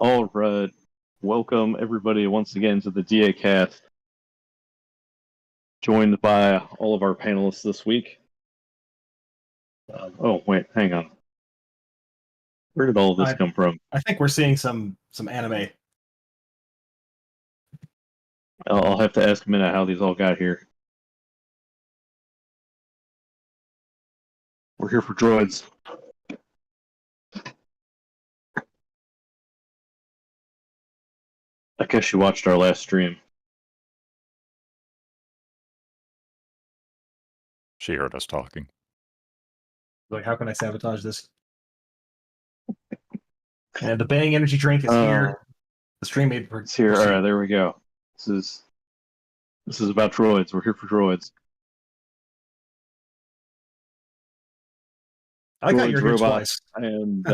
All right. Welcome, everybody, once again to the DACAST, joined by all of our panelists this week. Oh, wait, hang on. Where did all of this come from? I think we're seeing some anime. I'll have to ask a minute how these all got here. We're here for droids. I guess you watched our last stream. She heard us talking. Like, how can I sabotage this? And the Bang energy drink is here. The stream made for It's here. All right, there we go. This is about droids. We're here for droids. I like how you're here twice. And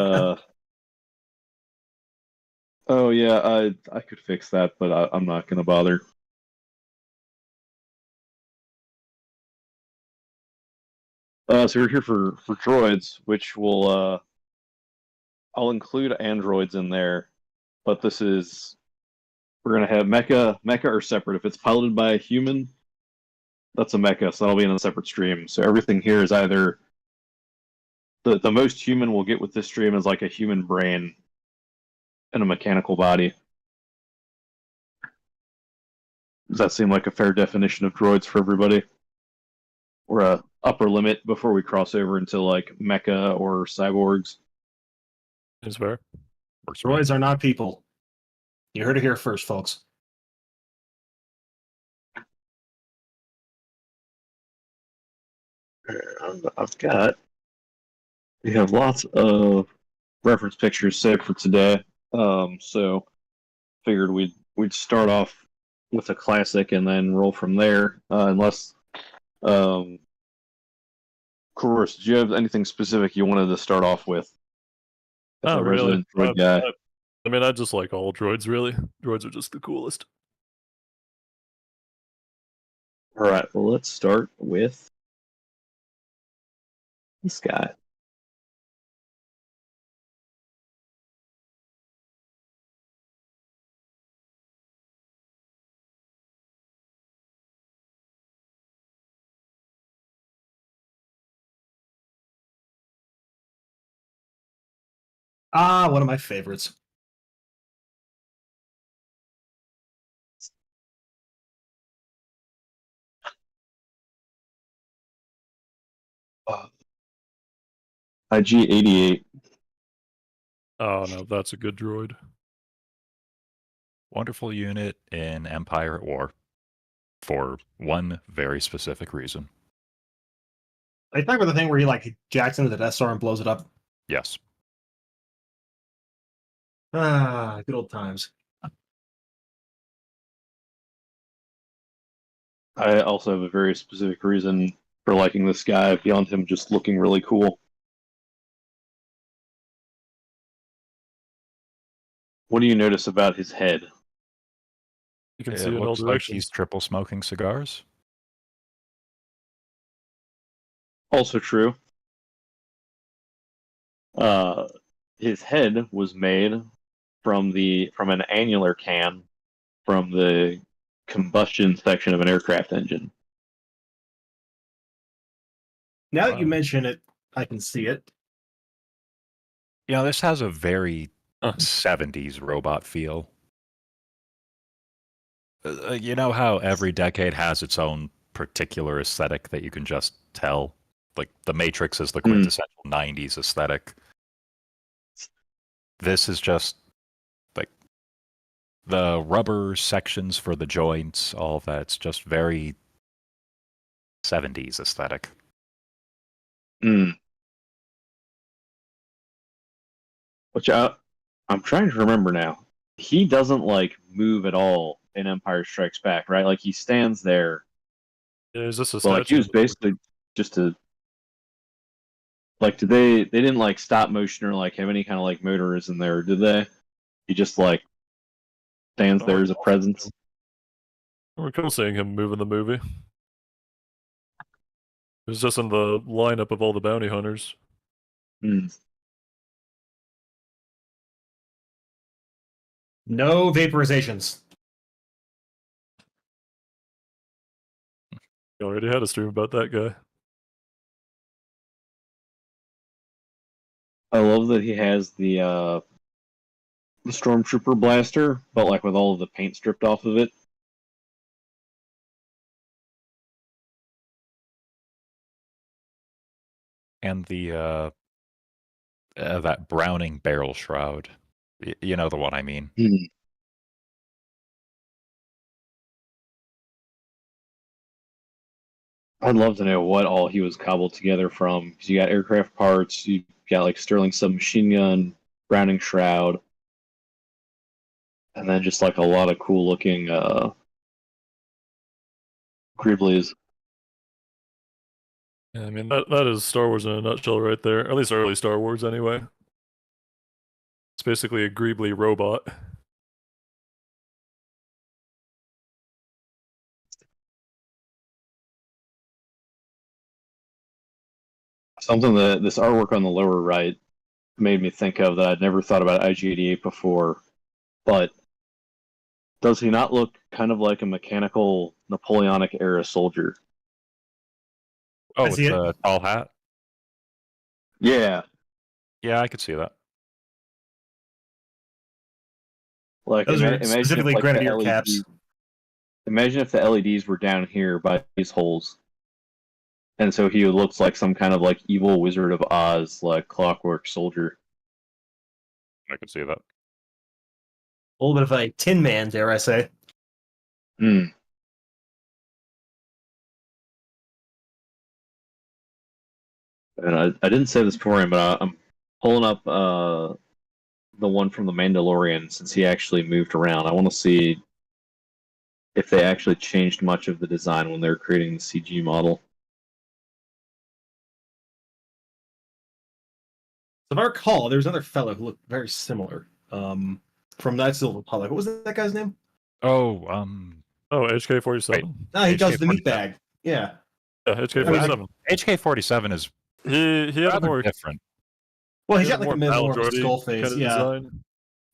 oh yeah, I could fix that, but I'm not gonna bother. So we're here for droids, which will I'll include androids in there, but we're gonna have mecha. Mecha are separate. If it's piloted by a human, that's a mecha, so that'll be in a separate stream. So everything here is either the most human we'll get with this stream is like a human brain and a mechanical body. Does that seem like a fair definition of droids for everybody? Or a upper limit before we cross over into like mecha or cyborgs? Is fair. Droids are not people. You heard it here first, folks. We have lots of reference pictures saved for today, so figured we'd start off with a classic and then roll from there. Unless, Kuroris, do you have anything specific you wanted to start off with? Oh, really? I mean, I just like all droids, really. Droids are just the coolest. All right, well, let's start with this guy. One of my favorites. IG-88. Oh, no, that's a good droid. Wonderful unit in Empire at War. For one very specific reason. I talk about the thing where he like jacks into the Death Star and blows it up. Yes. Good old times. I also have a very specific reason for liking this guy beyond him just looking really cool. What do you notice about his head? You can It see it in all looks like directions. he's triple smoking cigars. Also true. His head was made from an annular can from the combustion section of an aircraft engine. Now that you mention it, I can see it. Yeah, this has a very 70s robot feel. You know how every decade has its own particular aesthetic that you can just tell? Like, The Matrix is the quintessential 90s aesthetic. This is just, like, the rubber sections for the joints, all of that. It's just very 70s aesthetic. Which I'm trying to remember now. He doesn't, like, move at all in Empire Strikes Back, right? Like, he stands there. Yeah, is this a Well, like, he was basically just a... Like, they didn't, like, stop motion or, like, have any kind of, like, motors in there, did they? He just, like, stands there as a presence. I recall seeing him move in the movie. It was just in the lineup of all the bounty hunters. No vaporizations. You already had a stream about that guy. I love that he has the Stormtrooper blaster, but like with all of the paint stripped off of it. And the that Browning barrel shroud. You know the one I mean. I'd love to know what all he was cobbled together from. Because you got aircraft parts, you got like Sterling submachine gun, Browning shroud, and then just like a lot of cool looking Gribblies. Yeah, I mean that is Star Wars in a nutshell right there. At least early Star Wars anyway. It's basically a Greebly robot. Something that this artwork on the lower right made me think of that I'd never thought about IG-88 before, but does he not look kind of like a mechanical Napoleonic era soldier? Oh, I it's see it. a tall hat. Yeah, Yeah, I could see that. like Those are imagine if, specifically like, the grenadier LED caps. Imagine if the LEDs were down here by these holes, and so he looks like some kind of like evil Wizard of Oz, like clockwork soldier. I could see that. A little bit of a Tin Man, dare I say. Hmm. And I didn't say this before, but I'm pulling up the one from the Mandalorian since he actually moved around. I want to see if they actually changed much of the design when they were creating the CG model. So if I recall, there was another fellow who looked very similar. From Knights of the Republic. What was that guy's name? Oh, Oh, HK-47. Ah, he does the meat HK-47. bag. Yeah. Yeah, HK-47. HK-47 is He had a rather more different. Well, he he's had got like a more of a Maladroity skull face. kind of Yeah. design.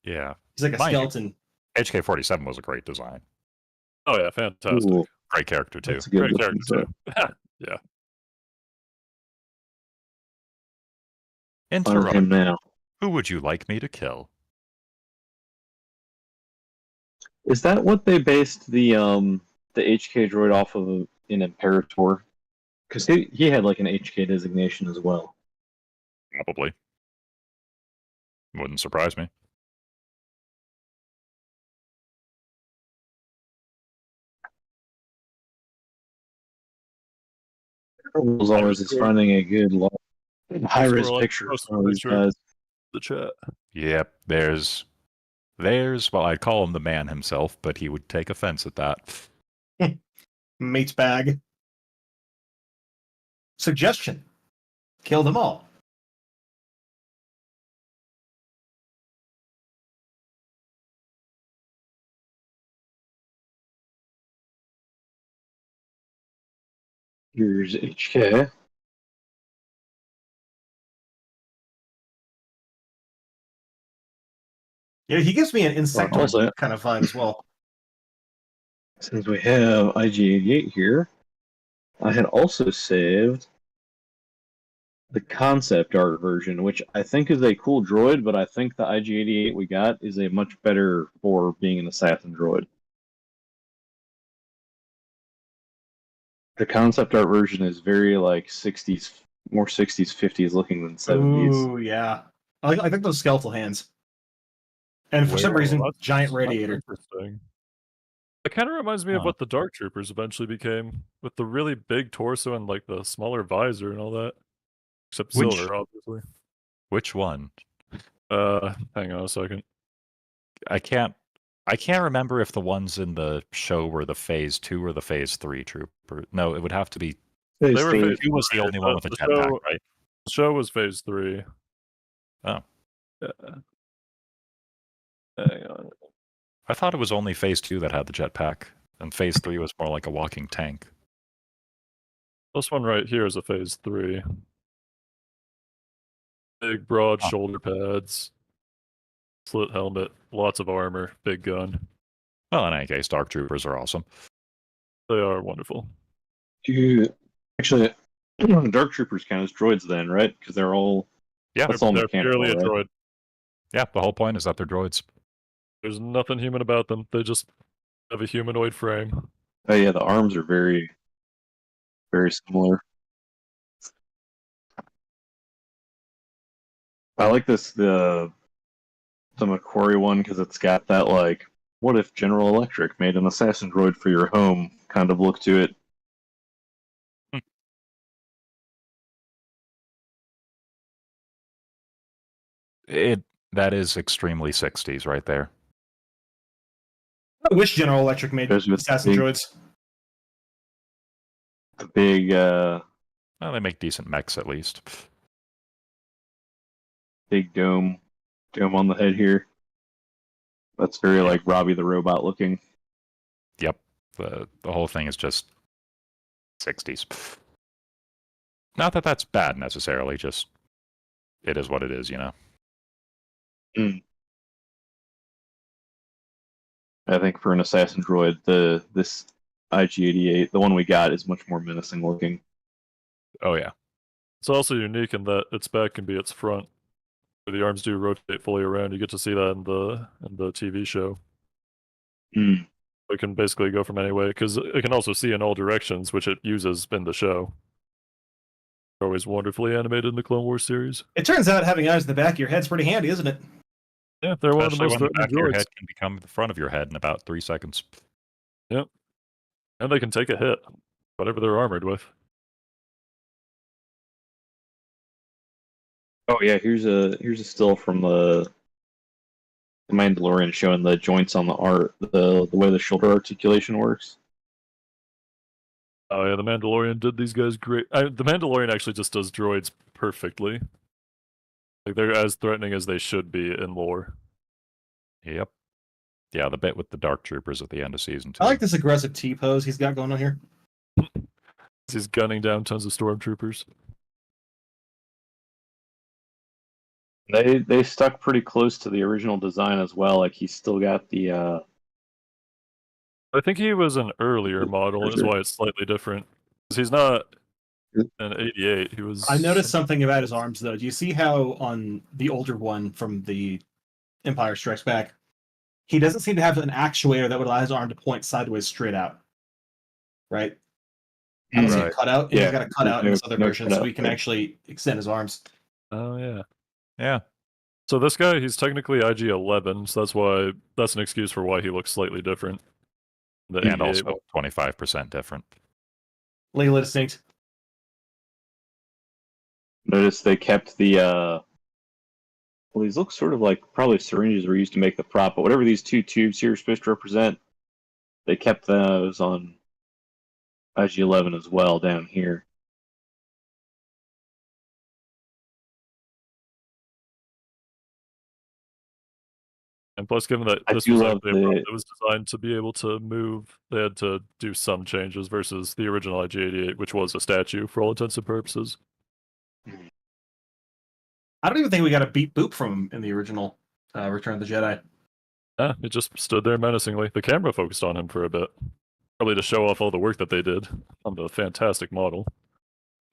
Yeah. He's like a Mind you, skeleton. HK-47 was a great design. Oh yeah, fantastic. Ooh, Great character too. that's a good Great looking character set. too. Yeah. Find Interrupt. him now. Who would you like me to kill? Is that what they based the HK droid off of in Imperator? Because he had like an HK designation as well. Probably. Wouldn't surprise me. Was always is finding a good high-res Squirrel, picture post of these picture. guys. The chat. Yep, there's well, I'd call him the man himself, but he would take offense at that. Mate's bag. Suggestion. Kill them all. Here's HK. Yeah, he gives me an insectoid Also, kind of vibe as well. since we have IG-88 here, I had also saved the concept art version, which I think is a cool droid, but I think the IG-88 we got is a much better for being an assassin droid. The concept art version is very like 60s, more 60s, 50s looking than 70s. Ooh, yeah. I think those skeletal hands. And for some Well, reason, that's- giant that's radiator. Interesting. It kind of reminds me of Huh. what the Dark Troopers eventually became, with the really big torso and like the smaller visor and all that. Except Which- silver, obviously. Which one? Hang on a second. I can't remember if the ones in the show were the Phase 2 or the Phase 3 trooper. No, it would have to be. They were Phase phase He was the three. only one with a The jetpack, show- right? The show was phase 3. Oh. Yeah. Hang on. I thought it was only Phase 2 that had the jetpack, and Phase 3 was more like a walking tank. This one right here is a phase 3. Big, broad Huh. shoulder pads. Slit helmet, lots of armor, big gun. Well, in any case, Dark Troopers are awesome. They are wonderful. Actually, Dark Troopers count as droids then, right? Because they're all Yeah, that's all They're mechanical, purely a right? droid. yeah. The whole point is that they're droids. There's nothing human about them. They just have a humanoid frame. Oh yeah, the arms are very, very similar. I like the Macquarie one because it's got that like, what if General Electric made an assassin droid for your home kind of look to it. That is extremely 60s right there. I wish General Electric made There's with assassin big- droids. The big Well, they make decent mechs at least. big dome on the head here. That's very like Robbie the Robot looking. Yep. The whole thing is just 60s. Not that that's bad necessarily, just it is what it is, you know. I think for an assassin droid, this IG-88, the one we got, is much more menacing looking. Oh yeah. It's also unique in that its back can be its front. Where the arms do rotate fully around. You get to see that in the TV show. Mm. It can basically go from any way, because it can also see in all directions, which it uses in the show. Always wonderfully animated in the Clone Wars series. It turns out having eyes in the back of your head's pretty handy, isn't it? Yeah, they're one of the Especially most when the back threatening of your droids. head can become the front of your head in about 3 seconds. Yep. And they can take a hit, whatever they're armored with. Oh yeah, here's a still from the Mandalorian showing the joints on the art, the way the shoulder articulation works. Oh yeah, the Mandalorian did these guys great. The Mandalorian actually just does droids perfectly. Like they're as threatening as they should be in lore. Yep. Yeah, the bit with the Dark Troopers at the end of season 2. I like this aggressive T pose he's got going on here. He's gunning down tons of stormtroopers. They stuck pretty close to the original design as well. Like he's still got the I think he was an earlier model, is why it's slightly different. Because he's not an 88. He was. I noticed something about his arms, though. Do you see how on the older one from the Empire Strikes Back, he doesn't seem to have an actuator that would allow his arm to point sideways straight out? Right? I don't see a Right. cutout. Yeah. He's got a cutout in this other No version, so cutout, he can yeah. actually extend his arms. Oh yeah. Yeah. So this guy, he's technically IG-11, so that's an excuse for why he looks slightly different. The And 88 also 25% different. Legally distinct. Notice they kept the well, these look sort of like probably syringes were used to make the prop, but whatever these two tubes here are supposed to represent, they kept those on IG-11 as well down here. And plus, given that I this do was love actually a prop the- that was designed to be able to move, they had to do some changes versus the original IG-88, which was a statue for all intents and purposes. I don't even think we got a beat boop from him in the original Return of the Jedi. Yeah, it just stood there menacingly. The camera focused on him for a bit. Probably to show off all the work that they did on the fantastic model.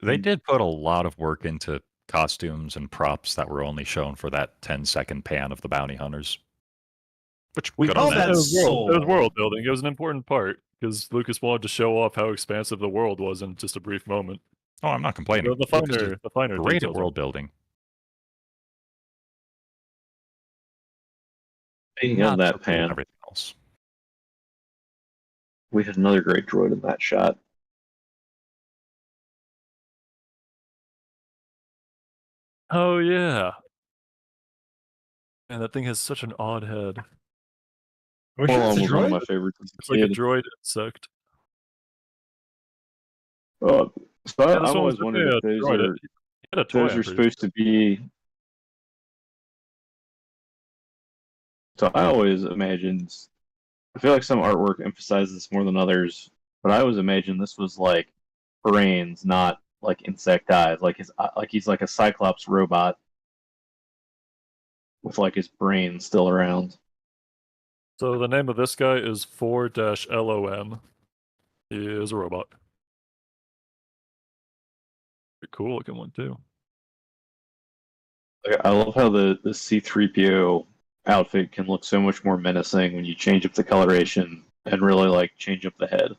They did put a lot of work into costumes and props that were only shown for that 10-second pan of the bounty hunters. Which We good call on that It them. was, soul. it was world building. It was an important part because Lucas wanted to show off how expansive the world was in just a brief moment. Oh, I'm not complaining. The Lucas is finer great at details. world building. Speaking Not of that so cool with pan, everything else. we had another great droid in that shot. Oh yeah. Man, that thing has such an odd head. Are we sure Hold it's on, a was one of droid? my favorites as It's a like a kid. droid insect. So Yeah, I've this one was always wondered if definitely a those droid. are He had a toy, those I'm are pretty supposed to be. So I always imagined. I feel like some artwork emphasizes this more than others, but I always imagined this was like brains, not like insect eyes. Like he's like a Cyclops robot. with like his brain still around. So the name of this guy is 4-LOM. He is a robot. Pretty cool looking one too. I love how the C3PO outfit can look so much more menacing when you change up the coloration and really like change up the head.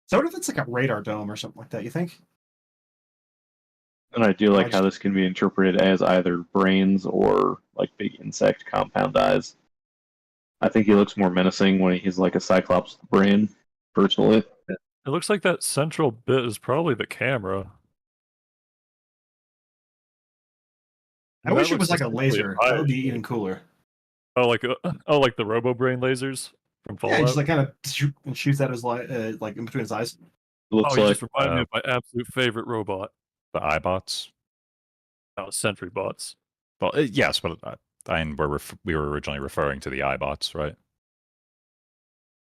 So what if it's like a radar dome or something like that, you think? And I do like I how this can be interpreted as either brains or like big insect compound eyes. I think he looks more menacing when he's like a Cyclops brain, personally. It looks like that central bit is probably the camera. I And wish that it was looks like a distinctly laser. higher. That would be even cooler. Oh, like the Robo Brain lasers from Fallout. Yeah, just like kind of shoots at his like in between his eyes. It looks you like just reminded me of my absolute favorite robot. The iBots. Sentry bots. Well, yes, but we were originally referring to the iBots, right?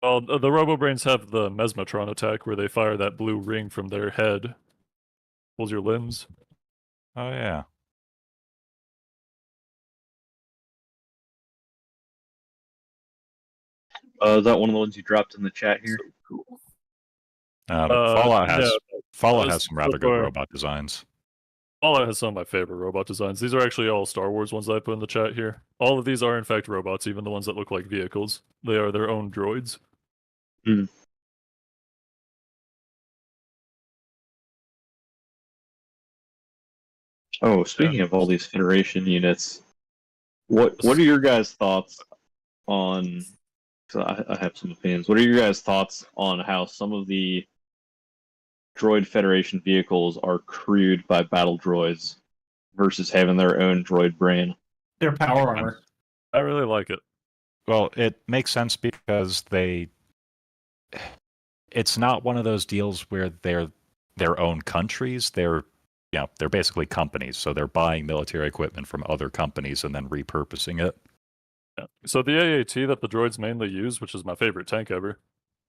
Well, the Robo Brains have the Mesmatron attack where they fire that blue ring from their head. Pulls your limbs. Oh yeah. is that one of the ones you dropped in the chat here? So cool. But Fallout has Fallout some rather good robot designs. Fallout has some of my favorite robot designs. These are actually all Star Wars ones that I put in the chat here. All of these are in fact robots, even the ones that look like vehicles. They are their own droids. Hmm. Oh, speaking of all these Federation units, what are your guys' thoughts on? So I have some opinions. What are your guys' thoughts on how some of the droid Federation vehicles are crewed by battle droids versus having their own droid brain? Their power armor. I really like it. Well, it makes sense because it's not one of those deals where they're their own countries. They're basically companies, so they're buying military equipment from other companies and then repurposing it. Yeah. So the AAT that the droids mainly use, which is my favorite tank ever,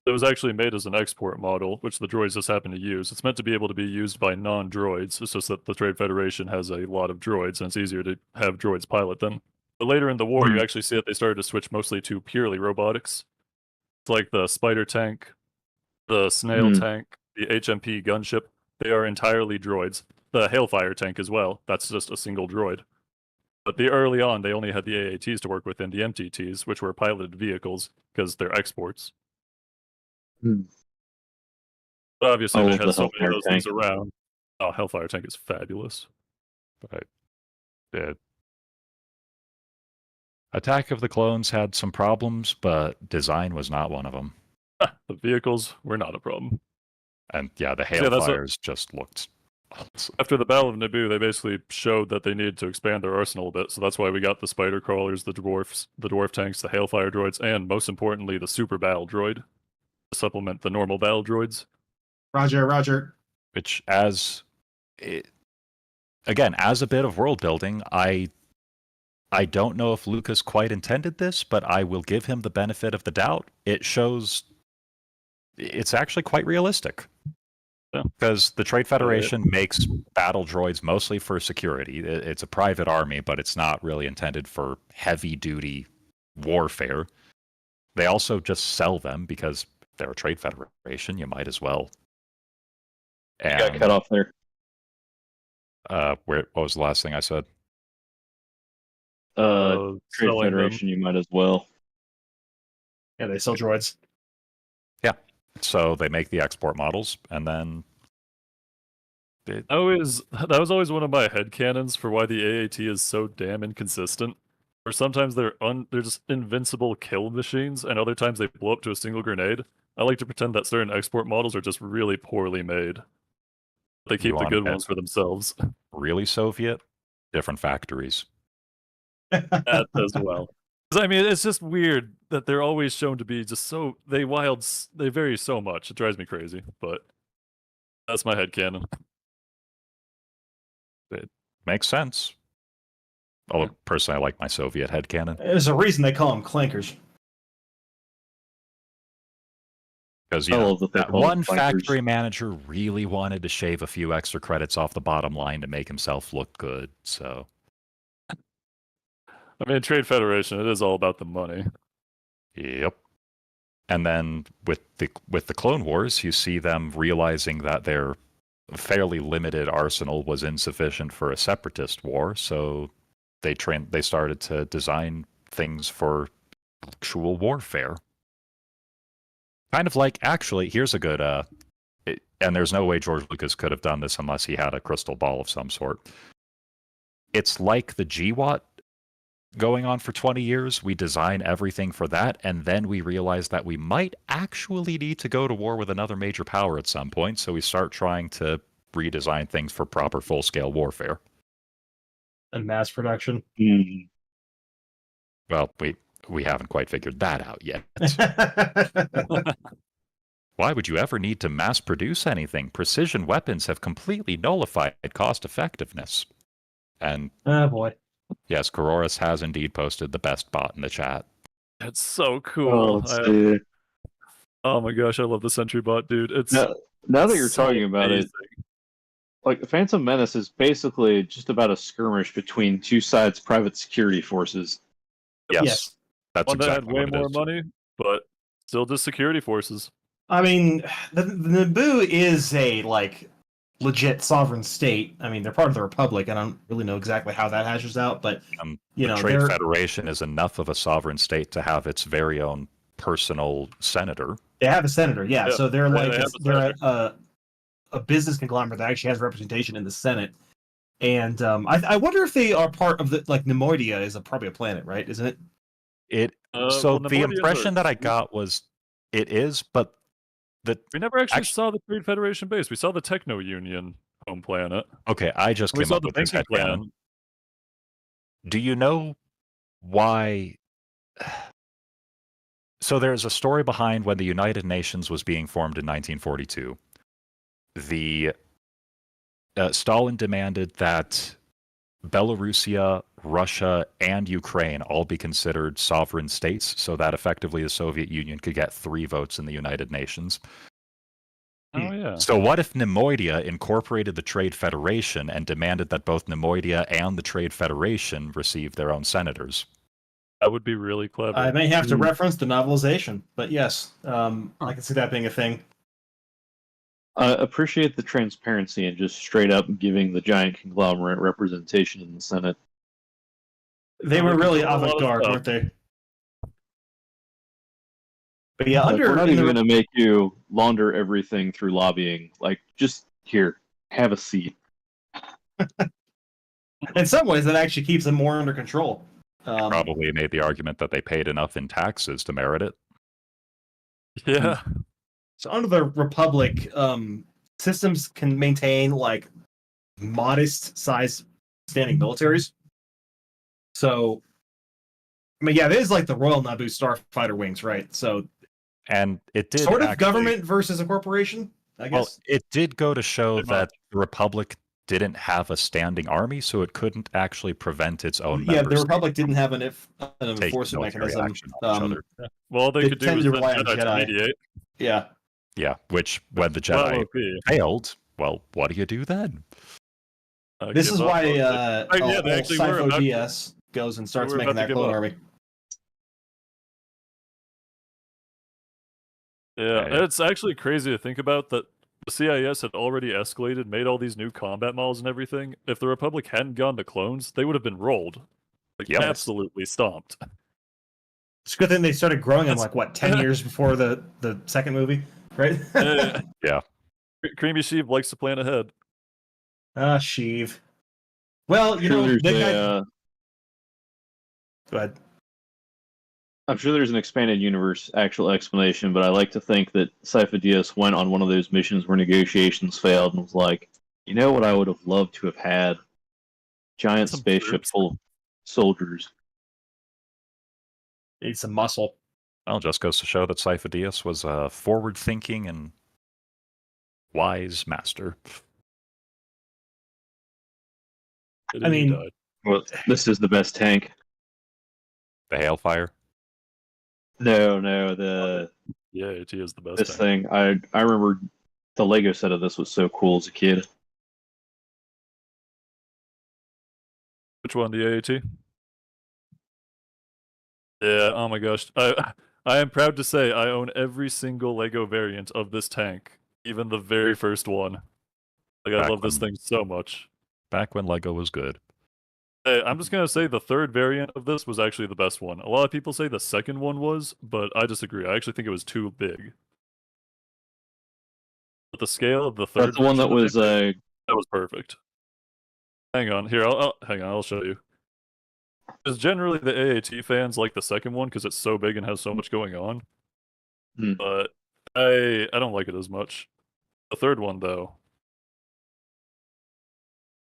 it was actually made as an export model, which the droids just happen to use. It's meant to be able to be used by non-droids. It's just that the Trade Federation has a lot of droids, and it's easier to have droids pilot them. But later in the war, you actually see that they started to switch mostly to purely robotics. It's like the spider tank, the snail tank, the HMP gunship. They are entirely droids. The Hailfire tank as well. That's just a single droid. But early on, they only had the AATs to work with and the MTTs, which were piloted vehicles because they're exports. But obviously, they had so many of those things around. Oh, Hellfire tank is fabulous. But Attack of the Clones had some problems, but design was not one of them. The vehicles were not a problem. And yeah, the Hailfires just looked awesome. After the Battle of Naboo, they basically showed that they needed to expand their arsenal a bit, so that's why we got the spider crawlers, the dwarf tanks, the Hailfire droids, and most importantly, the super battle droid to supplement the normal battle droids. Roger. Which, as a bit of world building, I don't know if Lucas quite intended this, but I will give him the benefit of the doubt. It shows it's actually quite realistic. Because the Trade Federation makes battle droids mostly for security. It's a private army, but it's not really intended for heavy-duty warfare. They also just sell them because they're a Trade Federation. You might as well. You got cut off there. What was the last thing I said? Trade Federation, you might as well. Yeah, they sell droids. Yeah. So they make the export models, and then that was always one of my headcanons for why the AAT is so damn inconsistent. Or sometimes they're just invincible kill machines, and other times they blow up to a single grenade. I like to pretend that certain export models are just really poorly made. They keep the good ones for themselves. Really Soviet? Different factories. That as well. I mean, it's just weird that they're always shown to be just so they vary so much. It drives me crazy, but that's my headcanon. It makes sense. Although personally, I like my Soviet headcanon. There's a reason they call them clankers. Because I love that they that call them one flankers. factory manager really wanted to shave a few extra credits off the bottom line to make himself look good. So, I mean, Trade Federation, it is all about the money. yep. And then with the Clone Wars, you see them realizing that their fairly limited arsenal was insufficient for a separatist war, so they started to design things for actual warfare. Kind of like, actually, here's a good and there's no way George Lucas could have done this unless he had a crystal ball of some sort. It's like the GWAT going on for 20 years. We design everything for that, and then we realize that we might actually need to go to war with another major power at some point, so we start trying to redesign things for proper full-scale warfare. And mass production. Mm. Well, we haven't quite figured that out yet. Why would you ever need to mass produce anything? Precision weapons have completely nullified cost effectiveness. And Oh boy. yes, Kuroris has indeed posted the best bot in the chat. It's so Oh, cool. let's see. Oh my gosh, I love the Sentry Bot, dude. It's Now that you're so talking about amazing. it, like Phantom Menace is basically just about a skirmish between two sides' private security forces. Yes. That's One that had exactly way what it more is. money, but still just security forces. I mean, the Naboo is a legit sovereign state. I mean, they're part of the Republic. I don't really know exactly how that hashes out, but The Trade Federation is enough of a sovereign state to have its very own personal senator. they have a senator. Yeah, Yeah, so they're they have a they're a business conglomerate that actually has representation in the Senate. And I wonder if they are part of the Nemoidia is probably a planet, right? Isn't it? So well, the Nemoidians impression are- that I got was it is, but We never actually saw the Trade Federation base. We saw the Techno Union home planet. okay, I just We came saw up the with this banking headcanon. planet. Do you know why? So there's a story behind when the United Nations was being formed in 1942. The Stalin demanded that Belarusia, Russia, and Ukraine all be considered sovereign states, so that effectively the Soviet Union could get 3 votes in the United Nations. Oh yeah. So what if Nemoidia incorporated the Trade Federation and demanded that both Nemoidia and the Trade Federation receive their own senators? That would be really clever. I may have to reference the novelization, but yes, I can see that being a thing. I appreciate the transparency and just straight up giving the giant conglomerate representation in the Senate. They were really control a lot of avant-garde, stuff. weren't they? But yeah, Like, we're not in even the- going to make you launder everything through lobbying. Like, just here, have a seat. in some ways, that actually keeps them more under control. Probably made the argument that they paid enough in taxes to merit it. Yeah. So under the Republic, systems can maintain modest size standing militaries. So, I mean, yeah, it is like the Royal Naboo Starfighter wings, right? So, And it did sort of actually, government versus a corporation, I guess. well, it did go to show Pretty that the Republic didn't have a standing army, so it couldn't actually prevent its own yeah, members the Republic didn't have an taking enforcement military mechanism. action on each other. Well, all they They could do tend was to send rely on Jedi to Jedi. mediate. Yeah. Yeah, which when the Well, Jedi okay. failed, well, what do you do then? This Give is up why on it. yeah, they actually were Sifo about to- DS goes and starts were making about to that give clone up. army. Yeah, Yeah. it's actually crazy to think about that the CIS had already escalated, made all these new combat models and everything. If the Republic hadn't gone to clones, they would have been rolled. Yep. Absolutely stomped. It's a good thing they started growing them That's- 10 years before the second movie, right? Yeah. Creamy Sheep likes to plan ahead. Sheev. Well, I'm sure there's go ahead. I'm sure there's an expanded universe actual explanation, but I like to think that Sifo Dyas went on one of those missions where negotiations failed and was like, you know what I would have loved to have had? Giant Some spaceship troops. full of soldiers. Need some muscle. Well, it just goes to show that Sifo Dyas was a forward-thinking and wise master. I mean- Died. Well, this is the best tank. The Hailfire. No, the The AAT is the best This tank. thing, I remember the Lego set of this was so cool as a kid. Which one, the AAT? Yeah, oh my gosh. I am proud to say I own every single Lego variant of this tank, even the very first one. Like, I Back love this when- thing so much. Back when Lego was good. Hey, I'm just gonna say the third variant of this was actually the best one. A lot of people say the second one was, but I disagree. I actually think it was too big. But the scale of the third That's the one that version of was it, that was perfect. Hang on, here, hang on, I'll show you. Because generally the AAT fans like the second one because it's so big and has so much going on. Hmm. But I don't like it as much. The third one though.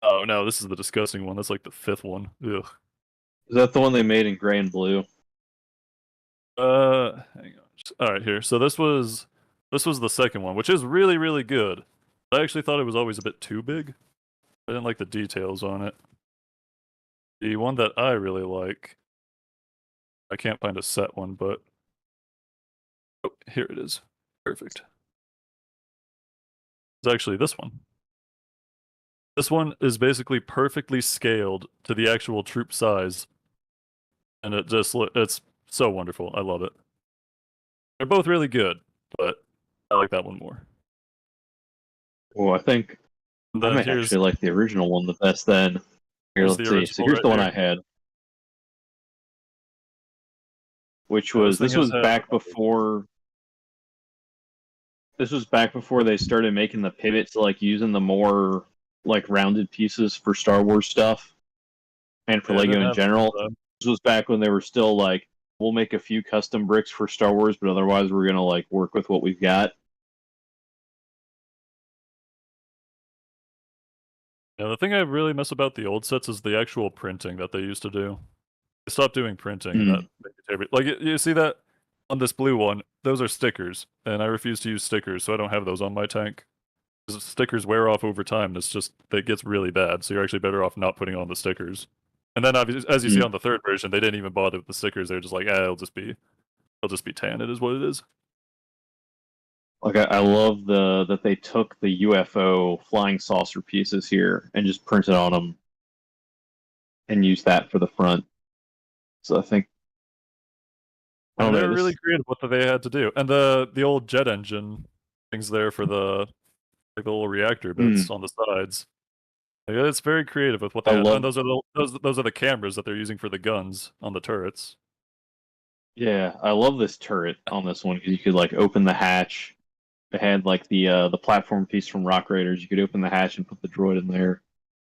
Oh no, this is the disgusting one. That's like the fifth one. Ugh. is that the one they made in gray and blue? Hang on. All right, here. So this was the second one, which is really, really good. I actually thought it was always a bit too big. I didn't like the details on it. The one that I really like, I can't find a set one, but oh, here it is. Perfect. It's actually this one. This one is basically perfectly scaled to the actual troop size. And it's so wonderful. I love it. They're both really good, but I like that one more. Well, I think I Then might here's actually like the original one the best then. Here, Here's let's the see. So original here's right the one here. I had. Which Yeah, was this this thing was has back before this was back before they started making the pivot to like using the more like rounded pieces for Star Wars stuff and for Yeah, I Lego didn't in have general. them. This was back when they were still like, we'll make a few custom bricks for Star Wars, but otherwise we're gonna like work with what we've got. Yeah, the thing I really miss about the old sets is the actual printing that they used to do. They stopped doing printing, and that made it terrible. Like, you see that on this blue one? Those are stickers, and I refuse to use stickers, so I don't have those on my tank. 'Cause stickers wear off over time, and it gets really bad, so you're actually better off not putting on the stickers. And then, obviously, as you see on the third version, they didn't even bother with the stickers. They're just like, it'll just be tan. It is what it is. Like I love that they took the UFO flying saucer pieces here and just printed on them and used that for the front. So I think I don't And they know were this. really creative with what they had to do. And the old jet engine things there for the little reactor bits on the sides. Like, it's very creative with what they I had. And love. those are the cameras that they're using for the guns on the turrets. Yeah, I love this turret on this one because you could like open the hatch. It had like the platform piece from Rock Raiders. You could open the hatch and put the droid in there.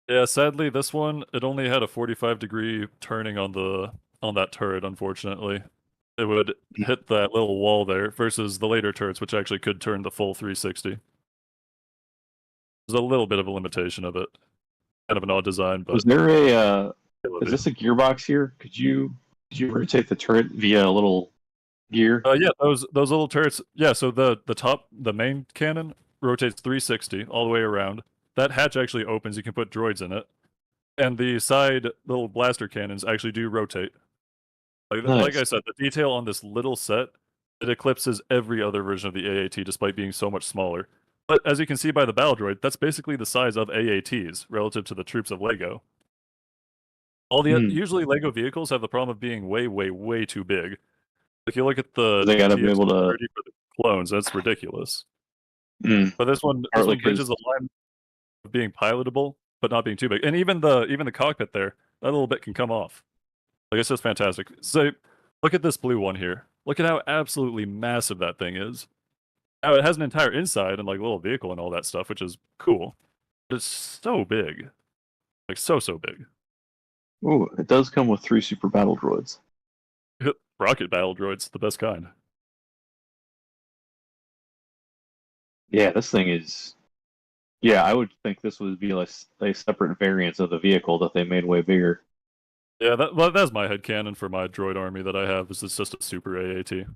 Yeah, sadly this one it only had a 45-degree turning on that turret, unfortunately. It would hit that little wall there versus the later turrets which actually could turn the full 360. There's a little bit of a limitation of it. Kind of an odd design, but Was there a ability. is this a gearbox here? Could you rotate the turret via a little gear? Yeah, those little turrets. Yeah, so the main cannon rotates 360 all the way around. That hatch actually opens. You can put droids in it, and the side little blaster cannons actually do rotate. Like I Nice. said, the detail on this little set it eclipses every other version of the AAT, despite being so much smaller. But as you can see by the battle droid, that's basically the size of AATs relative to the troops of Lego. Usually Lego vehicles have the problem of being way, way, way too big. If you look at the They gotta be able to. TX-30 for the clones, that's ridiculous. Mm, But this one partly bridges the line of being pilotable, but not being too big. And even the cockpit there, that little bit can come off. Like, it's just fantastic. So look at this blue one here. Look at how absolutely massive that thing is. Now it has an entire inside and like little vehicle and all that stuff, which is cool. But it's so big. Like so big. ooh, it does come with 3 super battle droids. Rocket battle droids, the best kind. Yeah, this thing is. Yeah, I would think this would be like a separate variant of the vehicle that they made way bigger. Yeah, that's my headcanon for my droid army that I have. Is it's just a super AAT. It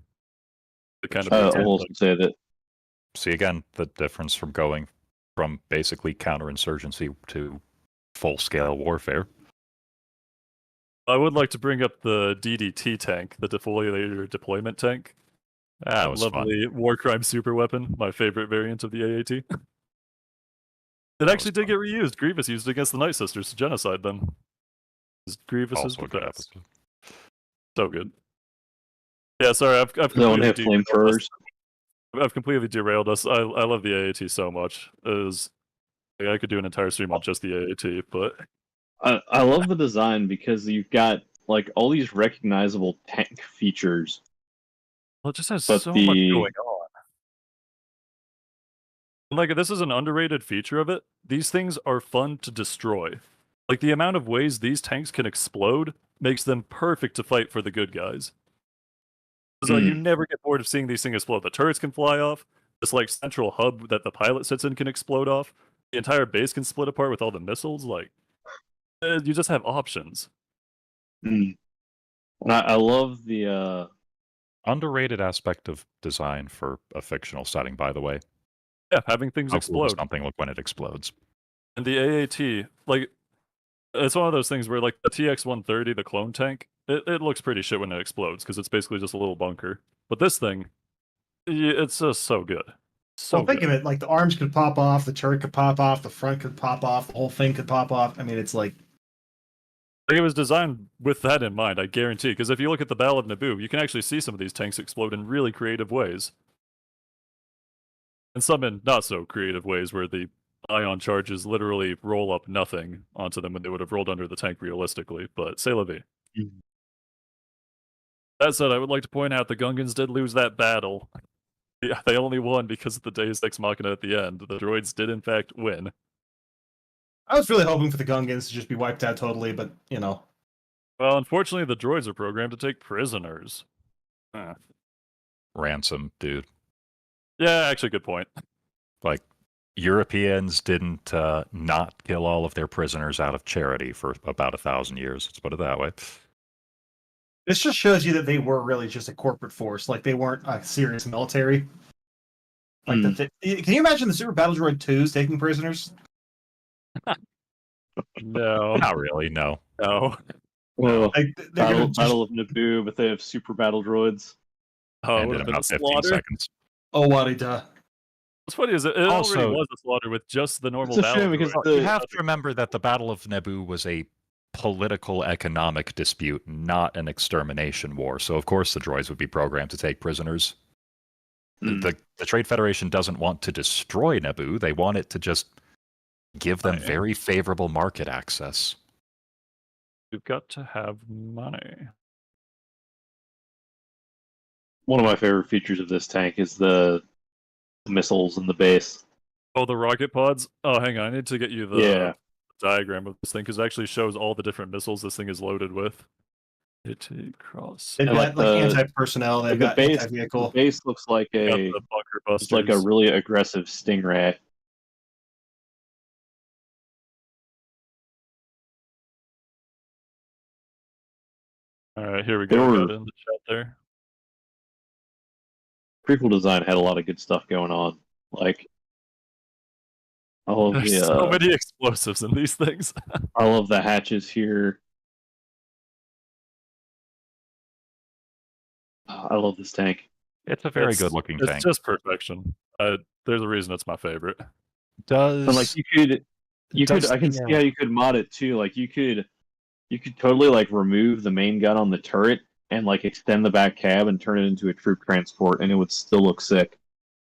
kind of I beats will also say that See again the difference from going from basically counterinsurgency to full-scale warfare. I would like to bring up the DDT tank, the defoliator deployment tank. That was fun. Lovely war crime super weapon, my favorite variant of the AAT. It actually did get reused. Grievous used it against the Night Sisters to genocide them. Grievous is Also the a good best. episode. So good. Yeah, sorry, I've They don't completely have derailed us. flamethrowers. I've completely derailed us. I love the AAT so much. I could do an entire stream on just the AAT, but I love the design because you've got like all these recognizable tank features. well, it just has But so the- much going on. Like, this is an underrated feature of it. These things are fun to destroy. Like, the amount of ways these tanks can explode makes them perfect to fight for the good guys. So you never get bored of seeing these things explode. The turrets can fly off. This like central hub that the pilot sits in can explode off. The entire base can split apart with all the missiles. Like, you just have options. And I love the Underrated aspect of design for a fictional setting, by the way. Yeah, having things How cool does explode. something look when it explodes? And the AAT, like, it's one of those things where, like, the TX-130, the clone tank, it looks pretty shit when it explodes, because it's basically just a little bunker. But this thing, it's just so good. So Well, think of it, like the arms could pop off, the turret could pop off, the front could pop off, the whole thing could pop off. I mean, it's like... Like, it was designed with that in mind, I guarantee. Because if you look at the Battle of Naboo, you can actually see some of these tanks explode in really creative ways. And some in not so creative ways, where the ion charges literally roll up nothing onto them when they would have rolled under the tank realistically. But c'est la vie. That said, I would like to point out the Gungans did lose that battle. Yeah, they only won because of the Deus Ex Machina at the end. The droids did in fact win. I was really hoping for the Gungans to just be wiped out totally, but, you know. Well, unfortunately, the droids are programmed to take prisoners. Ransom, dude. Yeah, actually, good point. Like, Europeans didn't not kill all of their prisoners out of charity for about 1,000 years. Let's put it that way. This just shows you that they were really just a corporate force. Like, they weren't a serious military. Like, can you imagine the Super Battle Droid 2s taking prisoners? No. Not really, no. No. well, Like, they're gonna Battle of Naboo, but they have super battle droids. Oh, it And would in have been a about 15 slaughter. seconds. Oh, Wadida. What's funny is it Also- already was a slaughter with just the normal It's a shame battle because droid. You have to remember that the Battle of Naboo was a political economic dispute, not an extermination war. So of course the droids would be programmed to take prisoners. The Trade Federation doesn't want to destroy Naboo. They want it to just give them very favorable market access. You've got to have money. One of my favorite features of this tank is the missiles in the base. Oh, the rocket pods? Oh, hang on. I need to get you the Yeah. diagram of this thing, because it actually shows all the different missiles this thing is loaded with. It cross. They've I got like like the- anti-personnel, they've the got base- anti-vehicle. The base looks like Got a the bunker it's like a busters. really aggressive stingray. Alright, here we They go. We were- got it in the chat there. Prequel design had a lot of good stuff going on. Like all of There's the so many explosives in these things. all of the hatches here. I love this tank. It's a very It's- good looking It's tank. just perfection. There's a reason it's my favorite. Does But like you could does I can the, see how you could mod it too. Like you could totally like remove the main gun on the turret and like extend the back cab and turn it into a troop transport and it would still look sick.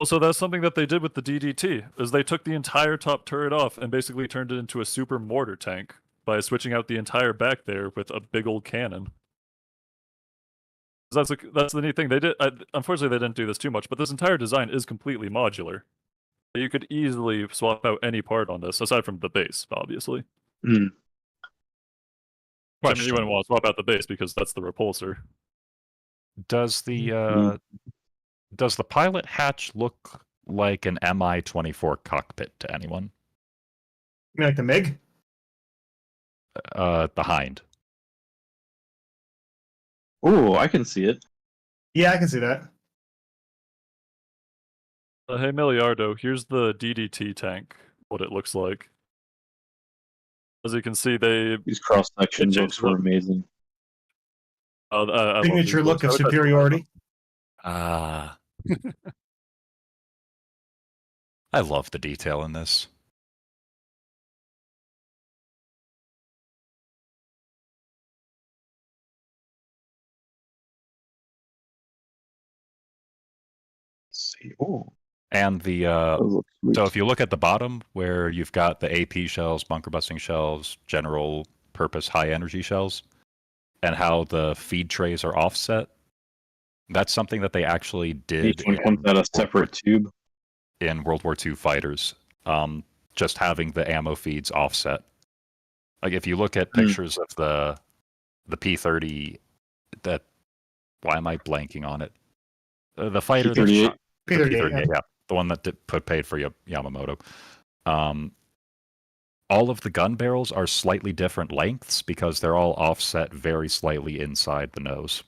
Also, that's something that they did with the DDT, is they took the entire top turret off and basically turned it into a super mortar tank by switching out the entire back there with a big old cannon. That's the neat thing. They did. Unfortunately, they didn't do this too much, but this entire design is completely modular. You could easily swap out any part on this, aside from the base, obviously. I mean, you wouldn't want to swap out the base because that's the repulsor. Does the pilot hatch look like an Mi-24 cockpit to anyone? You mean like the MiG? The Hind. Oh, I can see it. Yeah, I can see that. Hey, Miliardo, here's the DDT tank, what it looks like. As you can see, These cross section It looks were look. amazing. I love these Signature look looks. of superiority. Ah, I love the detail in this. Let's see. Oh, And the those look sweet. so if you look at the bottom where you've got the AP shells, bunker busting shells, general purpose high energy shells, and how the feed trays are offset, that's something that they actually did Each one comes out a separate tube. in World War II fighters. Just having the ammo feeds offset. Like if you look at pictures of the P-30, that why am I blanking on it? The fighter that's P-38. shot, the P-38, P-38, yeah, the one that paid for Yamamoto. All of the gun barrels are slightly different lengths because they're all offset very slightly inside the nose.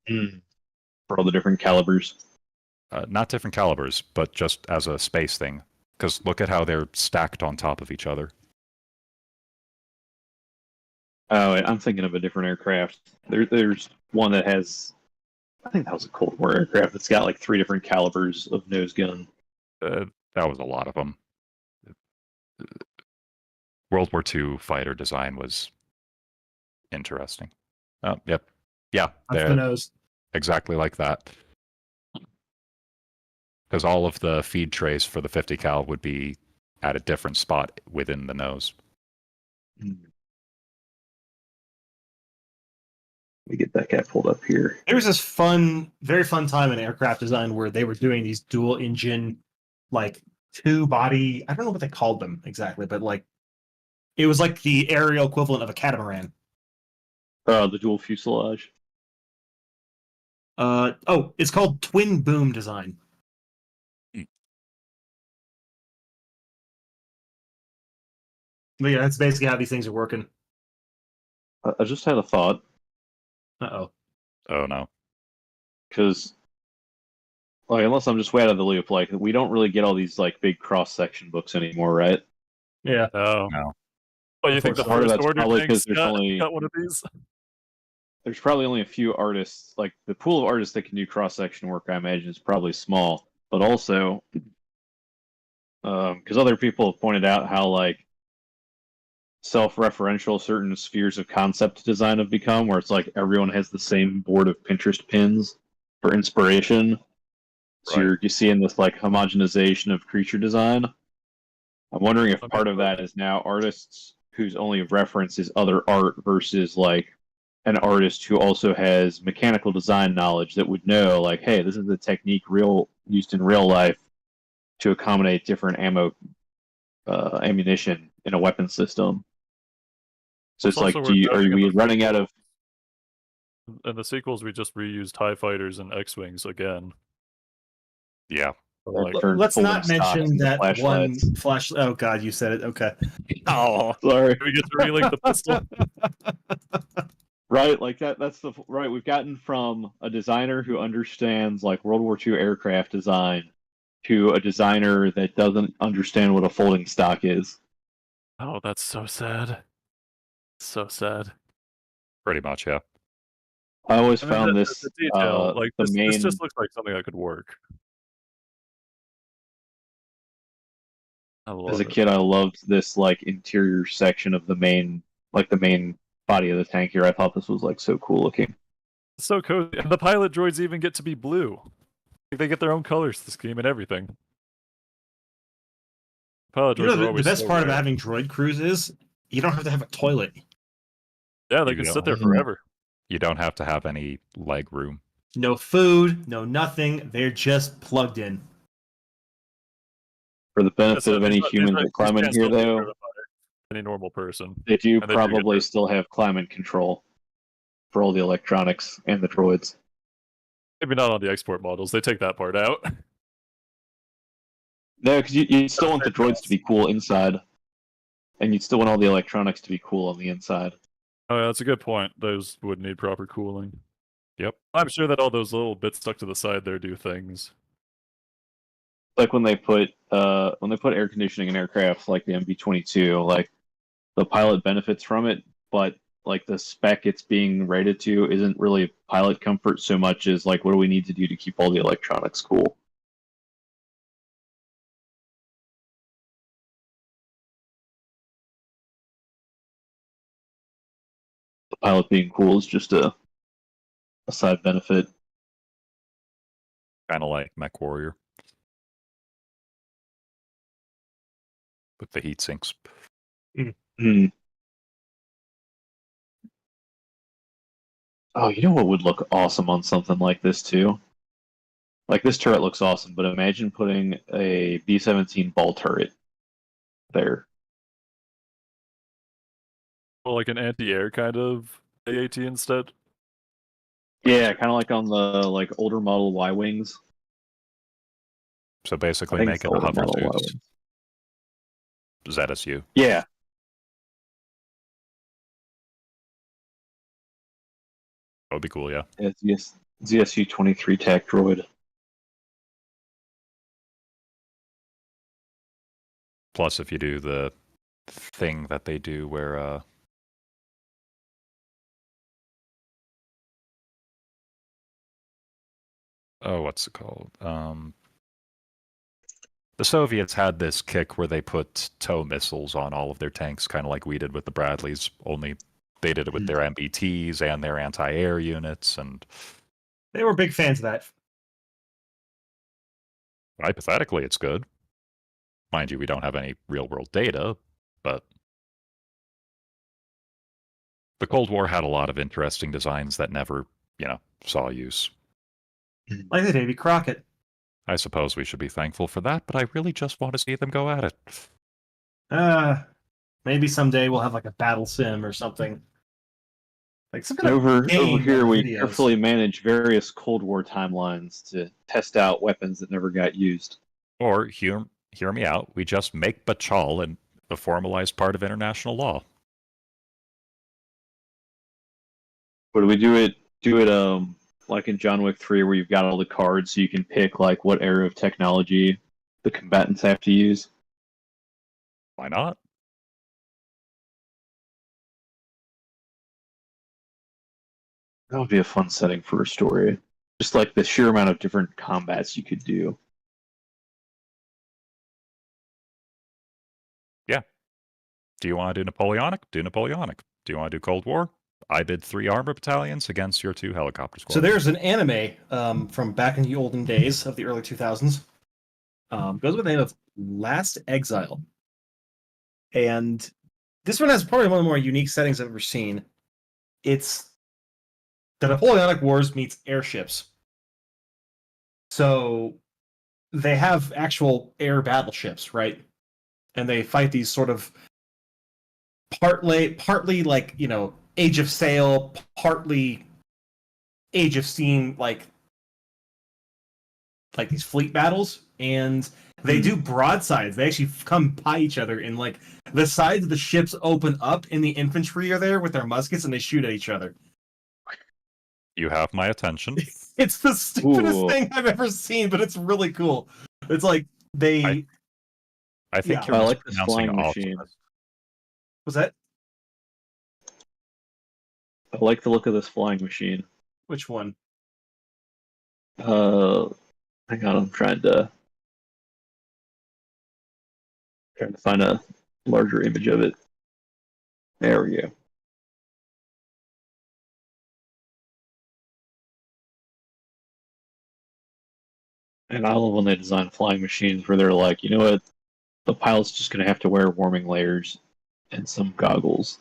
For all the different calibers. Not different calibers, but just as a space thing. Because look at how they're stacked on top of each other. Oh, I'm thinking of a different aircraft. There's one that has, I think that was a Cold War aircraft that's got like 3 different calibers of nose gun. That was a lot of them. World War II fighter design was interesting. Oh, yep. Yeah, That's the nose. exactly like that. Because all of the feed trays for the 50 cal would be at a different spot within the nose. Let me get that guy pulled up here. There was this very fun time in aircraft design where they were doing these dual engine, like 2-body. I don't know what they called them exactly, but like it was like the aerial equivalent of a catamaran. The dual fuselage. It's called twin boom design. But yeah, that's basically how these things are working. I just had a thought. Uh-oh. Oh no. Because, like, unless I'm just way out of the loop, like, we don't really get all these, like, big cross-section books anymore, right? Yeah. Oh. No. Well, you think the Part of first that's order probably tanks 'cause there's got one of these? There's probably only a few artists, like, the pool of artists that can do cross-section work, I imagine, is probably small. But also, because other people have pointed out how, like, self-referential certain spheres of concept design have become, where it's like everyone has the same board of Pinterest pins for inspiration. So Right. you're seeing this like homogenization of creature design. I'm wondering if part of that is now artists whose only reference is other art versus like an artist who also has mechanical design knowledge that would know like, hey, this is the technique used in real life to accommodate different ammunition in a weapon system. So it's like, are we running out of? In the sequels, we just reused TIE fighters and X-wings again. Yeah. Like, Let's not mention that one flashlights. flash. Oh God, you said it. Okay. oh, Sorry. we get to relink the pistol. Right, like that's the right. We've gotten from a designer who understands like World War II aircraft design to a designer that doesn't understand what a folding stock is. Oh, that's so sad. So sad. Pretty much, yeah. I always I mean, found the this detail, like the this main. just looks like something that could work. I love As a it. kid, I loved this like interior section of the main body of the tank here. I thought this was like so cool looking. It's so cozy. And the pilot droids even get to be blue. They get their own color scheme and everything. Pilot droids are The always best so part of rare. having droid crews is you don't have to have a toilet. Yeah, they You can don't- sit there forever. You don't have to have any leg room. No food, no nothing. They're just plugged in. For the benefit So of any these humans guys that climb in can't here, still be though, certified. Any normal person. they do And they do get probably their- still have climate control for all the electronics and the droids. Maybe not on the export models. They take that part out. No, because you still want the droids to be cool inside, and you'd still want all the electronics to be cool on the inside. Oh, yeah, that's a good point. Those would need proper cooling. Yep. I'm sure that all those little bits stuck to the side there do things. Like when they put air conditioning in aircraft like the MV-22, like the pilot benefits from it, but like the spec it's being rated to isn't really pilot comfort so much as like what do we need to do to keep all the electronics cool. The pilot being cool is just a side benefit. Kind of like Mech Warrior with the heat sinks. Hmm. Oh, you know what would look awesome on something like this too? Like this turret looks awesome, but imagine putting a B-17 ball turret there. Well, like an anti-air kind of AAT instead. Yeah, kind of like on the like older model Y wings. So I basically think make it's it the a older model Y Hovertooth wings. ZSU. Yeah, That would be cool, yeah. yeah, ZSU 23 TAC droid. Plus, if you do the thing that they do where what's it called? The Soviets had this kick where they put tow missiles on all of their tanks, kind of like we did with the Bradleys, only they did it with their MBTs and their anti-air units, and They were big fans of that. hypothetically it's good. Mind you, we don't have any real-world data, but the Cold War had a lot of interesting designs that never, saw use. Like the Davy Crockett. I suppose we should be thankful for that, but I really just want to see them go at it. Maybe someday we'll have like a battle sim or something. Like some And kind of over game here, of we videos. carefully manage various Cold War timelines to test out weapons that never got used. Or, hear me out, we just make Bachal a formalized part of international law. But do we do it like in John Wick 3 where you've got all the cards so you can pick like what area of technology the combatants have to use? Why not? That would be a fun setting for a story. Just like the sheer amount of different combats you could do. Yeah. Do you want to do Napoleonic? Do Napoleonic. Do you want to do Cold War? I bid 3 armor battalions against your 2 helicopter squads. So there's an anime from back in the olden days of the early 2000s. Goes with the name of Last Exile. And this one has probably one of the more unique settings I've ever seen. It's the Napoleonic Wars meets airships. So they have actual air battleships, right? And they fight these sort of partly like, Age of Sail, partly Age of Steam, like these fleet battles, and they do broadsides. They actually come by each other, and like the sides of the ships open up, and the infantry are there with their muskets, and they shoot at each other. You have my attention. It's the stupidest Ooh. thing I've ever seen, but it's really cool. It's like they. I think Yeah. you're I like this mispronouncing flying machine. Optimus. Was that I like the look of this flying machine. which one? Hang on, I'm trying to find a larger image of it. There we go. And I love when they design flying machines where they're like, you know what, the pilot's just going to have to wear warming layers and some goggles.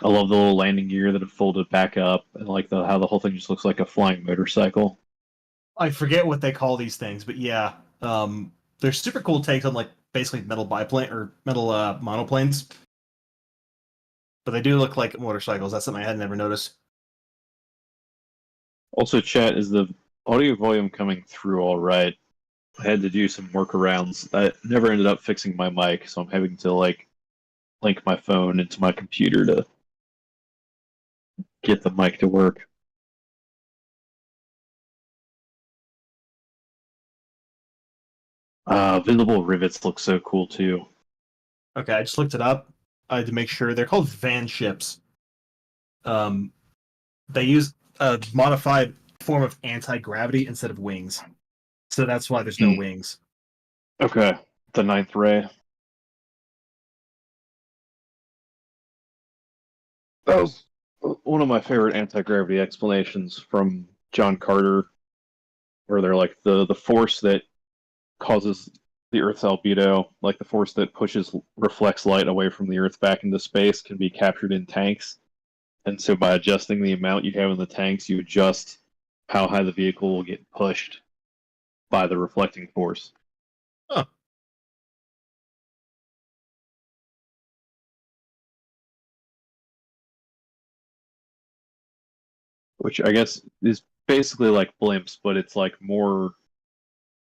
I love the little landing gear that have folded back up, and like how the whole thing just looks like a flying motorcycle. I forget what they call these things, but yeah, they're super cool takes on like basically metal biplane or metal monoplanes. But they do look like motorcycles. That's something I had never noticed. Also, chat, is the audio volume coming through all right? I had to do some workarounds. I never ended up fixing my mic, so I'm having to like link my phone into my computer to get the mic to work. Visible rivets look so cool too. Okay, I just looked it up to make sure. They're called van ships. They use a modified form of anti-gravity instead of wings. So that's why there's no wings. Okay, the ninth ray. That was one of my favorite anti-gravity explanations from John Carter, where they're like the force that causes the Earth's albedo, like the force that reflects light away from the Earth back into space, can be captured in tanks. And so by adjusting the amount you have in the tanks, you adjust how high the vehicle will get pushed by the reflecting force. Huh. Which I guess is basically like blimps, but it's like more.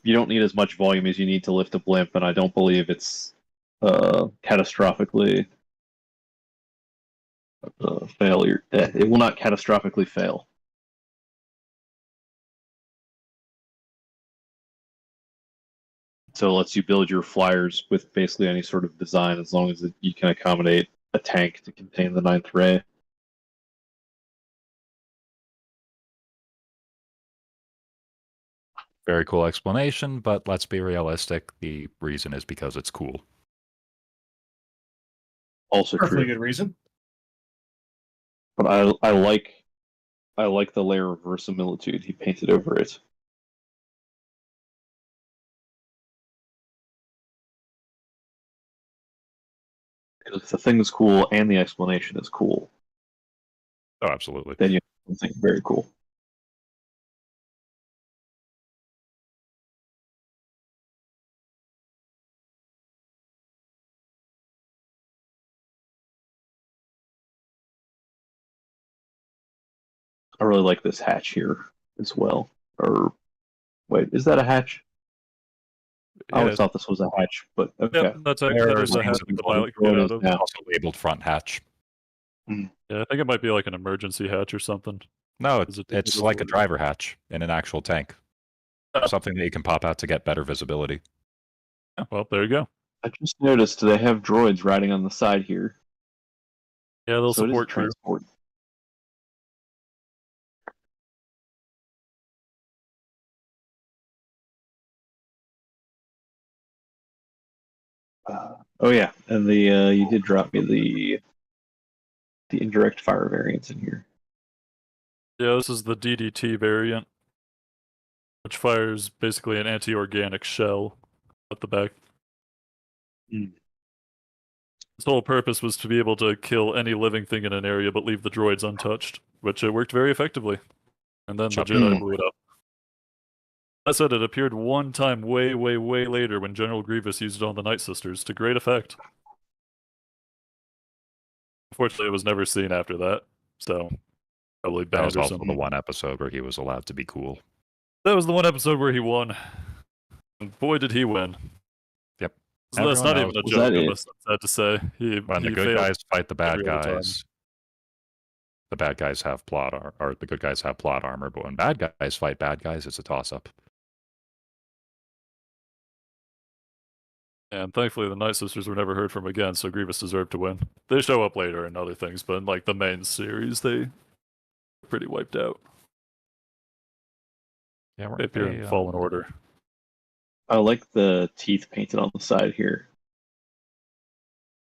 You don't need as much volume as you need to lift a blimp, and I don't believe it's catastrophically failure. It will not catastrophically fail. So it lets you build your flyers with basically any sort of design as long as you can accommodate a tank to contain the ninth ray. Very cool explanation, but let's be realistic. The reason is because it's cool. Also Perfectly true. good reason. But I like the layer of verisimilitude he painted over it. Because if the thing is cool and the explanation is cool, Oh, absolutely. then you have something very cool. I really like this hatch here as well. Or wait, is that a hatch? I always thought this was a hatch, but okay. Yep, that's actually There there's are a hatch things that the what pilot can get it out is of. now. Also labeled front hatch. Yeah, I think it might be like an emergency hatch or something. No, Is it it's digital like a or- driver hatch in an actual tank. Oh. Something that you can pop out to get better visibility. Yeah, well, there you go. I just noticed they have droids riding on the side here. Yeah, they'll So it is support crew. transport. Oh yeah, and the you did drop me the indirect fire variants in here. Yeah, this is the DDT variant, which fires basically an anti-organic shell at the back. Mm. Its whole purpose was to be able to kill any living thing in an area but leave the droids untouched, which it worked very effectively. And then the Jedi blew it up. That said, it appeared one time way, way, way later when General Grievous used it on the Night Sisters to great effect. Unfortunately, it was never seen after that, so probably That banned was or also something. the one episode where he was allowed to be cool. That was the one episode where he won. And boy, did he win. Yep. So that's not even a Was that joke, it? I'm sad to say. When the he good failed guys fight the bad every other time. guys, the bad guys have plot or the good guys have plot armor, but when bad guys fight bad guys, it's a toss-up. And thankfully, the Night Sisters were never heard from again, so Grievous deserved to win. They show up later in other things, but in like the main series, they were pretty wiped out. Yeah, They appear in Fallen Order. I like the teeth painted on the side here.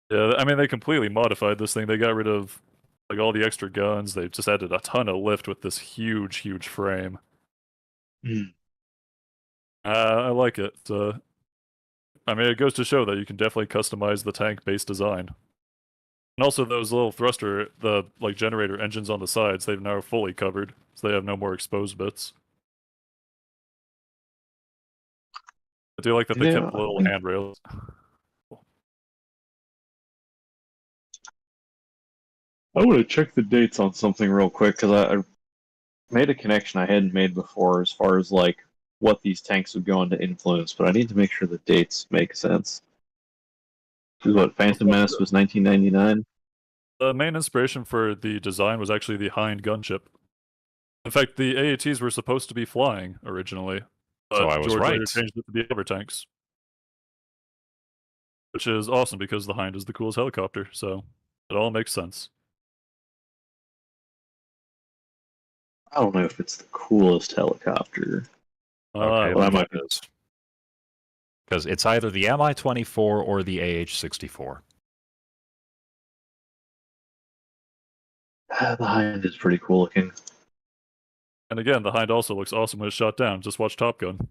Yeah, I mean, they completely modified this thing. They got rid of like all the extra guns. They just added a ton of lift with this huge, huge frame. Mm. I like it. I mean, it goes to show that you can definitely customize the tank-based design. And also those little thruster, the like generator engines on the sides, they've now fully covered, so they have no more exposed bits. I do like that they kept the little handrails. I want to check the dates on something real quick because I made a connection I hadn't made before as far as like what these tanks would go on to influence, but I need to make sure the dates make sense. This is what Phantom Menace was 1999. The main inspiration for the design was actually the Hind gunship. In fact, the AATs were supposed to be flying originally, but So I was George right. later changed it to be hover tanks. which is awesome because the Hind is the coolest helicopter, so it all makes sense. I don't know if it's the coolest helicopter. Okay, well, then that might what is? Because it's either the Mi-24 or the AH-64. The Hind is pretty cool looking. And again, the Hind also looks awesome when it's shot down. Just watch Top Gun.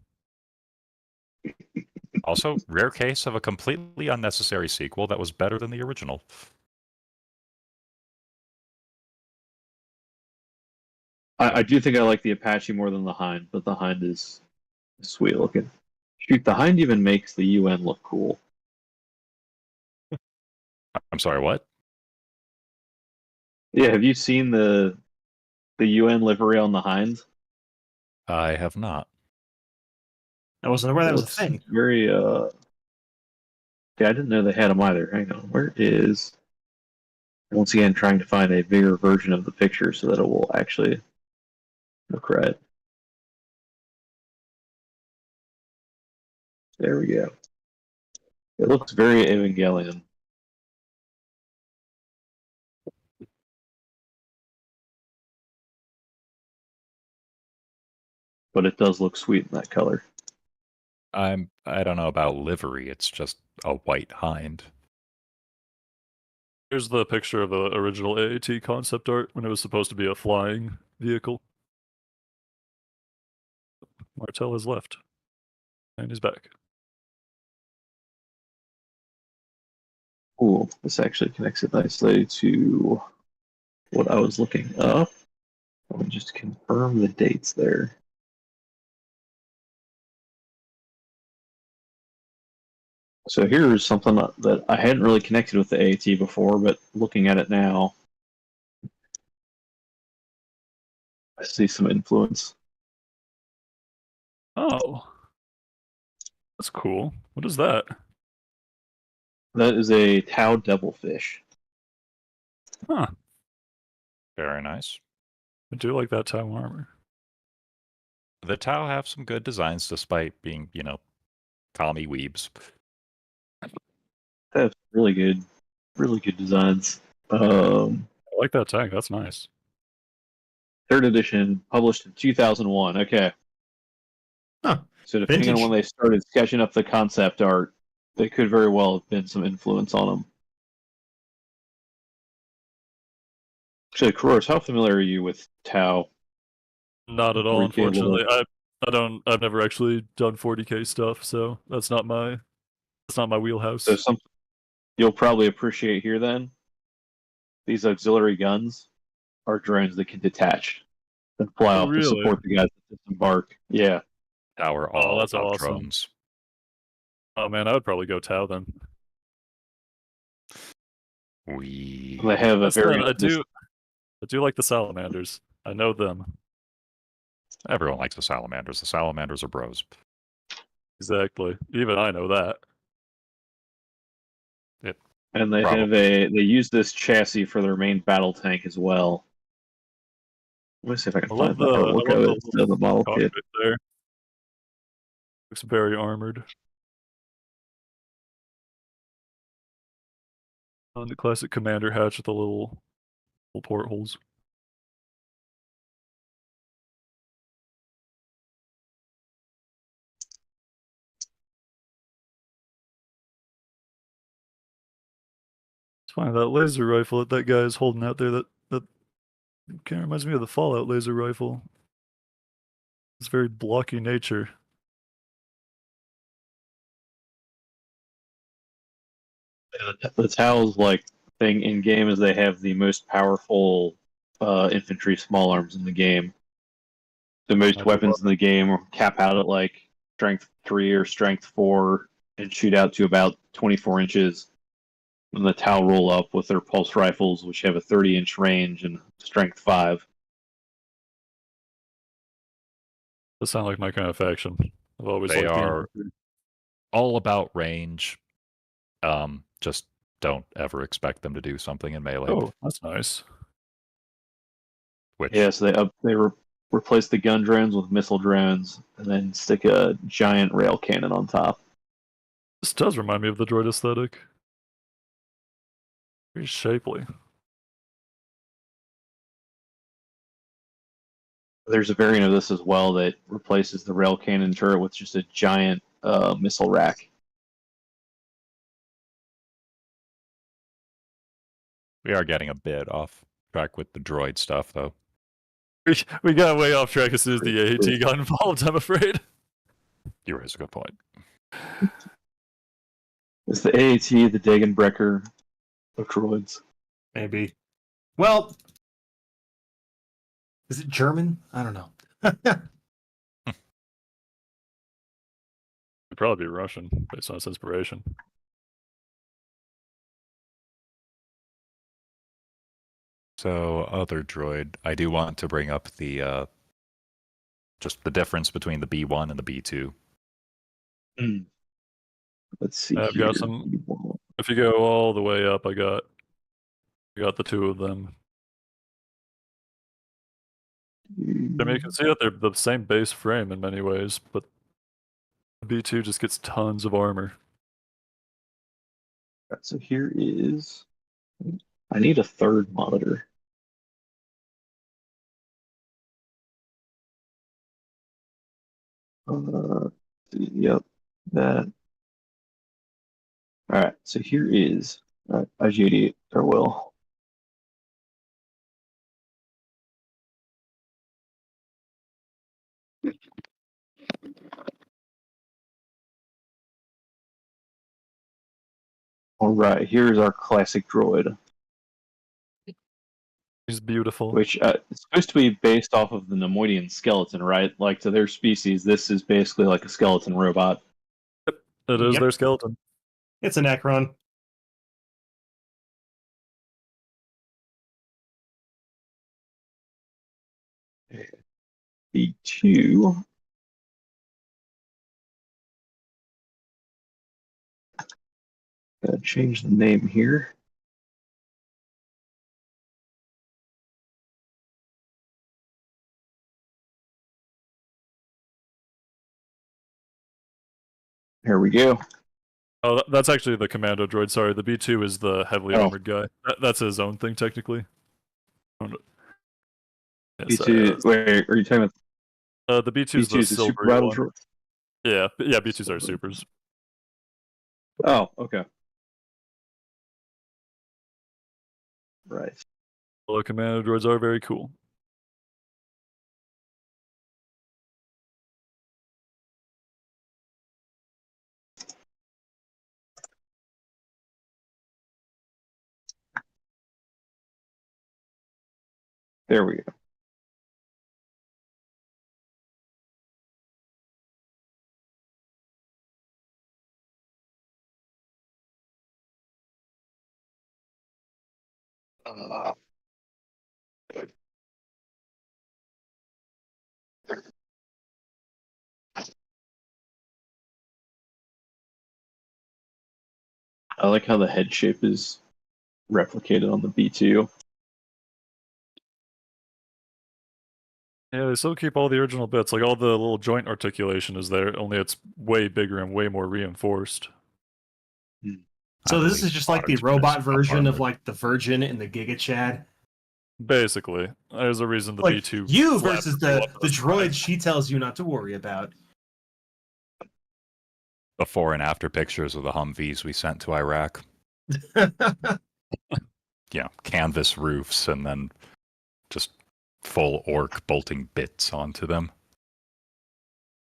Also, rare case of a completely unnecessary sequel that was better than the original. I do think I like the Apache more than the Hind, but the Hind is sweet looking. Shoot, the Hind even makes the UN look cool. I'm sorry, what? Yeah, have you seen the UN livery on the Hind? I have not. I wasn't aware that was a Looks thing. very yeah, I didn't know they had them either. Hang on, where is? Once again, trying to find a bigger version of the picture so that it will actually look right. There we go. It looks very Evangelion. But it does look sweet in that color. I don't know about livery. It's just a white hind. Here's the picture of the original AAT concept art when it was supposed to be a flying vehicle. Martel has left. And he's back. Cool. This actually connects it nicely to what I was looking up. Let me just confirm the dates there. So here's something that I hadn't really connected with the AAT before, but looking at it now, I see some influence. Oh. That's cool. What is that? That is a Tau Devilfish. Huh. Very nice. I do like that Tau armor. The Tau have some good designs despite being, commie weebs. They have really good designs. I like that tank. That's nice. 3rd edition, published in 2001. Okay. Huh. So depending on Vintage. when they started sketching up the concept art, there could very well have been some influence on them. Actually, Kuroris, how familiar are you with Tau? Not at all, 40K unfortunately. level. I've never actually done 40k stuff, so that's not my wheelhouse. So something you'll probably appreciate here then. These auxiliary guns are drones that can detach and fly off to really? support the guys that disembark. Yeah. Tau are all that's about awesome. drones. Oh man, I would probably go Tau then. We They have a That's very I do like the salamanders. I know them. Everyone likes the salamanders. The salamanders are bros. Exactly. Even I know that. and they have they use this chassis for their main battle tank as well. Let me see if I can I find love the artwork of it. the The model kit. cockpit there. Looks very armored. On the classic commander hatch with the little portholes. It's funny, that laser rifle that guy is holding out there, that kind of reminds me of the Fallout laser rifle. It's very blocky nature. The Tau's thing in game is they have the most powerful infantry small arms in the game. The most weapons in the game cap out at strength 3 or strength 4 and shoot out to about 24 inches. And the Tau roll up with their pulse rifles, which have a 30-inch range and strength 5. That sounds like my kind of faction. I've always They liked the are infantry. all about range. Just don't ever expect them to do something in melee. Oh, that's nice. Which Yeah, so they replace the gun drones with missile drones and then stick a giant rail cannon on top. This does remind me of the droid aesthetic. Very shapely. There's a variant of this as well that replaces the rail cannon turret with just a giant missile rack. We are getting a bit off track with the droid stuff, though. We got way off track as soon as the AAT got involved, I'm afraid. You raise a good point. It's the AAT, the Dagenbrecker of droids. Maybe. Well, is it German? I don't know. It'd probably be Russian, based on its inspiration. So, other droid, I do want to bring up the just the difference between the B1 and the B2. Let's see. I've got some. If you go all the way up, I got the two of them. I mean, you can see that they're the same base frame in many ways, but the B2 just gets tons of armor. So here is. I need a third monitor. Yep, that. All right, so here is IG88 farewell. All right, here's our classic droid, He's beautiful. which it's supposed to be based off of the Nemoidian skeleton, right? Like to their species, this is basically like a skeleton robot. It is Yep. their skeleton. It's an Akron. B2. Gotta change the name here. Here we go. Oh, that's actually the commando droid. Sorry, the B2 is the heavily Oh. armored guy. That's his own thing, technically. Yes, B2. Wait, are you talking about the B2 is B2 the is the super silver battle one. droid? Yeah, B2s are supers. Oh, okay. Right. Although commando droids are very cool. There we go. I like how the head shape is replicated on the B2. Yeah, they still keep all the original bits. Like all the little joint articulation is there, only it's way bigger and way more reinforced. So I this believe is just like the Modern's gonna robot stop version of armor. like the Virgin and the Giga Chad. Basically, there's a reason the Like B2 you flaps versus go the up to the side. droid she tells you not to worry about. Before and after pictures of the Humvees we sent to Iraq. Yeah, canvas roofs and then just full orc bolting bits onto them.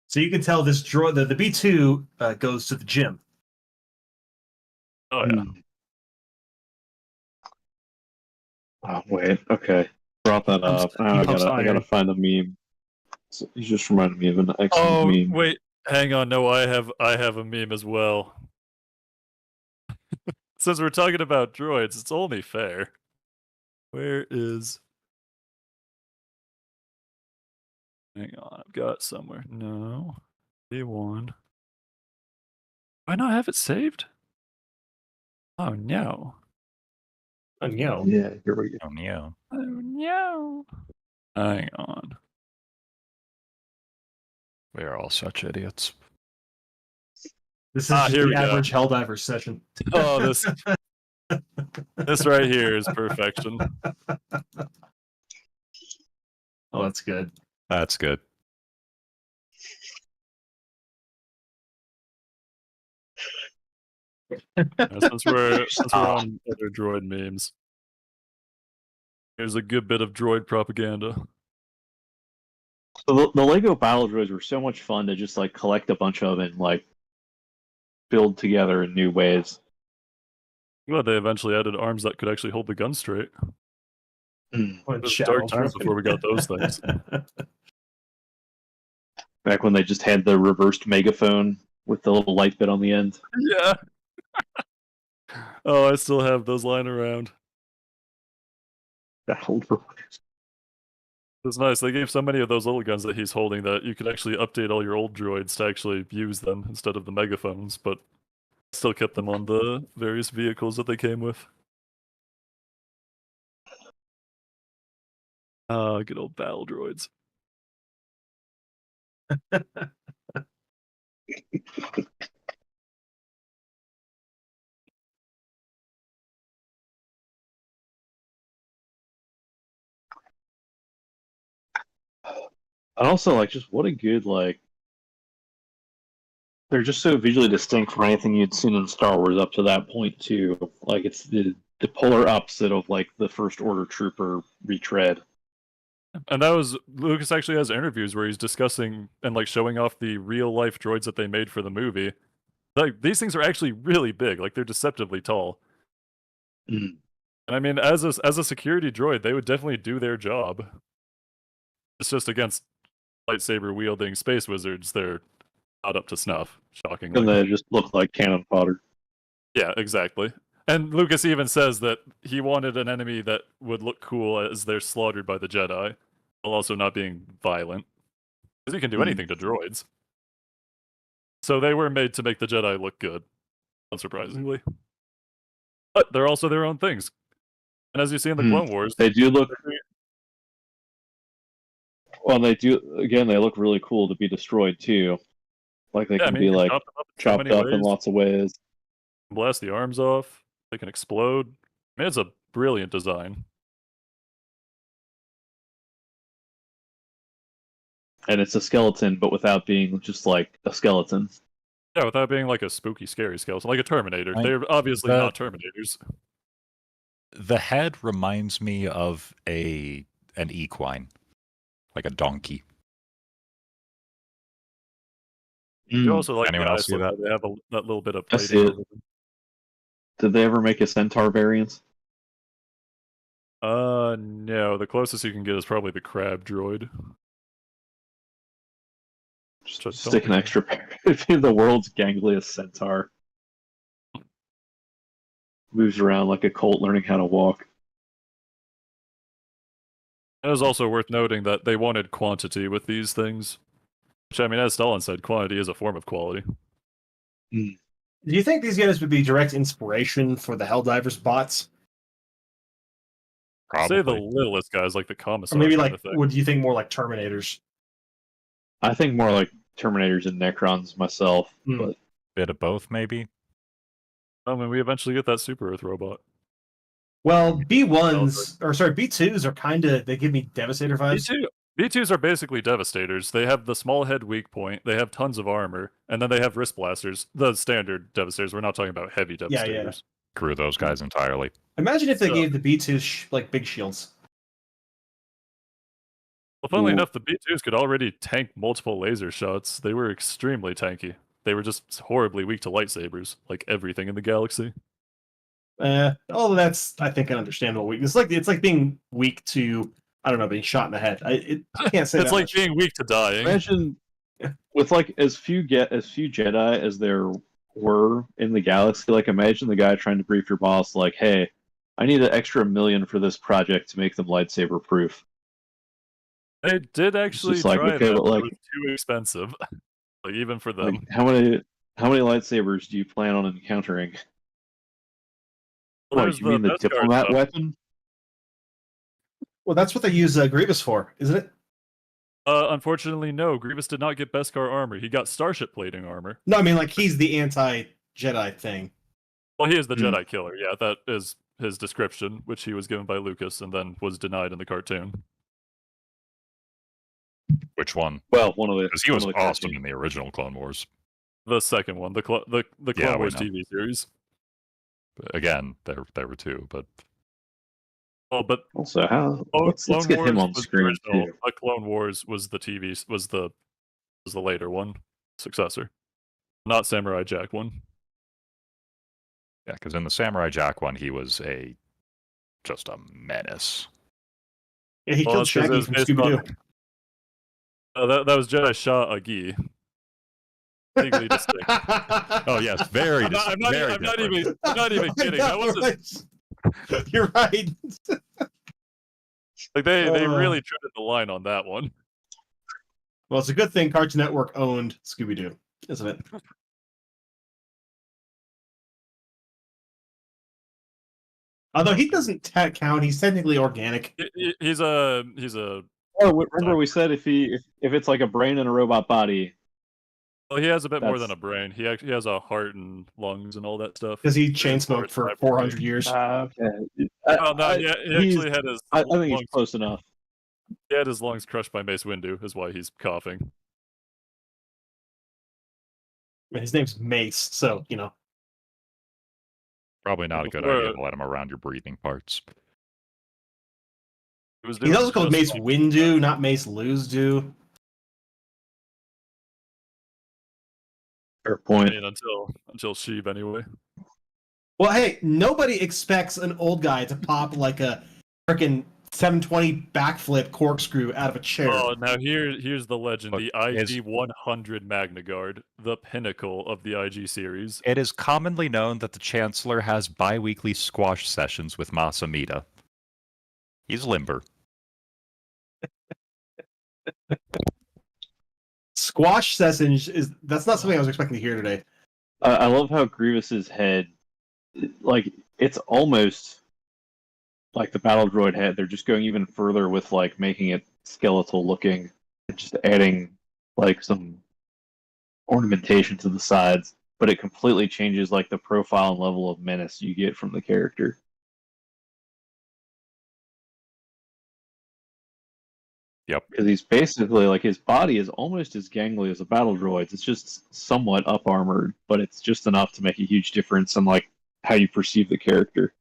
So you can tell this droid, the B2 goes to the gym. Oh yeah. Oh wait, okay. Brought that up. Now I gotta find a meme. So you just reminded me of an excellent meme. Wait, hang on. No, I have a meme as well. Since we're talking about droids, it's only fair. Where is? Hang on, I've got it somewhere. No, B1. Why not have it saved? Oh no. Oh, no. Yeah, here we go. Oh, yeah. Oh no. Hang on. We are all such idiots. This is just here the we go. average Helldiver session. Oh, this right here is perfection. Oh, that's good. That's good. Since we're on other droid memes, here's a good bit of droid propaganda. So the Lego battle droids were so much fun to just like collect a bunch of and like build together in new ways. Glad they eventually added arms that could actually hold the gun straight. Mm. What It was shadow dark times before we got those things. Back when they just had the reversed megaphone with the little light bit on the end. Yeah. Oh, I still have those lying around. Battle droids. It's nice. They gave so many of those little guns that he's holding that you could actually update all your old droids to actually use them instead of the megaphones, but still kept them on the various vehicles that they came with. Good old battle droids. And also, like, just what a good, like, they're just so visually distinct from anything you'd seen in Star Wars up to that point, too. Like, it's the polar opposite of, like, the First Order Trooper retread. And that was Lucas actually has interviews where he's discussing and like showing off the real life droids that they made for the movie. Like these things are actually really big, like they're deceptively tall. Mm. And I mean, as a security droid, they would definitely do their job. It's just against lightsaber wielding space wizards, they're not up to snuff. Shockingly, And they just look like cannon fodder. yeah, exactly. And Lucas even says that he wanted an enemy that would look cool as they're slaughtered by the Jedi, while also not being violent. Because he can do anything to droids. So they were made to make the Jedi look good, unsurprisingly. But they're also their own things. And as you see in the Clone Wars, They do look... Well, they do... Again, they look really cool to be destroyed, too. Like, they can be, like, chopped up in lots of ways. Blast the arms off. They can explode. I mean, it's a brilliant design. And it's a skeleton, but without being just, like, a skeleton. Yeah, without being like a spooky, scary skeleton, like a Terminator. I- They're obviously not Terminators. The head reminds me of an equine, like a donkey. You also like Anyone the else see eyes, that? they have that little bit of I plating see it. over them. Did they ever make a centaur variant? No. The closest you can get is probably the crab droid. Just stick an extra pair. It'd be the world's gangliest centaur. Moves around like a colt learning how to walk. It is also worth noting that they wanted quantity with these things. Which, I mean, as Stalin said, quantity is a form of quality. Do you think these guys would be direct inspiration for the Helldivers bots? Probably. Say the littlest guys, like the commissar. Or maybe kind like, of thing. would you think more like Terminators? I think more like Terminators and Necrons myself. But Bit of both, maybe. I mean, we eventually get that Super Earth robot. Well, B2s are kind of, they give me Devastator vibes. B2s are basically Devastators. They have the small head weak point, they have tons of armor, and then they have wrist blasters. The standard Devastators. We're not talking about heavy Devastators. Screw those guys entirely. Imagine if they gave the B2s like big shields. Well, funnily enough, the B2s could already tank multiple laser shots. They were extremely tanky. They were just horribly weak to lightsabers, like everything in the galaxy. All of that's, I think, an understandable weakness. It's like being weak to, I don't know, being shot in the head. I can't say It's that like much. being weak to dying. imagine with like as few Jedi as there were in the galaxy. Like imagine the guy trying to brief your boss, like, "Hey, I need an extra $1 million for this project to make them lightsaber proof." They did actually just like, try okay, that, but, but like- it was too expensive. Like even for them. Like, how many lightsabers do you plan on encountering? Well, What, there's you mean the Beskar diplomat stuff. weapon? Well, that's what they use Grievous for, isn't it? Unfortunately, no. Grievous did not get Beskar armor. He got Starship plating armor. No, I mean like he's the anti-Jedi thing. Well, he is the Hmm. Jedi killer. Yeah, that is his description, which he was given by Lucas and then was denied in the cartoon. Which one? Well, one of the Because he one was of the awesome cartoons. in the original Clone Wars. The second one, the Clone Yeah, we Wars know. TV series. But again, there were two, but Oh, but Also, how let's Clone get him Wars on was the screen original. too. The Clone Wars was the TV was the later one, successor, not Samurai Jack one. yeah, because in the Samurai Jack one, he was just a menace. Yeah, he Well, killed that's 'cause it Shaggy was from based Scooby Doo. That was Jedi Shah Agi. Legally distinct. Oh yes, very, I'm very not different. even kidding. That wasn't You're right. like they really treaded the line on that one. Well, it's a good thing Cartoon Network owned Scooby Doo, isn't it? Although he doesn't count, he's technically organic. He's a Oh, remember we said if it's like a brain and a robot body. well, he has a bit more than That's- a brain. He actually has a heart and lungs and all that stuff. Because he chain smoked for 400 years. Okay. Oh no, he actually had his I think he's lungs. close enough. He had his lungs crushed by Mace Windu, is why he's coughing. His name's Mace, so, you know. Probably not a good Before- idea to let him around your breathing parts. He's also called Mace Windu, not Mace Lose-Do. Fair I point. mean, until Sheev anyway. Well, hey, nobody expects an old guy to pop like a freaking 720 backflip corkscrew out of a chair. Oh, now here's the legend: Look, the IG 100 Magna Guard, the pinnacle of the IG series. It is commonly known that the Chancellor has bi-weekly squash sessions with Masamita. He's limber. Squash sessions that's not something I was expecting to hear today. I love how Grievous's head, like it's almost like the battle droid head. They're just going even further with like making it skeletal looking, and just adding like some ornamentation to the sides, but it completely changes like the profile and level of menace you get from the character. Yep. Because he's basically like his body is almost as gangly as a battle droid's. It's just somewhat up armored, but it's just enough to make a huge difference in like how you perceive the character.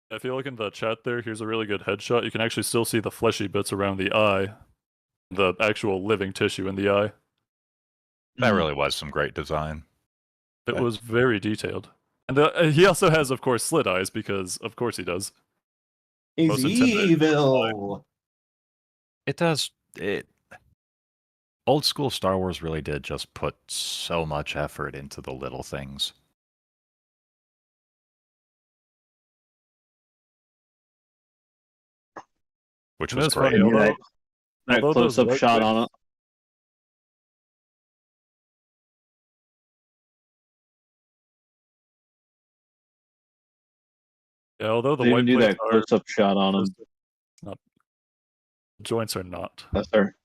If you look in the chat there, here's a really good headshot. You can actually still see the fleshy bits around the eye, the actual living tissue in the eye. That really was some great design. It was very detailed. And he also has, of course, slit eyes, because of course he does. He's Most intimidating. evil. It does. Old school Star Wars really did just put so much effort into the little things. Which was That's great. funny, although That although those close-up white shot things- on it. yeah, although the They white even do plates that are close-up shot on him. not, joints are not. That's fair.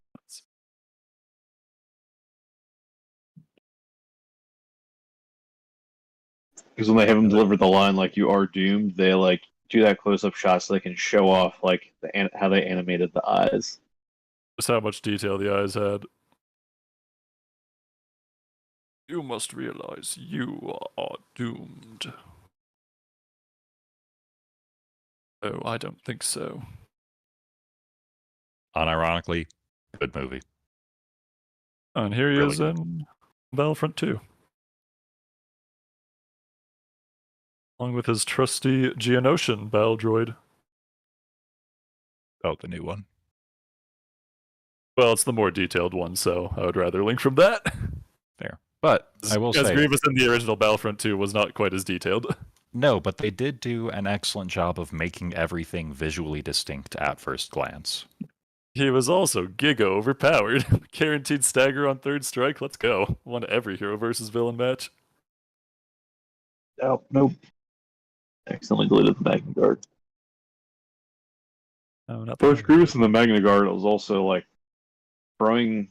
Because when they have him deliver the line like "you are doomed," they like do that close-up shot so they can show off like how they animated the eyes. Just how much detail the eyes had. You must realize you are doomed. Oh, I don't think so. Unironically, good movie. And here he Really is in Battlefront 2. Along with his trusty Geonosian battle droid. Oh, the new one. Well, it's the more detailed one, so I would rather link from that. Fair. But I will As say, Grievous in the original Battlefront 2 was not quite as detailed. no, but they did do an excellent job of making everything visually distinct at first glance. He was also giga overpowered. Guaranteed stagger on third strike. Let's go. Won every hero versus villain match. Oh, nope. Accidentally deleted the backing guard. No, not Both that. Grievous and the Magna Guard was also like throwing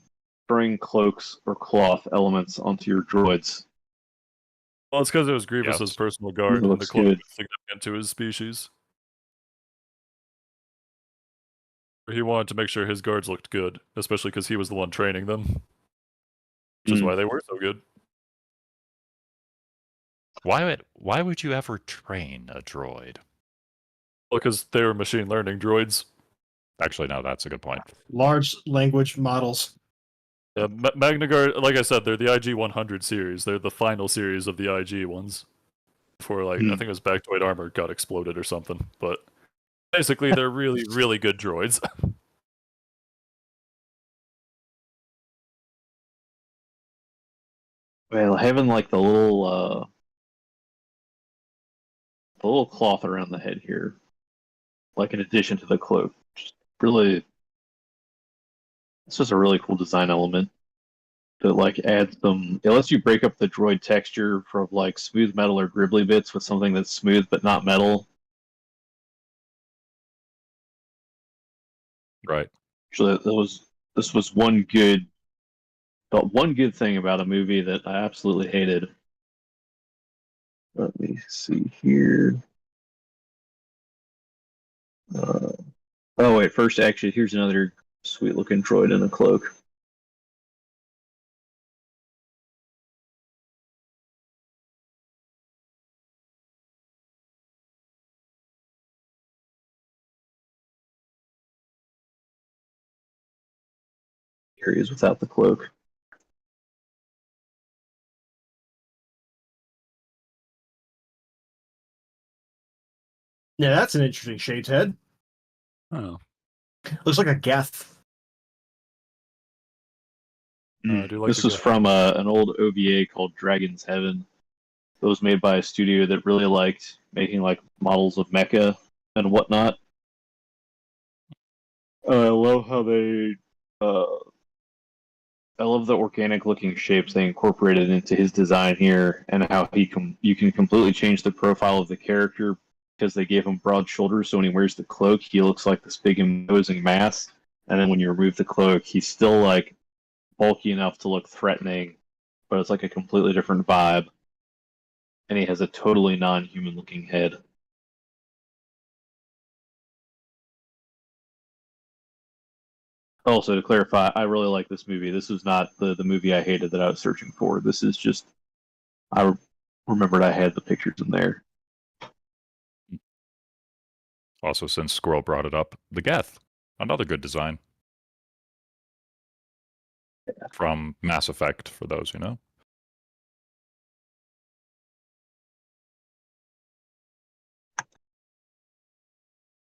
cloaks or cloth elements onto your droids. Well, it's because it was Grievous's Yes. personal guard, It and the looks cloak good. was significant to his species. He wanted to make sure his guards looked good, especially because he was the one training them, which is why they were so good. Why would you ever train a droid? Well, because they were machine learning droids. Actually, no, that's a good point. Large language models. Yeah, Magna Guard, like I said, they're the IG 100 series. They're the final series of the IG ones. Before, like, I think it was Bactoid armor got exploded or something. But basically, they're really, really good droids. Well, having like the little cloth around the head here, like in addition to the cloak, just really, it's just a really cool design element that like adds them. It lets you break up the droid texture from like smooth metal or gribbly bits with something that's smooth but not metal. Right. So this was one good, but one good thing about a movie that I absolutely hated. Let me see here. Oh wait, first actually, here's another sweet looking droid in a cloak. Here he is without the cloak. Yeah, that's an interesting shaped head. Oh. Looks like a Geth. I do like This the was guy. from an old OVA called Dragon's Heaven. It was made by a studio that really liked making like models of mecha and whatnot. I love how they. I love the organic looking shapes they incorporated into his design here, and how you can completely change the profile of the character because they gave him broad shoulders. So when he wears the cloak, he looks like this big imposing mass, and then when you remove the cloak, he's still like bulky enough to look threatening, but it's like a completely different vibe. And he has a totally non-human looking head. Also, to clarify, I really like this movie. This was not the movie I hated that I was searching for. This is just, I remembered I had the pictures in there. Also, since Squirrel brought it up, the Geth, another good design from Mass Effect, for those who know.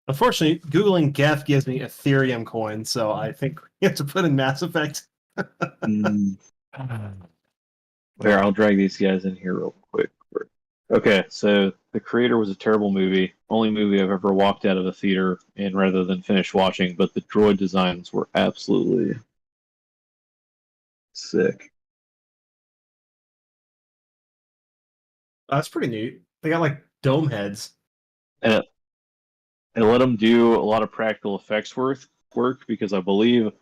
Unfortunately, Googling Geth gives me Ethereum coins, so I think we have to put in Mass Effect. Here, I'll drag these guys in here real quick. Okay, so The Creator was a terrible movie. Only movie I've ever walked out of a theater and rather than finish watching, but the droid designs were absolutely sick. That's pretty neat. They got like dome heads. And it let them do a lot of practical effects work because I believe,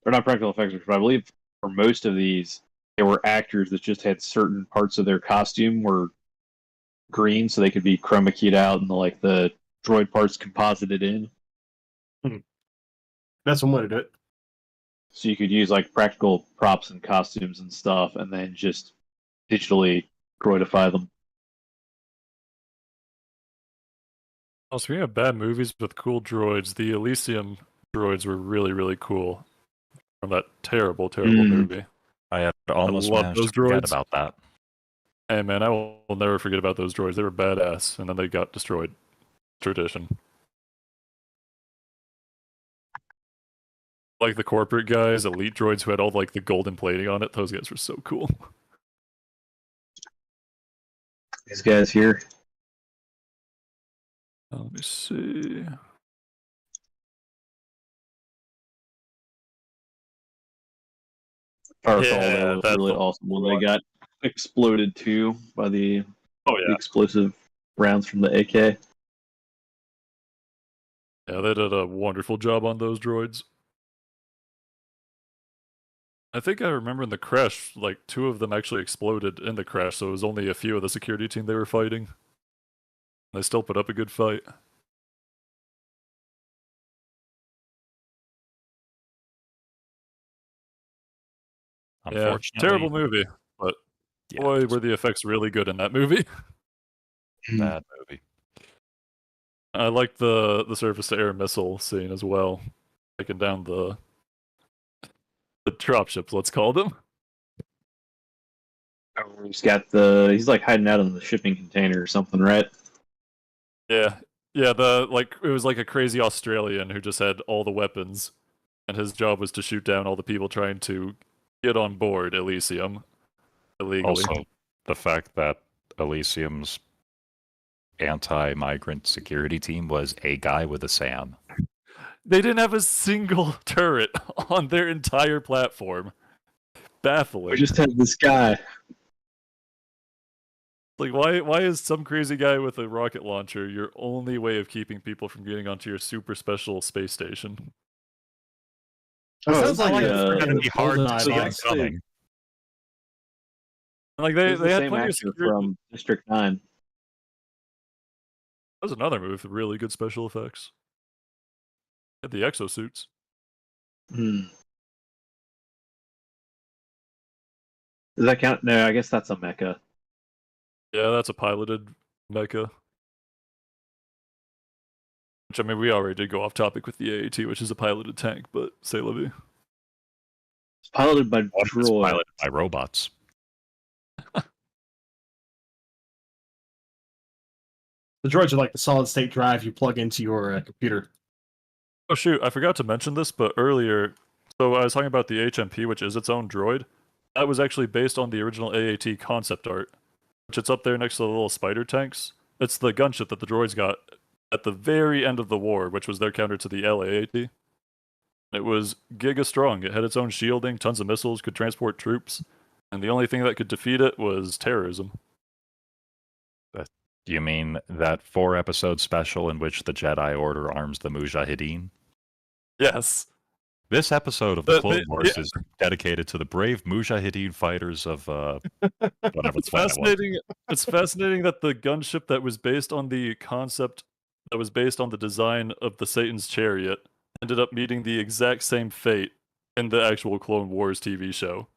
or not practical effects work, but I believe for most of these, there were actors that just had certain parts of their costume were green, so they could be chroma keyed out and the droid parts composited in. That's one way to do it. So you could use like practical props and costumes and stuff, and then just digitally droidify them. Oh, speaking of bad movies with cool droids, the Elysium droids were really, really cool from that terrible, terrible movie. I had almost love managed those to forget droids. about that. Hey man, I will never forget about those droids. They were badass, and then they got destroyed. Tradition. Like the corporate guys, elite droids who had all like the golden plating on it. Those guys were so cool. These guys here. Let me see. That's that's really the awesome. When one. they got exploded too by the Oh yeah, explosive rounds from the AK. Yeah, they did a wonderful job on those droids. I think I remember in the crash, like 2 of them actually exploded in the crash, so it was only a few of the security team they were fighting. They still put up a good fight. Yeah, Unfortunately, terrible movie, but yeah, boy, just were the effects really good in that movie. bad movie. I like the surface-to-air missile scene as well, taking down the dropships, let's call them. He's like hiding out in the shipping container or something, right? Yeah, it was like a crazy Australian who just had all the weapons, and his job was to shoot down all the people trying to get on board Elysium illegally. Also, the fact that Elysium's anti-migrant security team was a guy with a SAM. They didn't have a single turret on their entire platform. Baffling. We just had this guy. Like, why is some crazy guy with a rocket launcher your only way of keeping people from getting onto your super special space station? That Oh, sounds like it's a gonna be hard to GoldenEye see boss. it coming. Like This is they the had same plenty of actor security. from District 9. That was another movie with really good special effects. Had the exosuits. Hmm. Does that count? No, I guess that's a mecha. Yeah, that's a piloted mecha. Which, I mean, we already did go off topic with the AAT, which is a piloted tank, but say la vie. It's piloted by What if it's droids. piloted by robots? The droids are like the solid state drive you plug into your computer. Oh shoot, I forgot to mention this, but earlier, so I was talking about the HMP, which is its own droid. That was actually based on the original AAT concept art, which it's up there next to the little spider tanks. It's the gunship that the droids got at the very end of the war, which was their counter to the LAAT. It was giga strong. It had its own shielding, tons of missiles, could transport troops, and the only thing that could defeat it was terrorism. Do you mean that 4-episode special in which the Jedi Order arms the Mujahideen? Yes. This episode of the Clone Wars yeah. is dedicated to the brave Mujahideen fighters of whatever It's planet it was. fascinating. It's fascinating that the gunship that was based on the concept, that was based on the design of the Satan's chariot, ended up meeting the exact same fate in the actual Clone Wars TV show.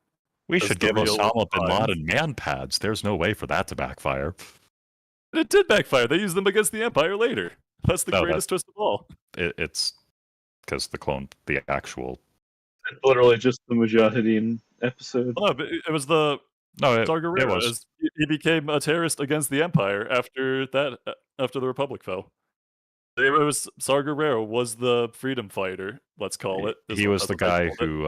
We As should the give real Osama bin time. Laden man pads. There's no way for that to backfire. It did backfire. They used them against the Empire later. That's the No, greatest twist of all. It's because the actual. It's literally just the Mujahideen episode. Oh, but it was the No, it Sargeras. was. He became a terrorist against the Empire after that. After the Republic fell. It was Sargeras was the freedom fighter. Let's call it. He was the guy who,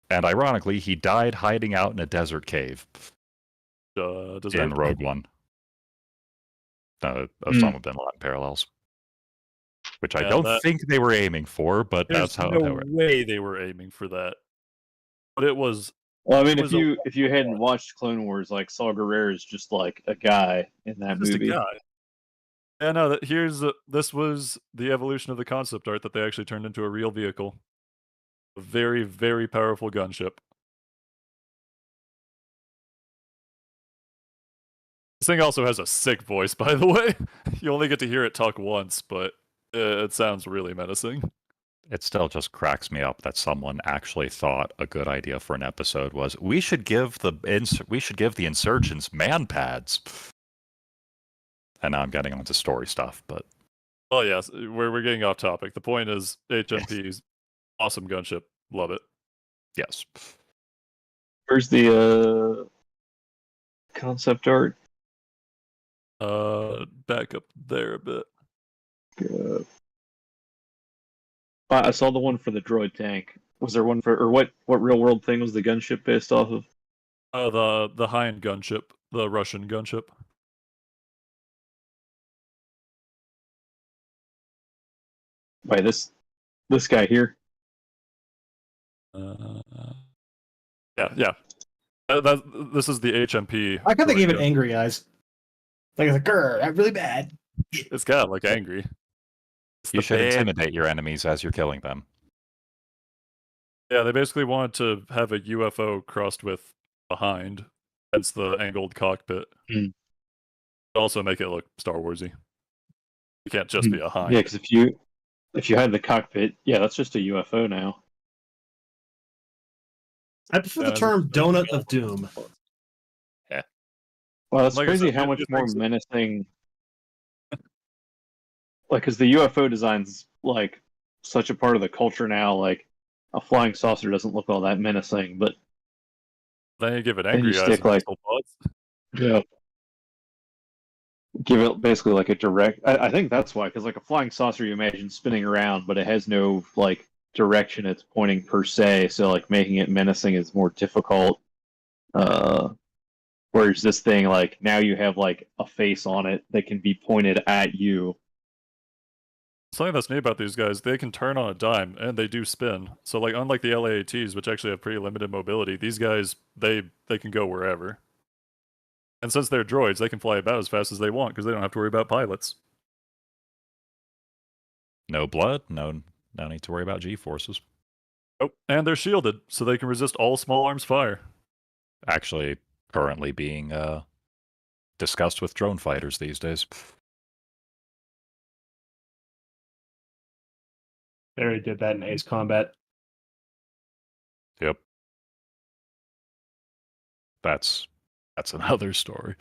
and ironically, he died hiding out in a desert cave in Rogue One. Osama bin Laden parallels, which I don't think they were aiming for, but There's that's how no it way they were aiming for that. But it was. Well, I mean, It was if you hadn't watched Clone Wars, like Saw Gerrera is just like a guy in that Just movie. a guy. Yeah, no. This was the evolution of the concept art that they actually turned into a real vehicle. A very, very powerful gunship. This thing also has a sick voice, by the way. You only get to hear it talk once, but it sounds really menacing. It still just cracks me up that someone actually thought a good idea for an episode was we should give the insurgents man pads. And now I'm getting onto story stuff, but Oh yes, we're getting off topic. The point is HMP's awesome gunship. Love it. yes. Where's the concept art? Back up there a bit. I saw the one for the droid tank. Was there one for, or what real world thing was the gunship based off of? The Hind gunship, the Russian gunship. By this guy here. Yeah. This is the HMP. I kind of gave it droid. angry eyes. Like it's like, grr, I'm really bad. It's kind of like angry. It's You the should bad- intimidate your enemies as you're killing them. Yeah, they basically wanted to have a UFO crossed with behind, hence the angled cockpit. Hmm. Also make it look Star Warsy. You can't just be a hind. Yeah, because if you had the cockpit, yeah, that's just a UFO now. I prefer the Yeah, term that's- Donut of Doom. Well, it's Like I crazy said, how it- much it more makes it- menacing. Like, because the UFO design's like such a part of the culture now. Like, a flying saucer doesn't look all that menacing, but Then you give it Then you angry eyes stick, and like- missile pods. yeah, give it basically like a direct. I think that's why, because like a flying saucer, you imagine spinning around, but it has no like direction it's pointing per se. So like making it menacing is more difficult. Whereas this thing, like now you have like a face on it that can be pointed at you. Something that's neat about these guys, they can turn on a dime and they do spin. So like unlike the LAATs, which actually have pretty limited mobility, these guys they can go wherever. And since they're droids, they can fly about as fast as they want because they don't have to worry about pilots. No blood, no need to worry about G-forces. Oh, and they're shielded, so they can resist all small arms fire. Actually, currently being discussed with drone fighters these days. They already did that in Ace Combat. Yep. That's another story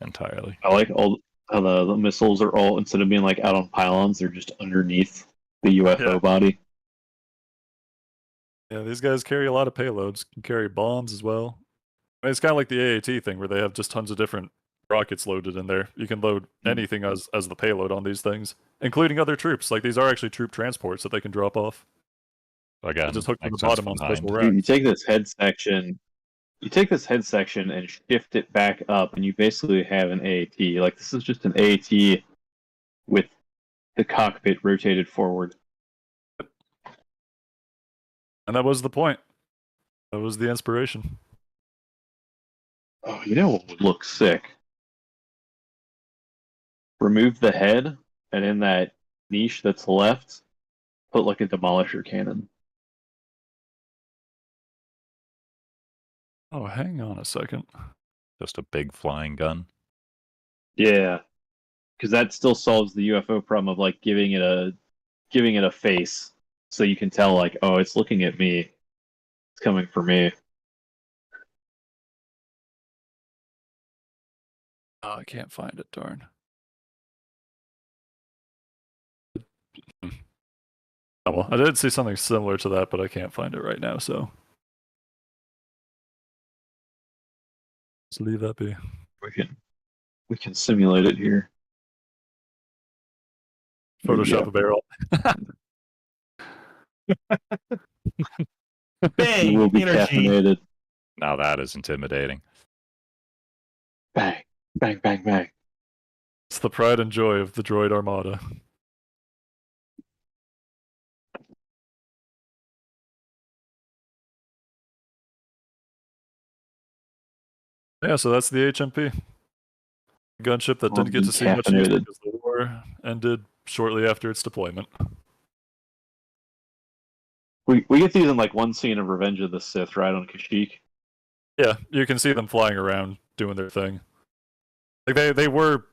entirely. I like all how the missiles are all, instead of being like out on pylons, they're just underneath the UFO Yeah. body. Yeah, these guys carry a lot of payloads. Can carry bombs as well. I mean, it's kind of like the AAT thing where they have just tons of different rockets loaded in there. You can load anything as the payload on these things, including other troops. Like these are actually troop transports that they can drop off. Again, Just hook to the makes sense bottom on behind. special You racks. take this head section, and shift it back up, and you basically have an AAT. Like this is just an AAT with the cockpit rotated forward. And that was the point. That was the inspiration. Oh, you know what would look sick? Remove the head, and in that niche that's left, put like a demolisher cannon. Oh, hang on a second. Just a big flying gun. Yeah, because that still solves the UFO problem of like giving it a face, so you can tell like, oh, it's looking at me, it's coming for me. Oh, I can't find it, darn. Oh, well, I did see something similar to that, but I can't find it right now, so. Just leave that be. We can simulate it here. Photoshop Yeah. a barrel. You Bang! will be Energy. caffeinated. Now that is intimidating. Bang, bang, bang, bang. It's the pride and joy of the droid armada. Yeah, so that's the HMP. Gunship that Well, didn't get to see much use decaffeinated. because the war ended shortly after its deployment. We get these in like one scene of Revenge of the Sith, right on Kashyyyk. Yeah, you can see them flying around doing their thing. Like they were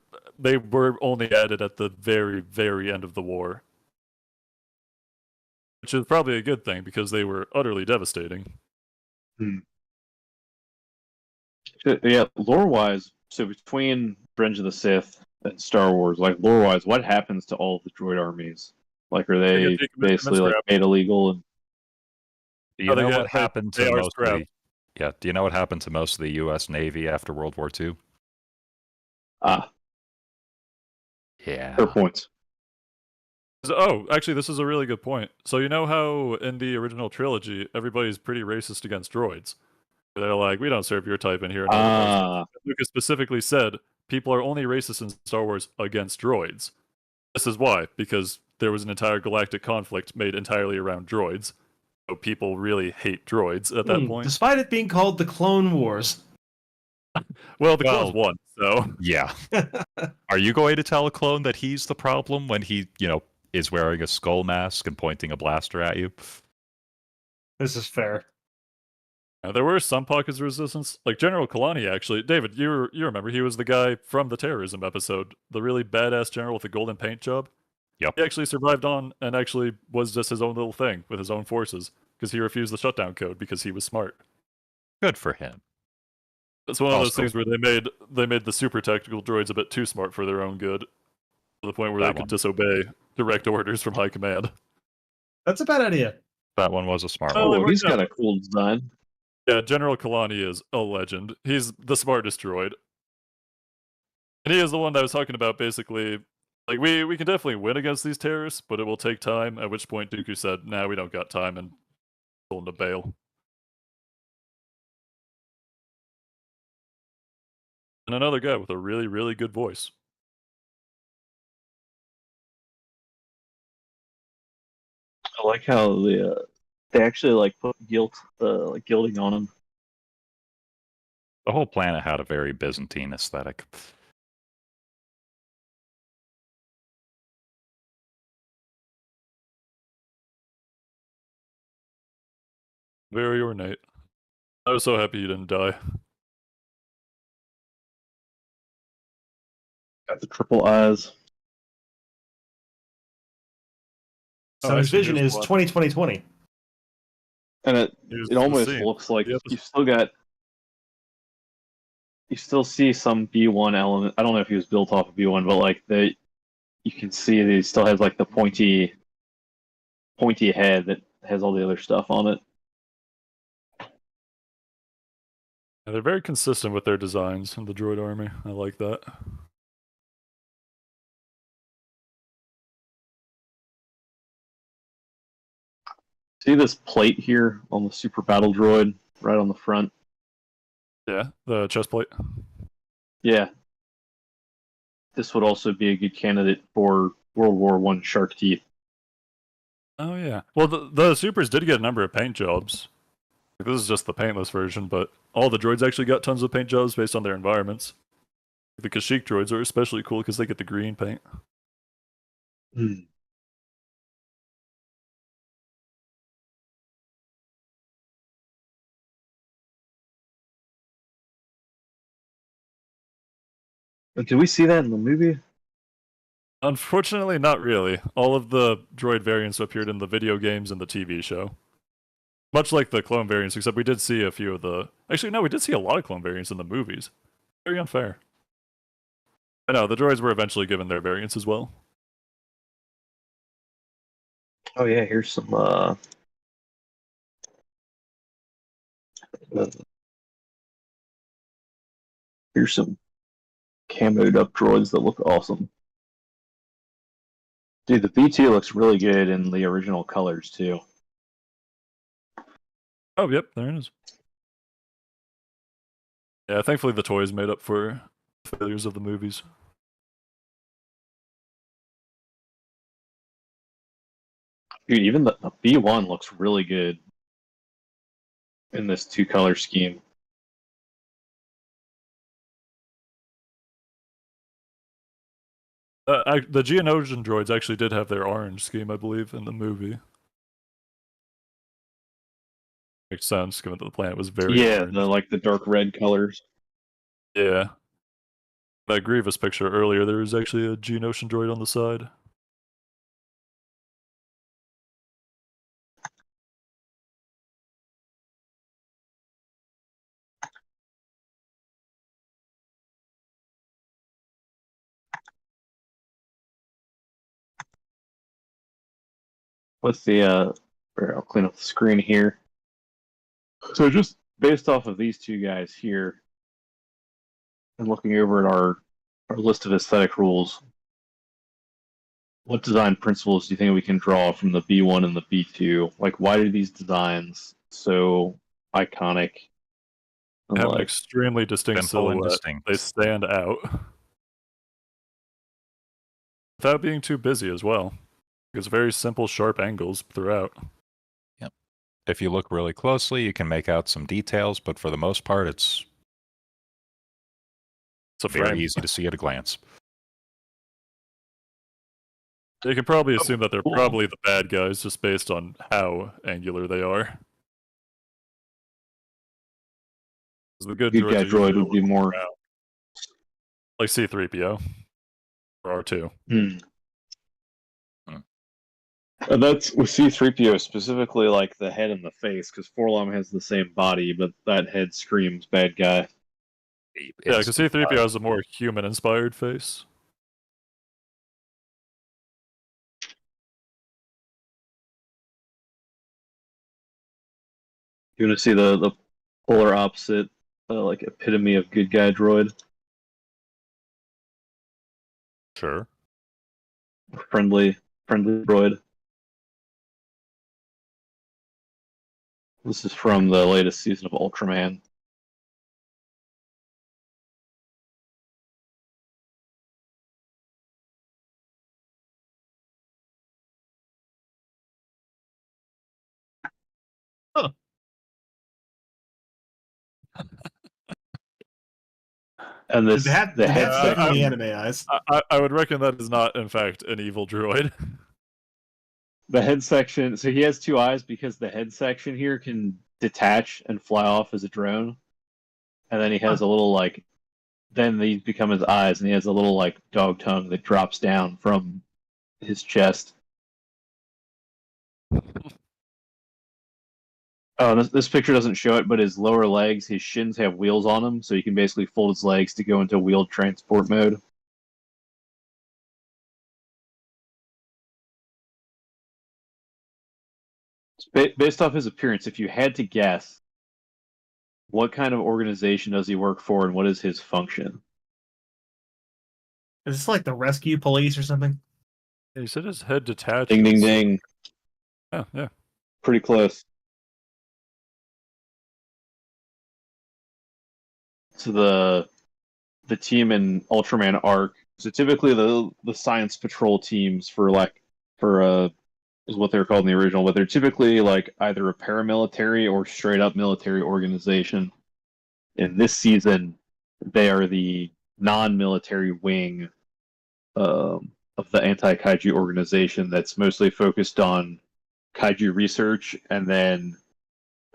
only added at the very, very end of the war. Which is probably a good thing because they were utterly devastating. Yeah, lore-wise, so between Revenge of the Sith and Star Wars, like lore-wise, what happens to all of the droid armies? Like, are They they get decommissioned basically and like scrapped. made illegal? And Do you Oh, they know get- what happened they to are most of the, scrapped. Yeah, do you know what happened to most of the US Navy after World War II? Yeah. fair points. Oh, actually, this is a really good point. So you know how in the original trilogy, everybody's pretty racist against droids. They're like, we don't serve your type in here. And Ah, Lucas specifically said people are only racist in Star Wars against droids. This is why, because there was an entire galactic conflict made entirely around droids. So people really hate droids at that point. Despite it being called the Clone Wars. Well, the Well- clones won, so Yeah. Are you going to tell a clone that he's the problem when he, is wearing a skull mask and pointing a blaster at you. This is fair. There were some pockets of resistance, like General Kalani. Actually, David, you remember he was the guy from the terrorism episode, the really badass general with the golden paint job. Yep. He actually survived on and actually was just his own little thing with his own forces because he refused the shutdown code because he was smart. Good for him. It's one of those Also- things where they made the super tactical droids a bit too smart for their own good, to the point where That they could one. disobey direct orders from high command. That's a bad idea. That one was a smart Oh, one. they Oh, he's worked got out. a cool design. Yeah, General Kalani is a legend. He's the smartest droid. And he is the one that I was talking about, basically. Like, we can definitely win against these terrorists, but it will take time, at which point Dooku said, nah, we don't got time, and told him to bail. And another guy with a really, really good voice. I like how they actually like put gilding on him. The whole planet had a very Byzantine aesthetic. Very ornate. I was so happy he didn't die. Got the triple eyes. So Oh, his actually, vision here's is one. 2020. And it Here's it the almost scene. looks like Yep. you still see some B1 element. I don't know if he was built off of B1, but like you can see that he still has like the pointy head that has all the other stuff on it. And they're very consistent with their designs in the droid army. I like that. See this plate here on the super battle droid right on the front? Yeah, the chest plate. Yeah. This would also be a good candidate for World War I shark teeth. Oh yeah. Well, the supers did get a number of paint jobs. Like, this is just the paintless version, but all the droids actually got tons of paint jobs based on their environments. The Kashyyyk droids are especially cool because they get the green paint. Did we see that in the movie? Unfortunately, not really. All of the droid variants appeared in the video games and the TV show. Much like the clone variants, except we did see a few of the... Actually, no, we did see a lot of clone variants in the movies. Very unfair. I know, the droids were eventually given their variants as well. Oh yeah, here's some here's some camoed up droids that look awesome. Dude, the B2 looks really good in the original colors too. Oh, yep, there it is. Yeah, thankfully the toys made up for failures of the movies. Dude, even the B1 looks really good in this two color scheme. The Geonosian droids actually did have their orange scheme, I believe, in the movie. Makes sense, given that the planet was very Yeah, orange. the dark red colors. Yeah. That Grievous picture earlier, there was actually a Geonosian droid on the side. What's the here, I'll clean up the screen here. So just based off of these two guys here and looking over at our list of aesthetic rules, what design principles do you think we can draw from the B1 and the B2? Like, why are these designs so iconic? And Have an like, extremely distinct Simple and silhouette. distinct. They stand out. Without being too busy as well. It's very simple, sharp angles throughout. If you look really closely, you can make out some details, but for the most part, it's It's a very frame. easy to see at a glance. You can probably assume that they're cool. probably the bad guys just based on how angular they are. 'Cause the good Good droids guy are usually droid would be the more. round, like C-3PO or R2. And that's with C-3PO specifically, like the head and the face, because Forlom has the same body, but that head screams bad guy. Yeah, because C-3PO has a more human-inspired face. You want to see the polar opposite, like epitome of good guy droid, Sure. friendly droid. This is from the latest season of Ultraman. Huh. And this Did the head that section- the anime eyes? I would reckon that is not, in fact, an evil droid. The head section. So he has two eyes because the head section here can detach and fly off as a drone, and then he has a little like. Then these become his eyes, and he has a little like dog tongue that drops down from his chest. Oh, this picture doesn't show it, but his lower legs, his shins have wheels on them, so he can basically fold his legs to go into wheeled transport mode. Based off his appearance, if you had to guess, what kind of organization does he work for, and what is his function? Is this like the rescue police or something? He said his head detaches. Ding, ding, ding. Oh, yeah. Pretty close. So the team in Ultraman Arc. So typically the science patrol teams is what they were called in the original, but they're typically like either a paramilitary or straight up military organization. In this season, they are the non-military wing of the anti-kaiju organization that's mostly focused on kaiju research and then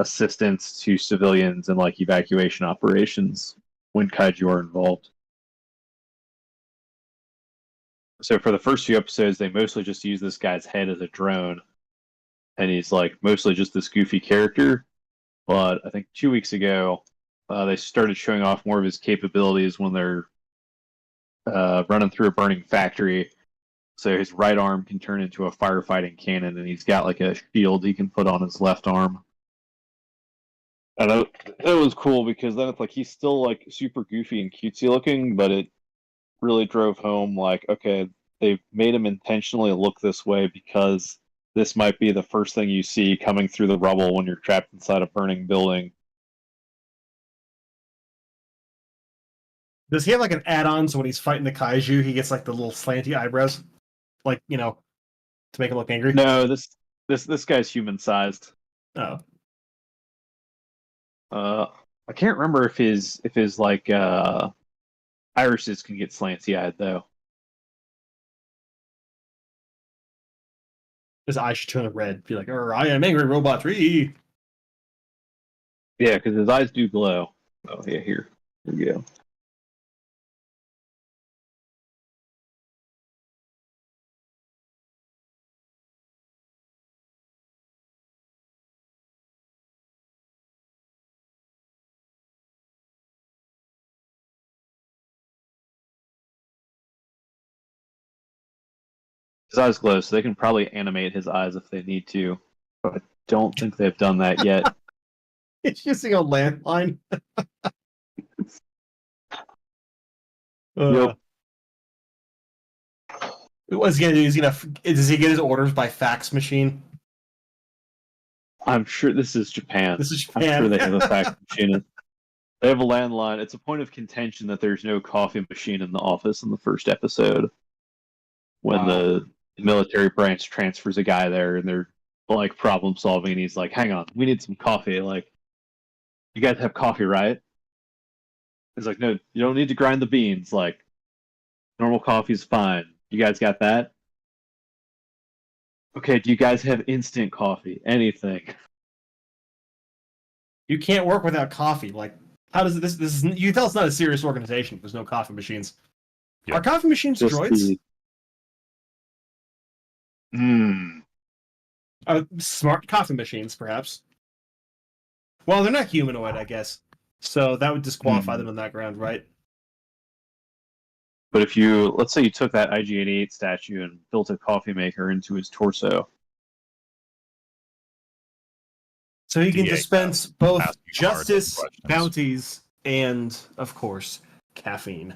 assistance to civilians and like evacuation operations when kaiju are involved. So for the first few episodes, they mostly just use this guy's head as a drone, and he's like mostly just this goofy character. But I think 2 weeks ago, they started showing off more of his capabilities when they're running through a burning factory. So his right arm can turn into a firefighting cannon, and he's got like a shield he can put on his left arm. And it was cool because then it's like he's still like super goofy and cutesy looking, but it really drove home like, okay, they've made him intentionally look this way because this might be the first thing you see coming through the rubble when you're trapped inside a burning building. Does he have like an add-on so when he's fighting the kaiju, he gets like the little slanty eyebrows, like to make him look angry? No, this guy's human sized. Oh, I can't remember if his like irises can get slanty eyed though. his eyes should turn red. Be like, I am angry robot 3. Yeah, because his eyes do glow. Oh yeah, here we go. His eyes glow, so they can probably animate his eyes if they need to. But I don't think they've done that yet. It's using a landline. Yep. What's he gonna do? Does he get his orders by fax machine? I'm sure this is Japan. This is I'm Japan. sure they have a fax machine. They have a landline. It's a point of contention that there's no coffee machine in the office in the first episode. When the military branch transfers a guy there and they're like problem solving, and he's like, hang on, we need some coffee. Like, you guys have coffee, right? He's like, no, you don't need to grind the beans. Like, normal coffee's fine. You guys got that? Okay, do you guys have instant coffee? Anything? You can't work without coffee. Like, how does this is you can tell it's not a serious organization if there's no coffee machines. Yeah. Are coffee machines Just droids? Hmm. Smart coffee machines, perhaps. Well, they're not humanoid, I guess. So that would disqualify them on that ground, right? But if let's say you took that IG-88 statue and built a coffee maker into his torso. So he can DACAST dispense both asking justice, hard questions. bounties, and, of course, caffeine.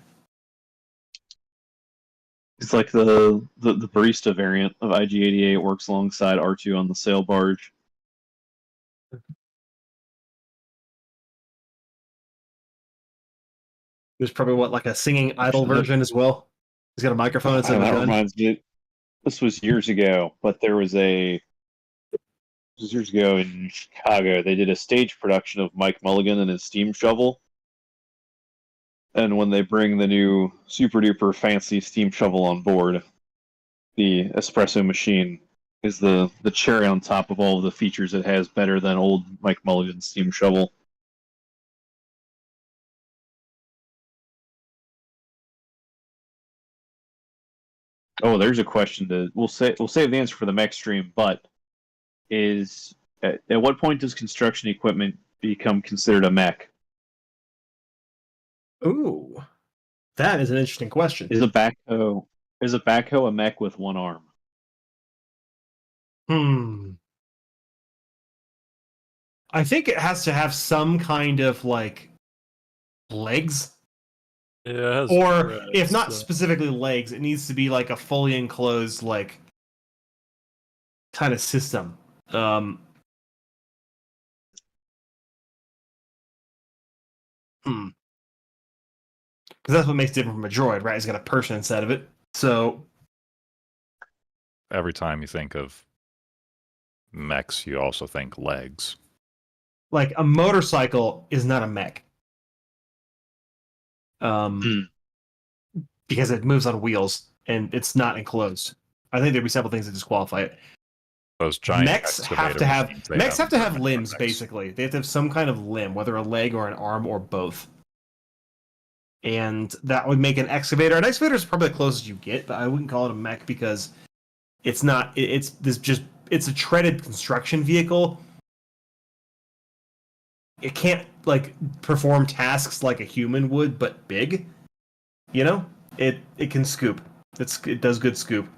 It's like the barista variant of IG-88 works alongside R2 on the sail barge. There's probably, like a singing idol version as well? He's got a microphone instead of a That gun. reminds me, this was years ago, but this was years ago in Chicago. They did a stage production of Mike Mulligan and his steam shovel. And when they bring the new super duper fancy steam shovel on board, the espresso machine is the cherry on top of all of the features it has better than old Mike Mulligan's steam shovel. Oh, there's a question to we'll save the answer for the mech stream, but at what point does construction equipment become considered a mech? Ooh, that is an interesting question. Is a backhoe a mech with one arm? I think it has to have some kind of, like, legs. Yeah, it has Or, threads, if not so- specifically legs, it needs to be, like, a fully enclosed, like, kind of system. Because that's what makes it different from a droid, right? It's got a person inside of it. So, Every time you think of mechs, you also think legs. like, a motorcycle is not a mech. Because it moves on wheels and it's not enclosed. I think there'd be several things that disqualify it. Those giant Mechs have to have excavator mechs have to have permanent limbs, mechs. basically. They have to have some kind of limb, whether a leg or an arm or both. And that would make an excavator. An excavator is probably the closest you get, but I wouldn't call it a mech because it's not. It's a treaded construction vehicle. It can't, like, perform tasks like a human would, but big. You know, it can scoop. It does good scoop.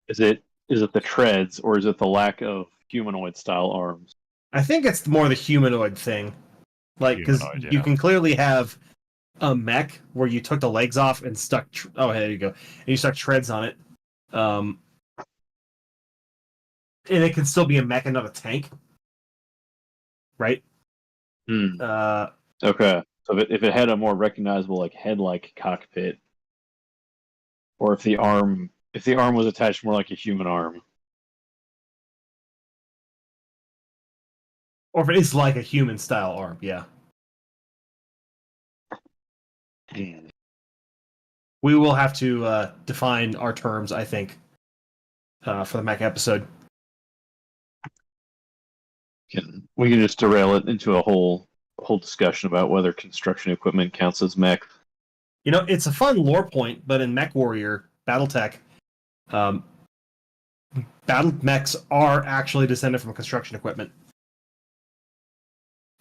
Is it the treads or is it the lack of humanoid style arms? I think it's more the humanoid thing. Like, because Humanoid, you yeah. can clearly have a mech where you took the legs off and stuck. There you go. And you stuck treads on it. And it can still be a mech and not a tank. Right? Okay. So if it had a more recognizable like head-like cockpit, or if the arm was attached more like a human arm. Or if it is like a human style arm, yeah. We will have to define our terms, I think, for the mech episode. We can just derail it into a whole discussion about whether construction equipment counts as mech. You know, it's a fun lore point, but in Mech Warrior, Battletech, battle mechs are actually descended from construction equipment.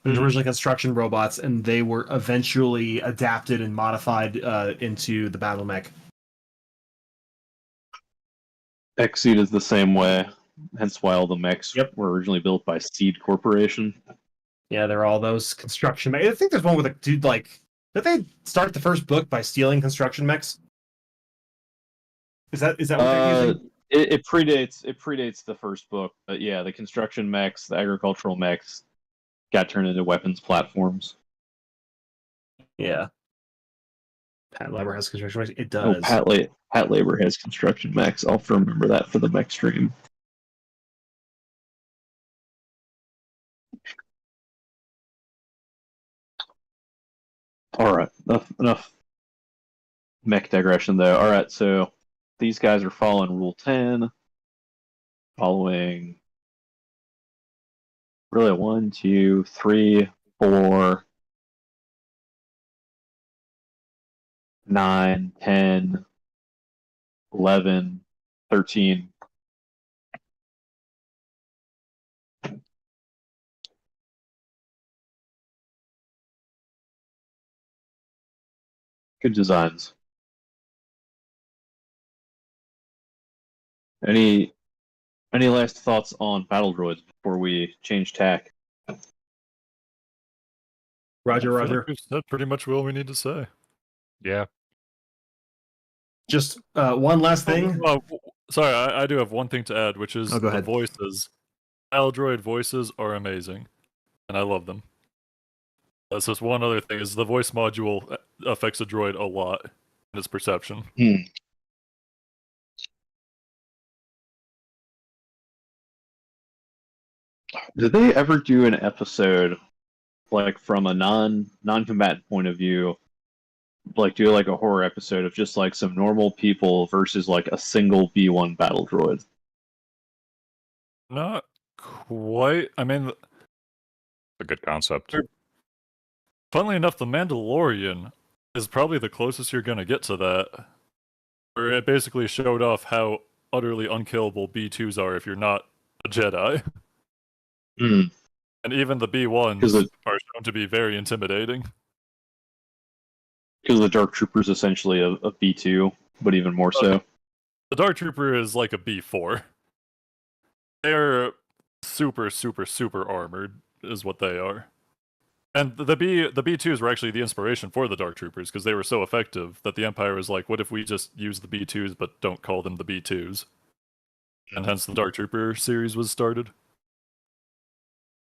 It was originally construction robots, and they were eventually adapted and modified into the battle mech. Exceed is the same way, hence why all the mechs Yep. were originally built by Seed Corporation. Yeah, they're all those construction mechs. I think there's one with a dude like... Did they start the first book by stealing construction mechs? Is that what they're using? It predates the first book, but yeah, the construction mechs, the agricultural mechs, got turned into weapons platforms. Yeah. Pat Labor has construction mechs. It Oh, does. Pat Labor has construction mechs. I'll have to remember that for the mech stream. All right, enough mech digression though. All right, so these guys are following Rule 10, following really 1, 2, 3, 4, 9, 10, 11, 13. Good designs. Any last thoughts on battle droids before we change tack? Roger, I feel like Roger. we've said pretty much all we need to say. Yeah. Just one last thing. Sorry, I do have one thing to add, which is Oh, go the ahead. voices. Battle droid voices are amazing, and I love them. That's just one other thing, is the voice module affects a droid a lot in its perception. Did they ever do an episode, like from a non-combatant point of view, like do like a horror episode of just like some normal people versus like a single B1 battle droid? Not quite. I mean, A good concept. funnily enough, The Mandalorian is probably the closest you're going to get to that, where it basically showed off how utterly unkillable B2s are if you're not a Jedi. Hmm. And even the B1s are shown to be very intimidating. Because the Dark Trooper is essentially a B2, but even more so. The Dark Trooper is like a B4. They're super, super, super armored, is what they are. And the B2s were actually the inspiration for the Dark Troopers, because they were so effective that the Empire was like, what if we just use the B2s but don't call them the B2s? And hence the Dark Trooper series was started.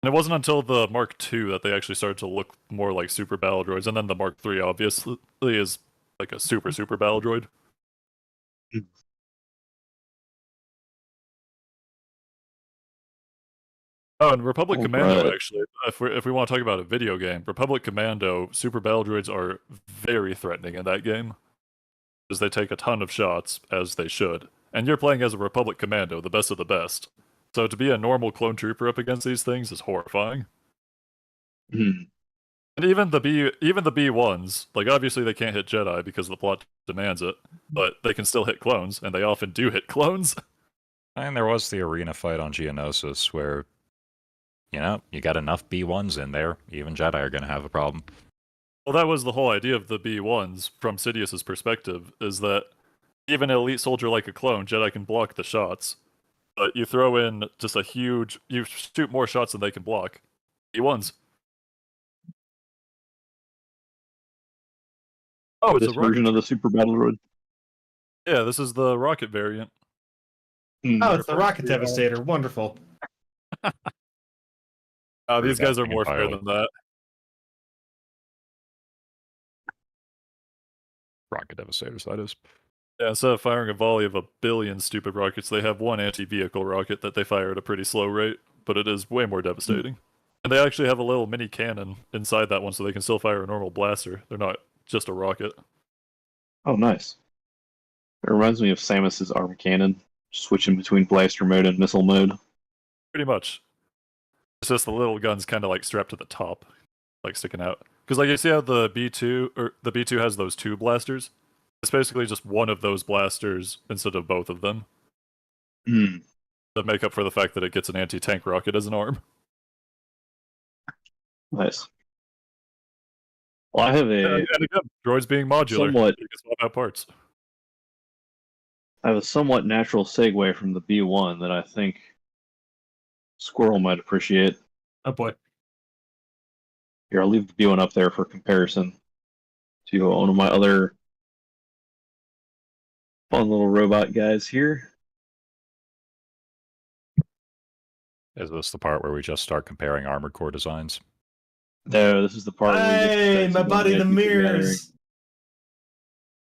And it wasn't until the Mark II that they actually started to look more like super battle droids, and then the Mark III obviously is like a super, super battle droid. Oh, and Republic Commando, right. actually, if we want to talk about a video game, Republic Commando, super battle droids are very threatening in that game. Because they take a ton of shots, as they should. And you're playing as a Republic Commando, the best of the best. So to be a normal clone trooper up against these things is horrifying. Hmm. And even the B1s, like obviously they can't hit Jedi because the plot demands it, but they can still hit clones, and they often do hit clones. And there was the arena fight on Geonosis where, you know, you got enough B1s in there, even Jedi are going to have a problem. Well, that was the whole idea of the B1s, from Sidious's perspective, is that even an elite soldier like a clone, Jedi can block the shots. But you throw in just you shoot more shots than they can block. B1s. Oh, it's This a rocket. version of the super battle droid. Yeah, this is the rocket variant. Oh, it's the Rocket Devastator. Wonderful. These guys are more fair entirely. than that. Rocket Devastators, that is. Yeah, instead of firing a volley of 1 billion stupid rockets, they have one anti-vehicle rocket that they fire at a pretty slow rate, but it is way more devastating. And they actually have a little mini cannon inside that one, so they can still fire a normal blaster. They're not just a rocket. Oh, nice. It reminds me of Samus's arm cannon, switching between blaster mode and missile mode. Pretty much. It's just the little guns kind of like strapped to the top, like sticking out. Because like you see how the B2 has those 2 blasters? It's basically just one of those blasters instead of both of them. Hmm. To make up for the fact that it gets an anti-tank rocket as an arm. Nice. Well, I have And again, droids being modular. somewhat- You can swap out parts. I have a somewhat natural segue from the B1 that I think Squirrel might appreciate. Oh boy. Here, I'll leave the B1 up there for comparison to one of my other fun little robot guys here. Is this the part where we just start comparing Armored Core designs? No, this is the part where we Hey, get to my buddy, the Magic the Gathering. mirrors.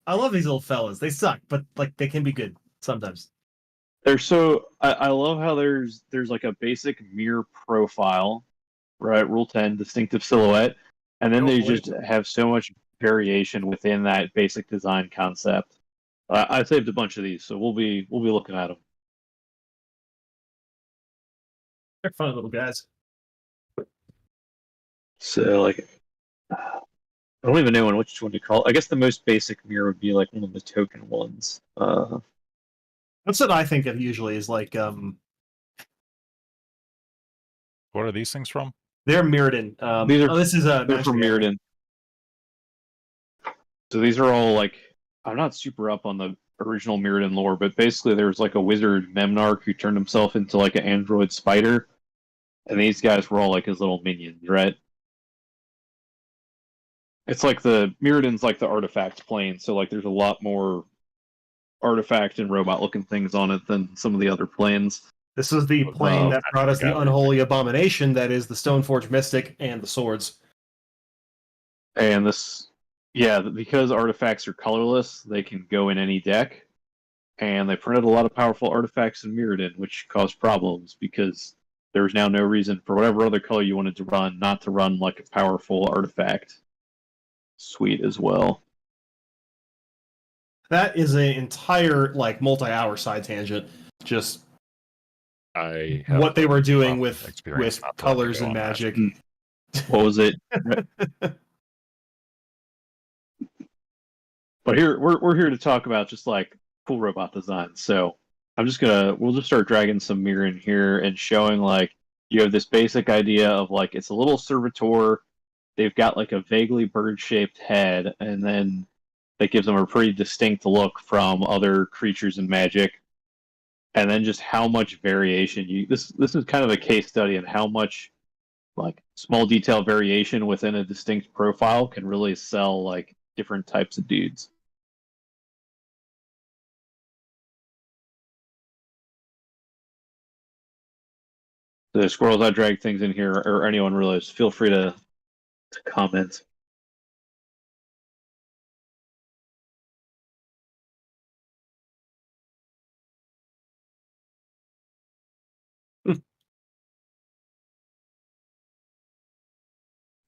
I love these little fellas. They suck, but like they can be good sometimes. They're so I love how there's like a basic mirror profile, right? Rule 10, distinctive silhouette, and then Oh, they boy. just have so much variation within that basic design concept. I saved a bunch of these, so we'll be looking at them. They're fun little guys. So like, I don't even know which one to call. I guess the most basic mirror would be like one of the token ones. That's what I think of usually is like What are these things from? they're Mirrodin. This is a they're from Mirrodin. So these are all like, I'm not super up on the original Mirrodin lore, but basically there's like a wizard Memnarch who turned himself into like an android spider, and these guys were all like his little minions, right? It's like the Mirrodin's like the artifact plane, so like there's a lot more artifact and robot looking things on it than some of the other planes. This was the plane that brought us the got it. unholy abomination that is the Stoneforge Mystic and the swords. And this, yeah, because artifacts are colorless, they can go in any deck. And they printed a lot of powerful artifacts in Mirrodin, which caused problems because there was now no reason for whatever other color you wanted to run not to run like a powerful artifact suite as well. That is an entire like multi-hour side tangent. Just I have what they were doing some with experience not to colors go and on that. magic. What was it? But here we're here to talk about just like cool robot designs. So we'll just start dragging some mirror in here and showing like you have this basic idea of like it's a little servitor. They've got like a vaguely bird-shaped head, and then that gives them a pretty distinct look from other creatures in Magic. And then just how much variation this is kind of a case study in how much like small detail variation within a distinct profile can really sell like different types of dudes. The squirrels, I drag things in here, or anyone really, just feel free to comment.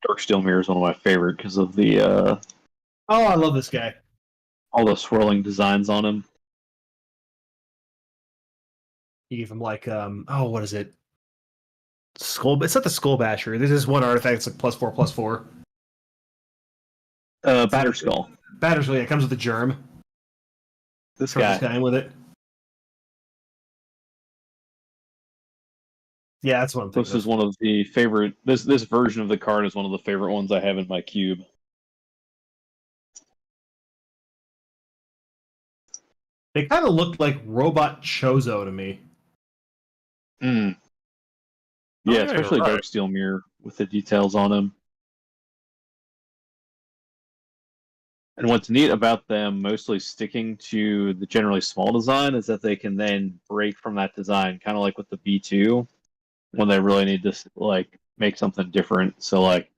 Dark Steel Mirror is one of my favorite because of the Oh, I love this guy. all the swirling designs on him. You give him like what is it? Skull. It's not the Skull Basher. This is one artifact. It's like +4/+4. Batterskull. Batterskull. Yeah, it comes with the germ. This Throw guy. this guy in with it. Yeah, that's what I'm thinking. This is one of the favorite. This version of the card is one of the favorite ones I have in my cube. They kind of looked like Robot Chozo to me. Yeah, yeah, especially you're right. Dark Steel Mirror with the details on him. And what's neat about them mostly sticking to the generally small design is that they can then break from that design, kind of like with the B2, when they really need to like make something different. So like,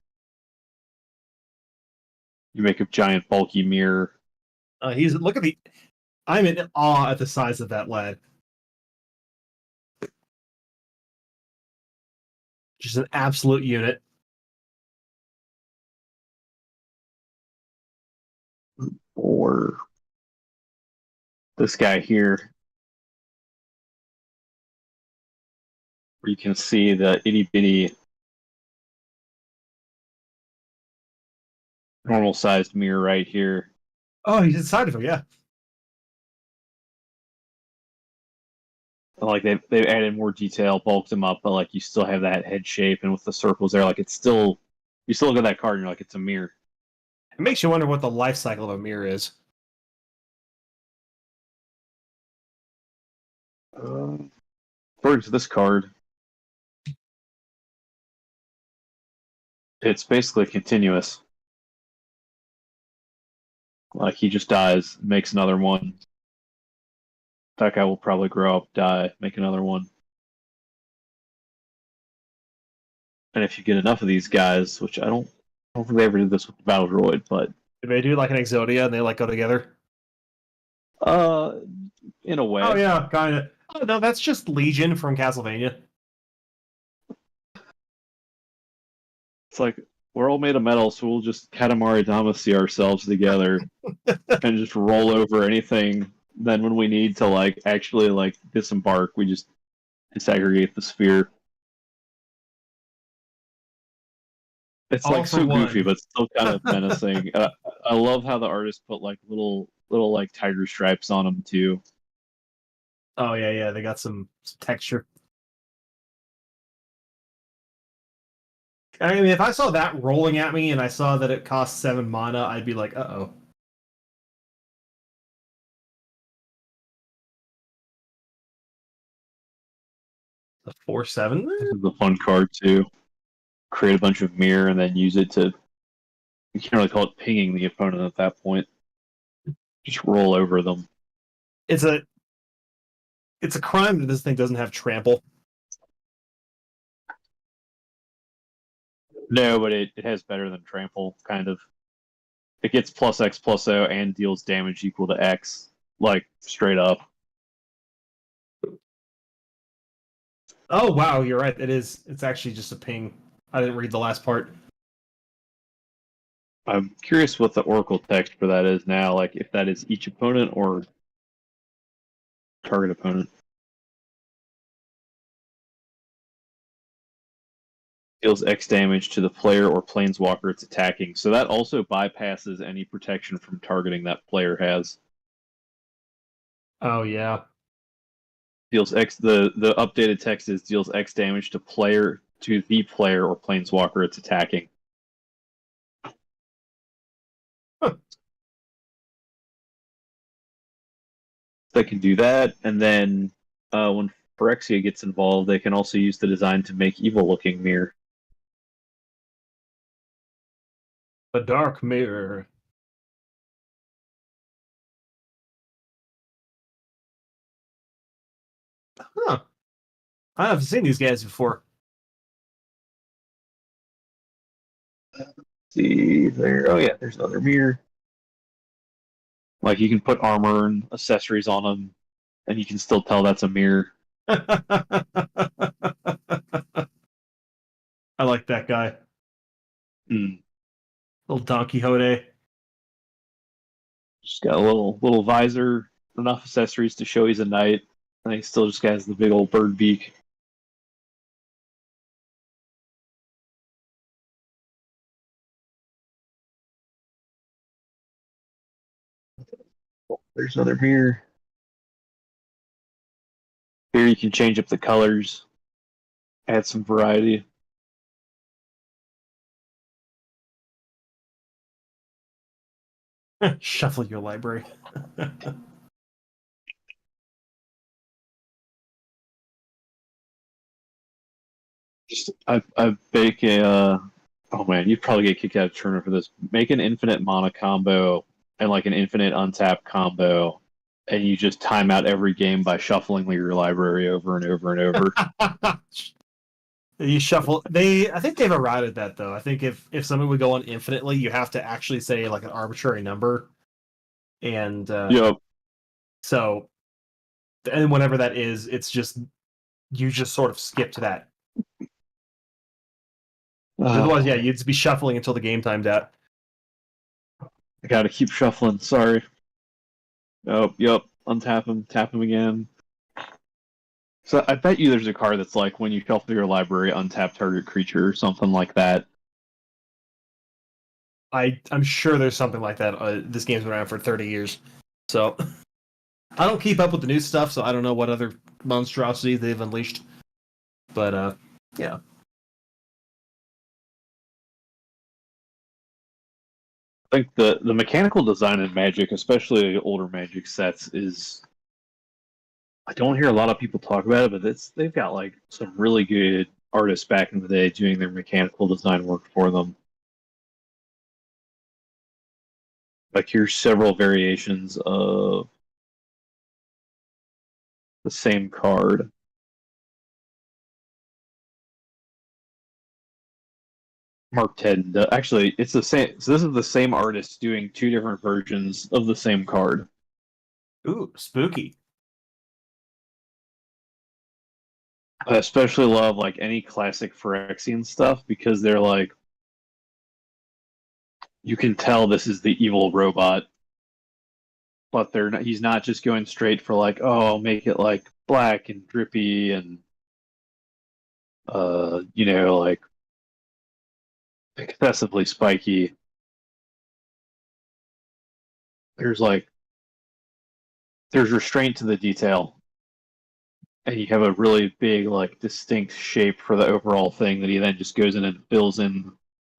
you make a giant bulky mirror. Look at the. I'm in awe at the size of that lad. Just an absolute unit. Or this guy here, where you can see the itty bitty normal sized mirror right here. Oh, he's inside of him. Yeah. Like they've added more detail, bulked them up, but like you still have that head shape, and with the circles there, like it's still you still look at that card and you're like it's a mirror. It makes you wonder what the life cycle of a mirror is. According to this card, it's basically continuous. Like he just dies, makes another one. That guy will probably grow up, die, make another one. And if you get enough of these guys, which I don't think they ever did this with the Battle Droid, but Did they do like an Exodia and they like go together? in a way. Oh yeah, kind of. Oh no, that's just Legion from Castlevania. It's like we're all made of metal, so we'll just Katamari Damacy ourselves together and just roll over anything. Then when we need to like actually like disembark, we just disaggregate the sphere. It's All like for so goofy, one. but still kind of menacing. I love how the artist put like little like tiger stripes on them too. Oh yeah, they got some texture. I mean, if I saw that rolling at me and I saw that it cost 7 mana, I'd be like, uh-oh. The 4/7? This is a fun card too. Create a bunch of mirror and then use it to. You can't really call it pinging the opponent at that point. Just roll over them. It's a crime that this thing doesn't have trample. No, but it has better than trample, kind of. It gets +X/+O and deals damage equal to X, like straight up. Oh wow, you're right. It is. It's actually just a ping. I didn't read the last part. I'm curious what the Oracle text for that is now, like if that is each opponent or target opponent. Deals X damage to the player or planeswalker it's attacking. So that also bypasses any protection from targeting that player has. Oh yeah. Deals X. The updated text is deals X damage to the player or planeswalker it's attacking. Huh. They can do that, and then when Phyrexia gets involved, they can also use the design to make evil-looking mirror. The Dark Mirror. Huh. I haven't seen these guys before. See there. Oh yeah, there's another mirror. Like you can put armor and accessories on them, and you can still tell that's a mirror. I like that guy. Mm. Little Don Quixote. Just got a little visor, enough accessories to show he's a knight, and he still just has the big old bird beak. Oh, there's another mirror. Here you can change up the colors, add some variety. Shuffle your library. I bake a. Oh man, you'd probably get kicked out of Turner for this. Make an infinite mana combo and like an infinite untap combo, and you just time out every game by shuffling your library over and over and over. You shuffle. I think they've eroded that though. I think if something would go on infinitely, you have to actually say like an arbitrary number, and Yep. so, and whenever that is, it's just you just sort of skip to that. Otherwise, yeah, you'd be shuffling until the game timed out. I gotta keep shuffling. Sorry. Oh, yep. Untap him. Tap him again. So I bet you there's a card that's like when you shuffle your library, untap target creature or something like that. I'm sure there's something like that. This game's been around for 30 years, so I don't keep up with the new stuff, so I don't know what other monstrosities they've unleashed. But yeah. I think the mechanical design in Magic, especially older Magic sets, is I don't hear a lot of people talk about it, but they've got like some really good artists back in the day doing their mechanical design work for them. Like here's several variations of the same card. Martel. Actually, it's the same. So this is the same artist doing two different versions of the same card. Ooh, spooky. I especially love like any classic Phyrexian stuff because they're like you can tell this is the evil robot, but they're not, he's not just going straight for like, oh, I'll make it like black and drippy and like excessively spiky. There's restraint to the detail, and you have a really big, like, distinct shape for the overall thing that he then just goes in and fills in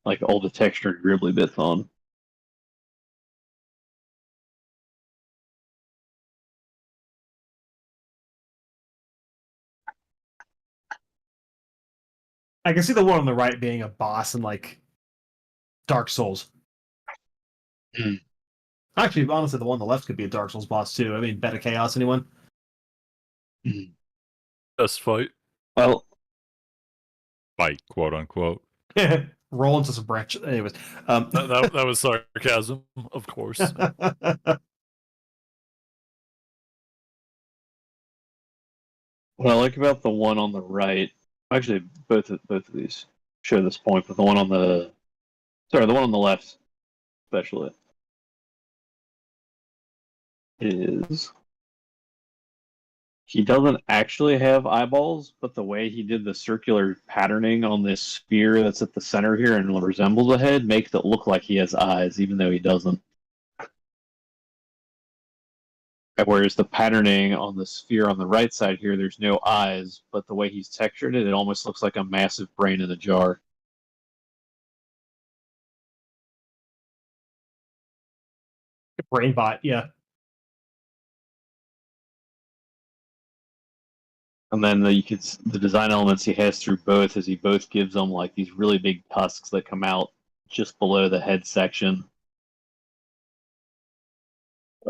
like all the texture and gribbly bits on. I can see the one on the right being a boss in like Dark Souls. Mm. Actually, honestly, the one on the left could be a Dark Souls boss too. I mean, Beta Chaos, anyone? Best fight. Well, Fight, quote unquote. Roll into some branch. Anyways, That was sarcasm, of course. what I like about the one on the right, actually, both of these show this point, but the one on the left, especially, is he doesn't actually have eyeballs, but the way he did the circular patterning on this sphere that's at the center here and resembles a head makes it look like he has eyes, even though he doesn't. Whereas the patterning on the sphere on the right side here, there's no eyes, but the way he's textured it, it almost looks like a massive brain in a jar. Brainbot, yeah. And then the design elements he has through both is he both gives them like these really big tusks that come out just below the head section.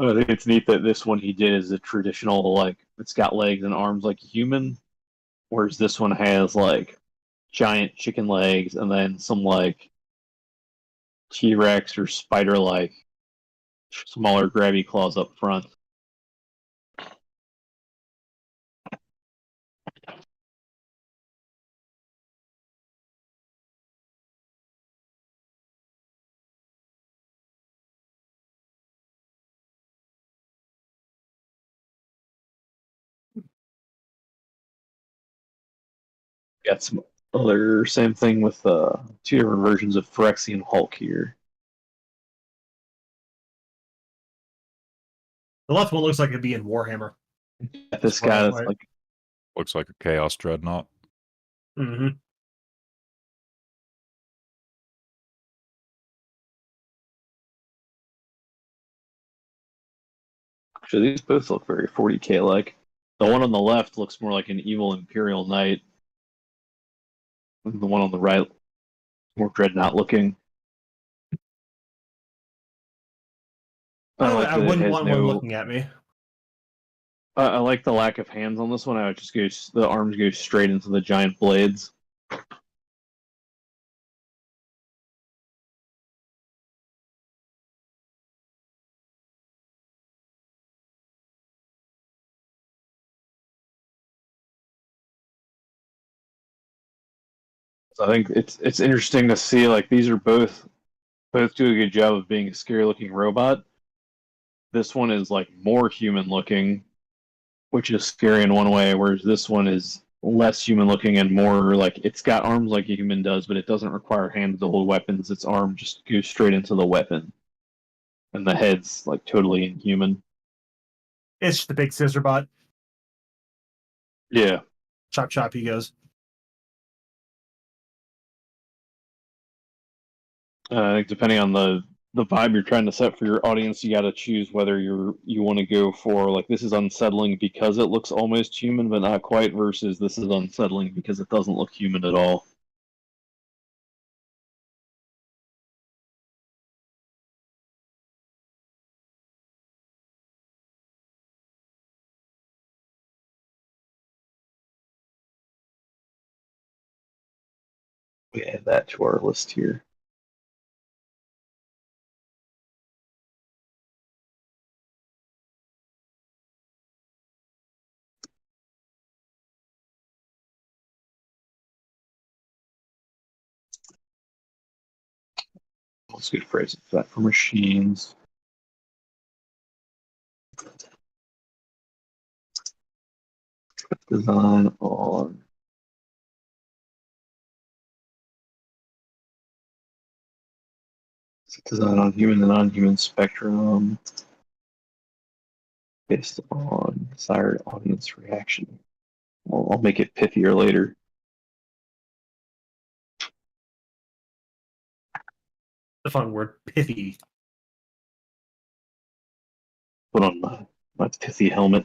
I think it's neat that this one he did is a traditional, like, it's got legs and arms like a human, whereas this one has like giant chicken legs and then some like T-Rex or spider-like smaller grabby claws up front. Got some other same thing with two different versions of Phyrexian Hulk here. The left one looks like it'd be in Warhammer. This guy that's right. like Looks like a Chaos Dreadnought. Mm-hmm. actually these both look very 40K like. The one on the left looks more like an evil Imperial Knight. And the one on the right more dreadnought looking. I that it wouldn't has want one looking at me. I like the lack of hands on this one. I would just go the arms go straight into the giant blades. So I think it's interesting to see like these are both do a good job of being a scary looking robot. This one is like more human looking, which is scary in one way, whereas this one is less human looking and more like it's got arms like a human does, but it doesn't require hands to hold weapons. Its arm just goes straight into the weapon. And the head's like totally inhuman. It's just the big scissor bot. Yeah. Chop chop he goes. I think depending on the vibe you're trying to set for your audience, you got to choose whether you want to go for like this is unsettling because it looks almost human but not quite, versus this is unsettling because it doesn't look human at all. We add that to our list here. What's a good phrase for that for machines? Design on human and non-human spectrum based on desired audience reaction. Well, I'll make it pithier later. The fun word, pithy. Put on my pithy helmet.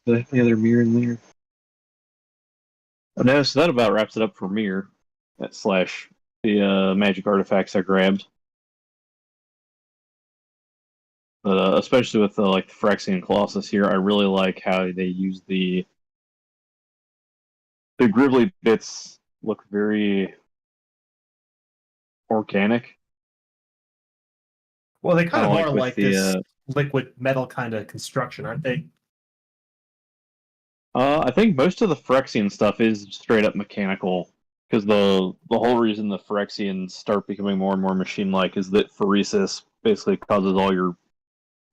Any other mirror in there? Oh, no, so that about wraps it up for mirror. That slash the magic artifacts I grabbed. But especially with like the Phyrexian Colossus here, I really like how they use the gribbly bits. Look very organic. Well, they kind of Kinda are with like the, this liquid metal kind of construction, aren't they? I think most of the Phyrexian stuff is straight up mechanical, because the whole reason the Phyrexians start becoming more and more machine-like is that phyresis basically causes all your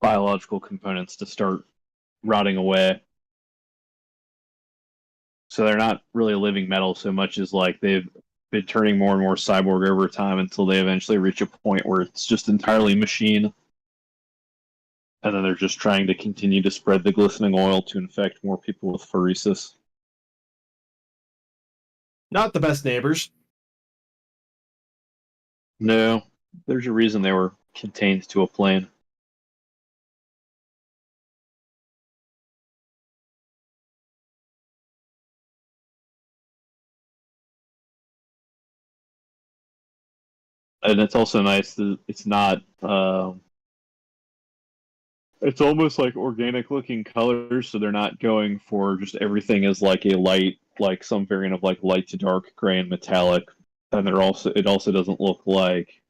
biological components to start rotting away. So they're not really living metal so much as like they've been turning more and more cyborg over time until they eventually reach a point where it's just entirely machine. And then they're just trying to continue to spread the glistening oil to infect more people with phyresis. Not the best neighbors. No, there's a reason they were contained to a plane. And it's also nice that it's not. It's almost like organic looking colors, so they're not going for just everything as like a light, like some variant of like light to dark gray and metallic. And it also doesn't look like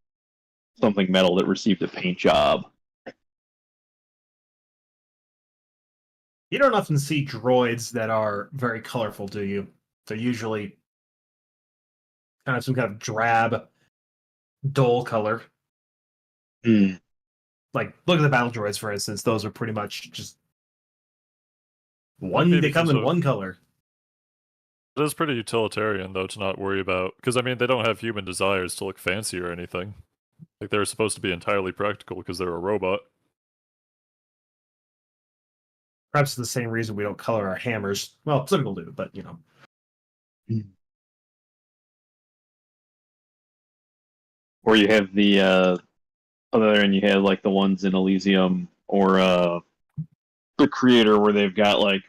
something metal that received a paint job. You don't often see droids that are very colorful, do you? They're usually kind of some kind of drab, dull color. Hmm. Like, look at the battle droids, for instance. Those are pretty much just one. Maybe They come because in one color. It is pretty utilitarian, though, to not worry about. Because, I mean, they don't have human desires to look fancy or anything. Like, they're supposed to be entirely practical because they're a robot. Perhaps the same reason we don't color our hammers. Well, some people do, but, you know. Or you have the other end, you have like the ones in Elysium or the Creator where they've got like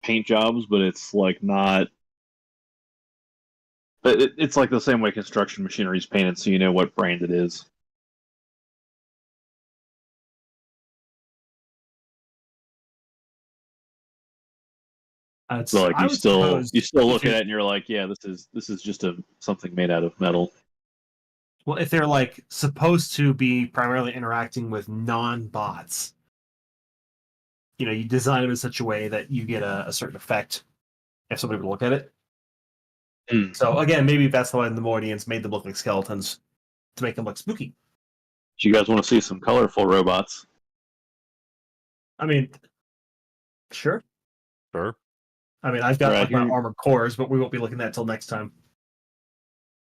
paint jobs, but it's like not. It's like the same way construction machinery is painted, so you know what brand it is. So like you still look at it and you're like, yeah, this is just something made out of metal. Well, if they're like supposed to be primarily interacting with non-bots, you know, you design them in such a way that you get a certain effect if somebody would look at it. So again, maybe that's why the Neimoidians made them look like skeletons to make them look spooky. Do you guys want to see some colorful robots? I mean, sure. Sure. I mean, I've got Right, like my armored cores, but we won't be looking at that till next time.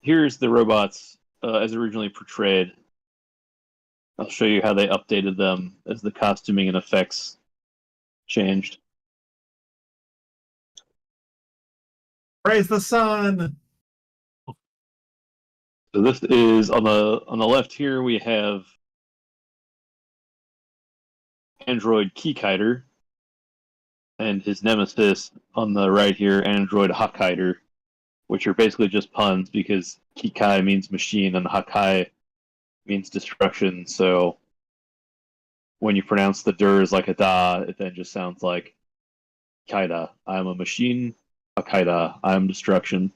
Here's the robots as originally portrayed. I'll show you how they updated them as the costuming and effects changed. Praise the sun! So this is on the left here we have Android Keykider and his nemesis on the right here, Android Hawkider, which are basically just puns because Kikai means machine and Hakai means destruction. So when you pronounce the ders like a da, it then just sounds like Kaida. I am a machine. Kaida. I am destruction.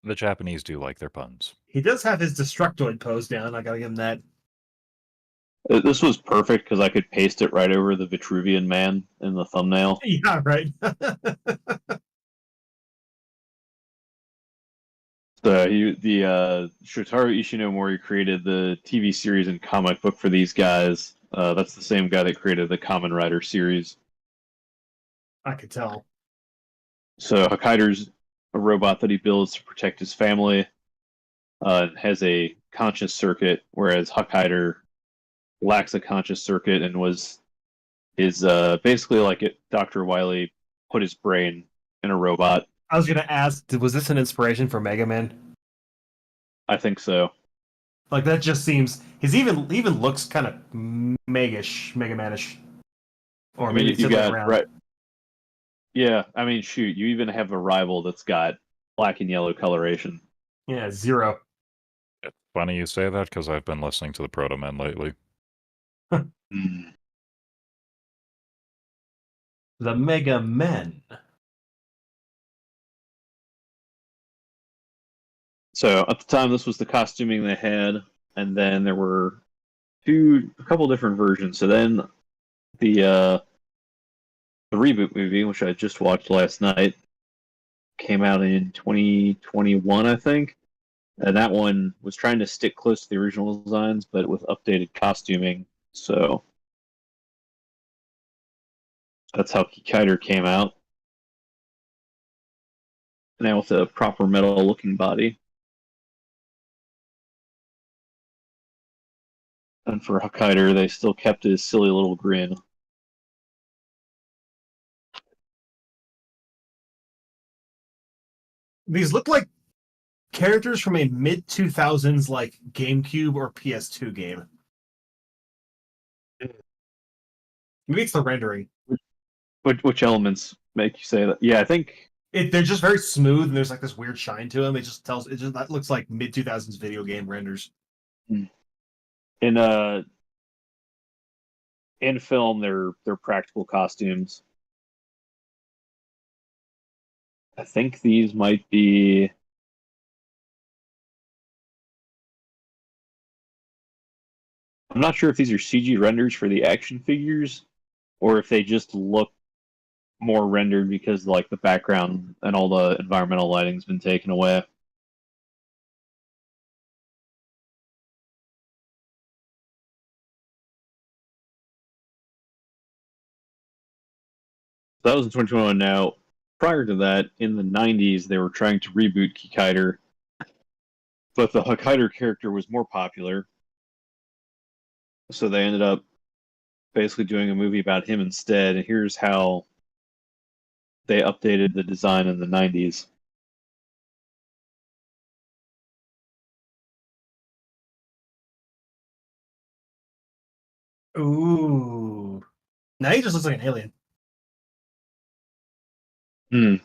The Japanese do like their puns. He does have his Destructoid pose down. I gotta give him that. This was perfect because I could paste it right over the Vitruvian Man in the thumbnail. Yeah, right. So Shotaro Ishinomori created the TV series and comic book for these guys. That's the same guy that created the Kamen Rider series. I could tell. So Hokkaider's a robot that he builds to protect his family. Has a conscious circuit, whereas Hokkaider lacks a conscious circuit and is basically like Dr. Wily put his brain in a robot. I was gonna ask, was this an inspiration for Mega Man? I think so. Like that just seems. He even looks kind of Mega Man-ish. Or I mean, maybe you it's got around. right. Yeah, I mean, shoot, you even have a rival that's got black and yellow coloration. Yeah, Zero. It's funny you say that because I've been listening to the Proto Men lately. Mm. The Mega Men. So at the time, this was the costuming they had, and then there were a couple different versions. So then the reboot movie, which I just watched last night, came out in 2021, I think. And that one was trying to stick close to the original designs, but with updated costuming. So that's how Kikaider came out. Now with a proper metal-looking body. And for Hokkaider, they still kept his silly little grin. These look like characters from a mid-2000s like GameCube or PS2 game. Maybe it's the rendering. Which elements make you say that? Yeah, I think They're just very smooth, and there's like this weird shine to them. That looks like mid-2000s video game renders. in film they're practical costumes. I think these might be. I'm not sure if these are CG renders for the action figures, or if they just look more rendered because like the background and all the environmental lighting's been taken away. That was in 2021. Now, prior to that, in the 90s, they were trying to reboot Kikaider, but the Hokkaider character was more popular, so they ended up basically doing a movie about him instead. And here's how they updated the design in the 90s. Ooh. Now he just looks like an alien. So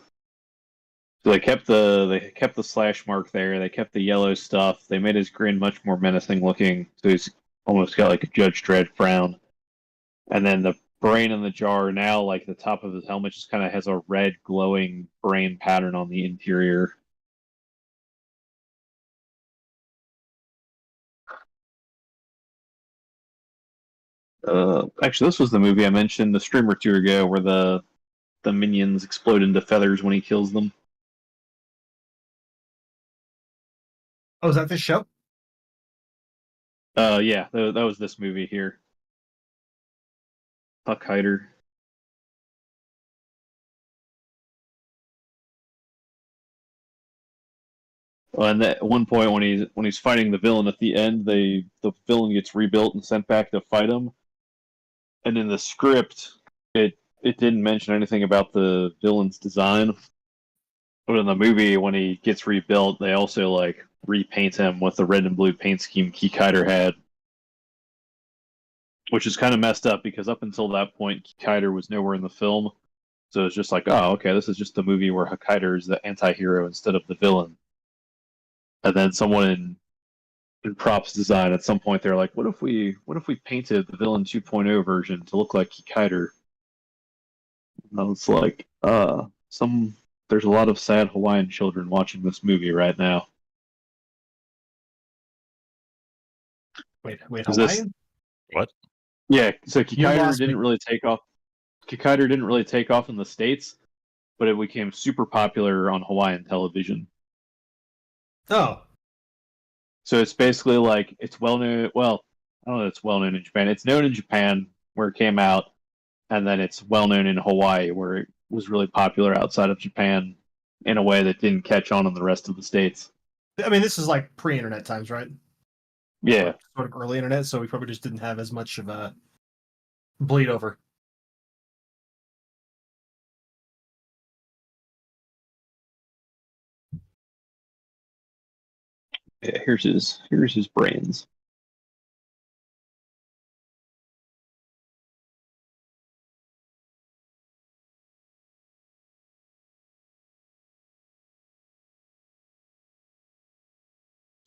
they kept the slash mark there. They kept the yellow stuff. They made his grin much more menacing looking. So he's almost got like a Judge Dredd frown. And then the brain in the jar now, like the top of his helmet, just kind of has a red glowing brain pattern on the interior. Actually, this was the movie I mentioned a stream or two ago, where the minions explode into feathers when he kills them. Oh, is that this show? Yeah, that was this movie here. Hokkaider. And at one point, when he's fighting the villain at the end, the villain gets rebuilt and sent back to fight him. And in the script, it didn't mention anything about the villain's design. But in the movie, when he gets rebuilt, they also like repaint him with the red and blue paint scheme Kikaider had, which is kind of messed up because up until that point, Kikaider was nowhere in the film. So it's just like, oh, okay, this is just a movie where Hokkaider is the anti-hero instead of the villain. And then someone in props design at some point they're like, what if we painted the villain 2.0 version to look like Kikaider? And I was like, some there's a lot of sad Hawaiian children watching this movie right now. Wait, Is this- Hawaiian? What? Yeah, so You Kikaider lost me. didn't really take off. Kikaider didn't really take off in the States, but it became super popular on Hawaiian television. Oh, So it's basically like it's well known. Well, I don't know. It's well known in Japan. It's known in Japan where it came out, and then it's well known in Hawaii where it was really popular outside of Japan in a way that didn't catch on in the rest of the states. I mean, this is like pre-internet times, right? Yeah, Sort of early internet, so we probably just didn't have as much of a bleed over. yeah. Here's his brains.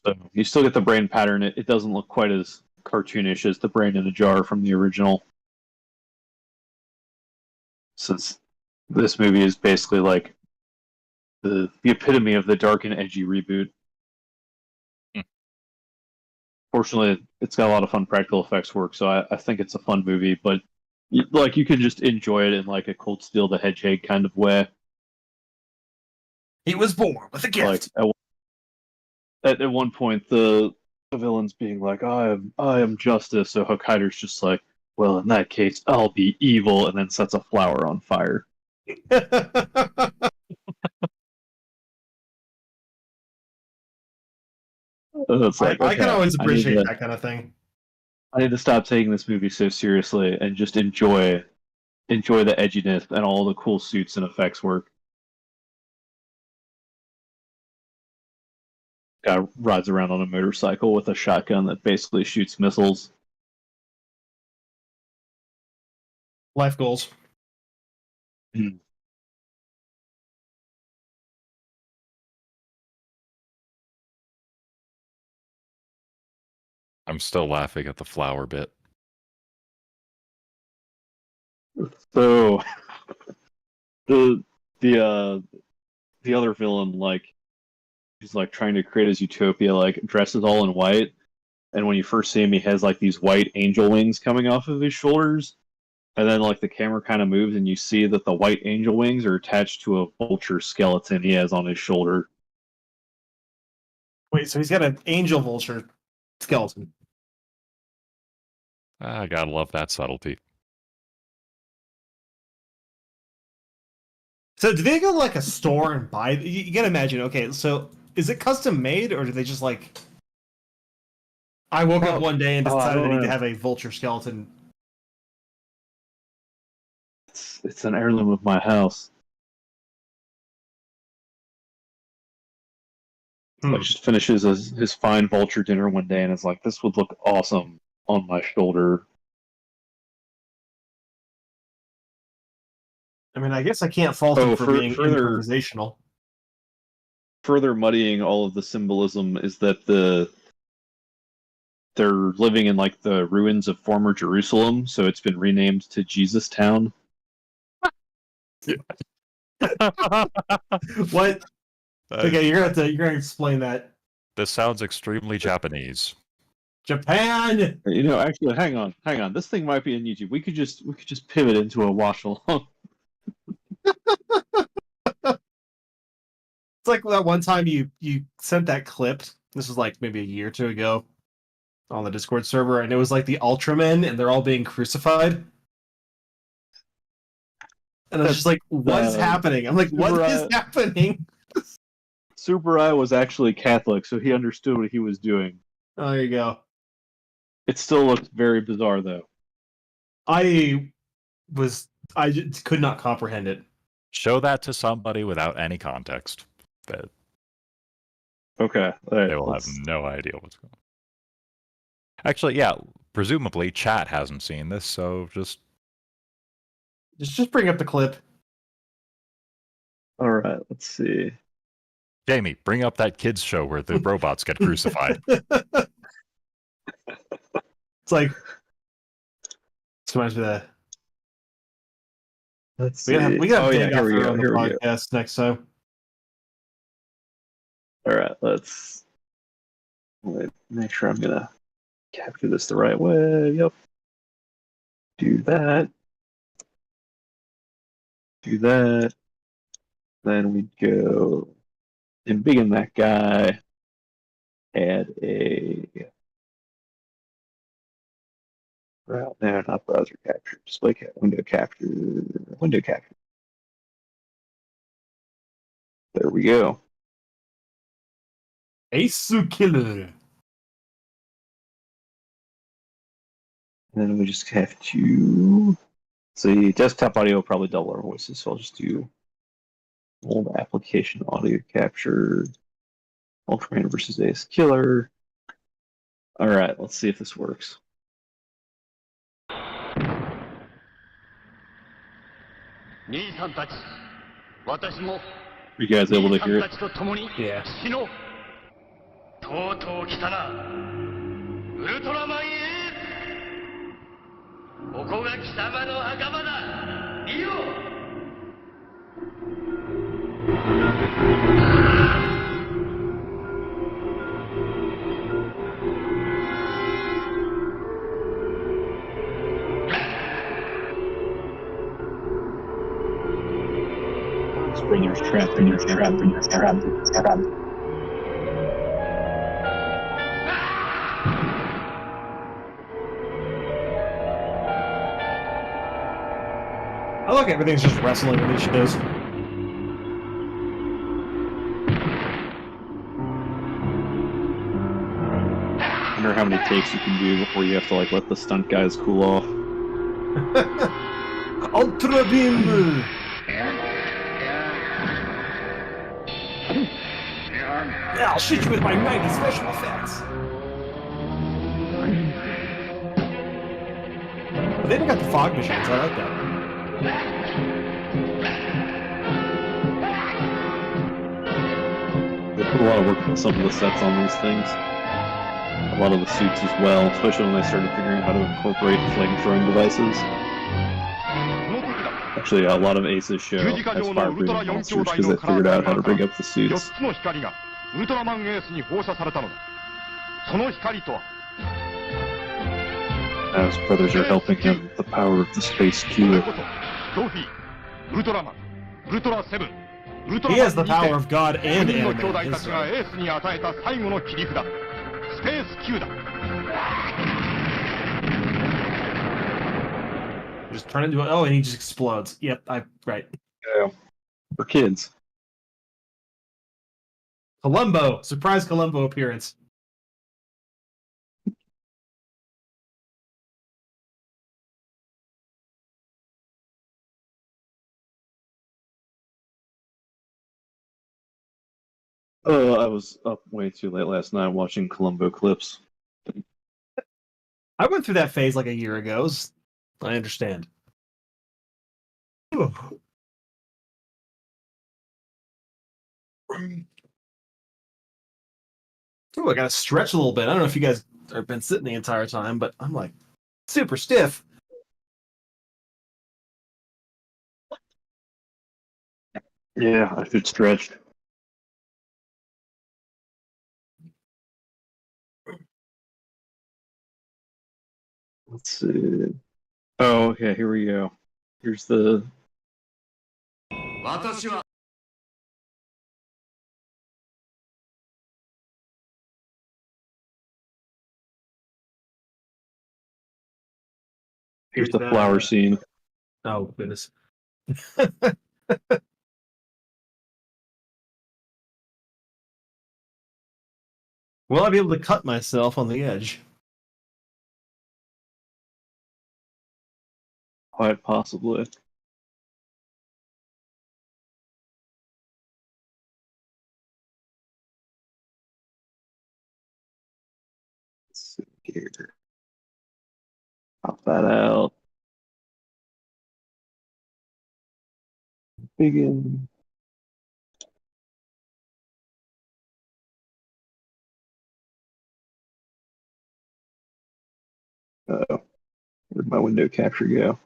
So you still get the brain pattern. It doesn't look quite as cartoonish as the brain in a jar from the original. Since this movie is basically like the epitome of the dark and edgy reboot. Fortunately, it's got a lot of fun practical effects work, so I think it's a fun movie. But like, you can just enjoy it in like a Cold Steel the Hedgehog kind of way. He was born with a gift. Like at one point, the villain's being like, I am justice," so Hokkaido's just like, "Well, in that case, I'll be evil," and then sets a flower on fire. It's like, I can okay, always I need appreciate to- that kind of thing. I need to stop taking this movie so seriously and just enjoy the edginess and all the cool suits and effects work. Guy rides around on a motorcycle with a shotgun that basically shoots missiles. Life goals. I'm still laughing at the flower bit. So the other villain, like, he's like trying to create his utopia, like dresses all in white, and when you first see him, he has like these white angel wings coming off of his shoulders, and then like the camera kind of moves, and you see that the white angel wings are attached to a vulture skeleton he has on his shoulder. Wait, so he's got an angel vulture skeleton. I gotta love that subtlety. So do they go to like a store and buy? You gotta imagine. Okay, so is it custom made or do they just like? I woke up one day and I decided I don't need to know. have a vulture skeleton. It's an heirloom of my house. Like, just finishes his fine vulture dinner one day and is like, "This would look awesome on my shoulder." I mean, I guess I can't fault him for being further improvisational. muddying all of the symbolism is that they're living in like the ruins of former Jerusalem, so it's been renamed to Jesus Town. What? Okay, you're gonna explain that. This sounds extremely Japanese. Japan. You know, actually, hang on. This thing might be on YouTube. We could just pivot into a watch along. It's like that one time you sent that clip. This was like maybe a year or two ago on the Discord server, and it was like the Ultramen, and they're all being crucified. And I was just like, "What is happening?" I'm like, "What is happening?" Super Eye was actually Catholic, so he understood what he was doing. Oh, there you go. It still looked very bizarre, though. I just could not comprehend it. Show that to somebody without any context. That Okay, all right, they will have no idea what's going on. Actually, yeah, presumably chat hasn't seen this, so just bring up the clip. All right, let's see. Jamie, bring up that kids show where the robots get crucified. It's like this reminds me of that. Let's We gotta see. have Oh, yeah, Big here we Afro go. on the Here we go. podcast next time. All right, let's make sure I'm gonna capture this the right way. Yep. Do that. Do that. Then we go embiggen that guy. Add a route. No, not browser capture. Display capture. Window capture. Window capture. There we go. Ace Killer. And then we just have to see desktop audio will probably double our voices, so I'll just do old application audio capture. Ultraman versus Ace Killer. All right, let's see if this works. Are you guys able to hear it? Yeah. とうとう来たなウルトラマン X ここが貴様の墓場だリオ His brother's trapped in your trapped. I like everything's just wrestling in these shows. I wonder how many takes you can do before you have to like let the stunt guys cool off. Ultra Beam. I'll shoot you with my 90 special effects. But they even got the fog machines. I like that. They put a lot of work on some of the sets on these things. A lot of the suits as well, especially when they started figuring out how to incorporate flame-throwing devices. Actually, a lot of Ace's show has fire-breathing monsters because they figured out how to bring up the suits. 4つの光がウルトラマンエースに放射されたのだその光とは Now his brothers are helping him with the power of the space これ cube. こそドフィーウルトラマンウルトラセブンウルト He ラ has マ the ンに power of God て and 4人の anime. 兄弟た His ちがエースに与えた最後の切り札スペース Q だ Just turn into oh, and he just explodes. Yep, right. Yeah. For kids. Columbo, surprise Columbo appearance. I was up way too late last night watching Columbo clips. I went through that phase like a year ago. I understand. Ooh, I gotta stretch a little bit. I don't know if you guys have been sitting the entire time, but I'm like super stiff. Yeah, I should stretch. Let's see. Oh, okay, here we go. Here's the 私は here's the flower scene. Oh goodness. Will I be able to cut myself on the edge? Quite possibly. Let's see here. Pop that out. Begin. Uh-oh. Where'd my window capture go?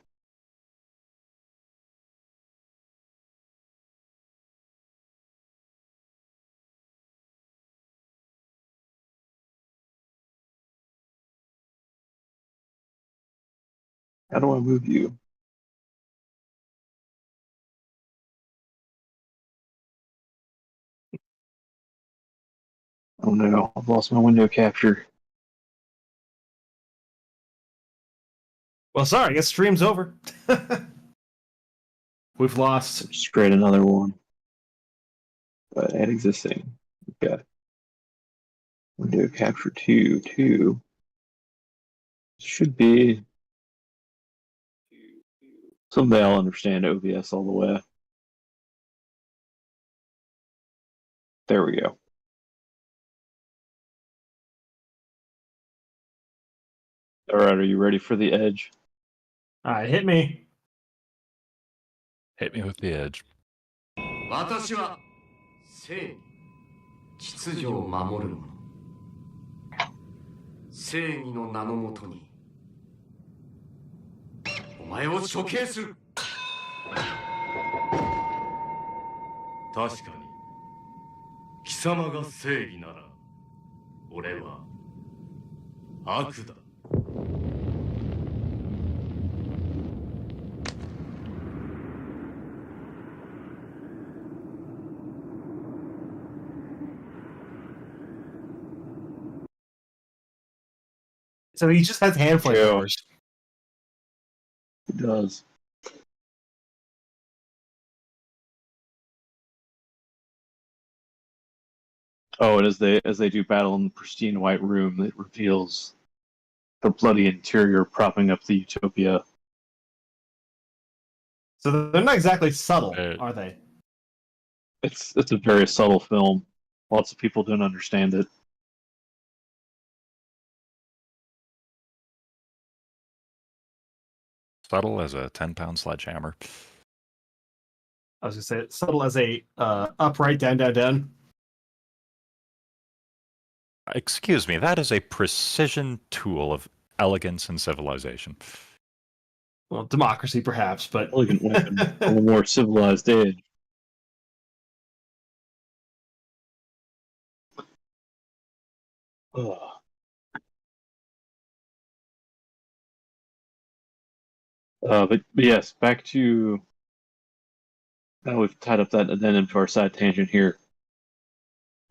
How do I move you? Oh no, I've lost my window capture. Well, sorry, I guess stream's over. We've lost. Just create another one. But add existing. We've got window capture 2. Should be. Someday I'll understand OBS all the way. There we go. All right, are you ready for the edge? All right, hit me. Hit me with the edge. 私は正義秩序を守る者正義の名のもとにお前を処刑する確かに貴様が正義なら俺は悪だ So he just has hand flamethrowers. It does. Oh, and as they do battle in the pristine white room, it reveals the bloody interior propping up the utopia. So they're not exactly subtle, Right. are they? It's a very subtle film. Lots of people don't understand it. Subtle as a 10-pound sledgehammer. I was gonna say it's subtle as a upright down, down, down. Excuse me, that is a precision tool of elegance and civilization. Well, democracy perhaps, but Elegant weapon from a more civilized age. Ugh. But yes, back to. Now we've tied up that addendum to our side tangent here.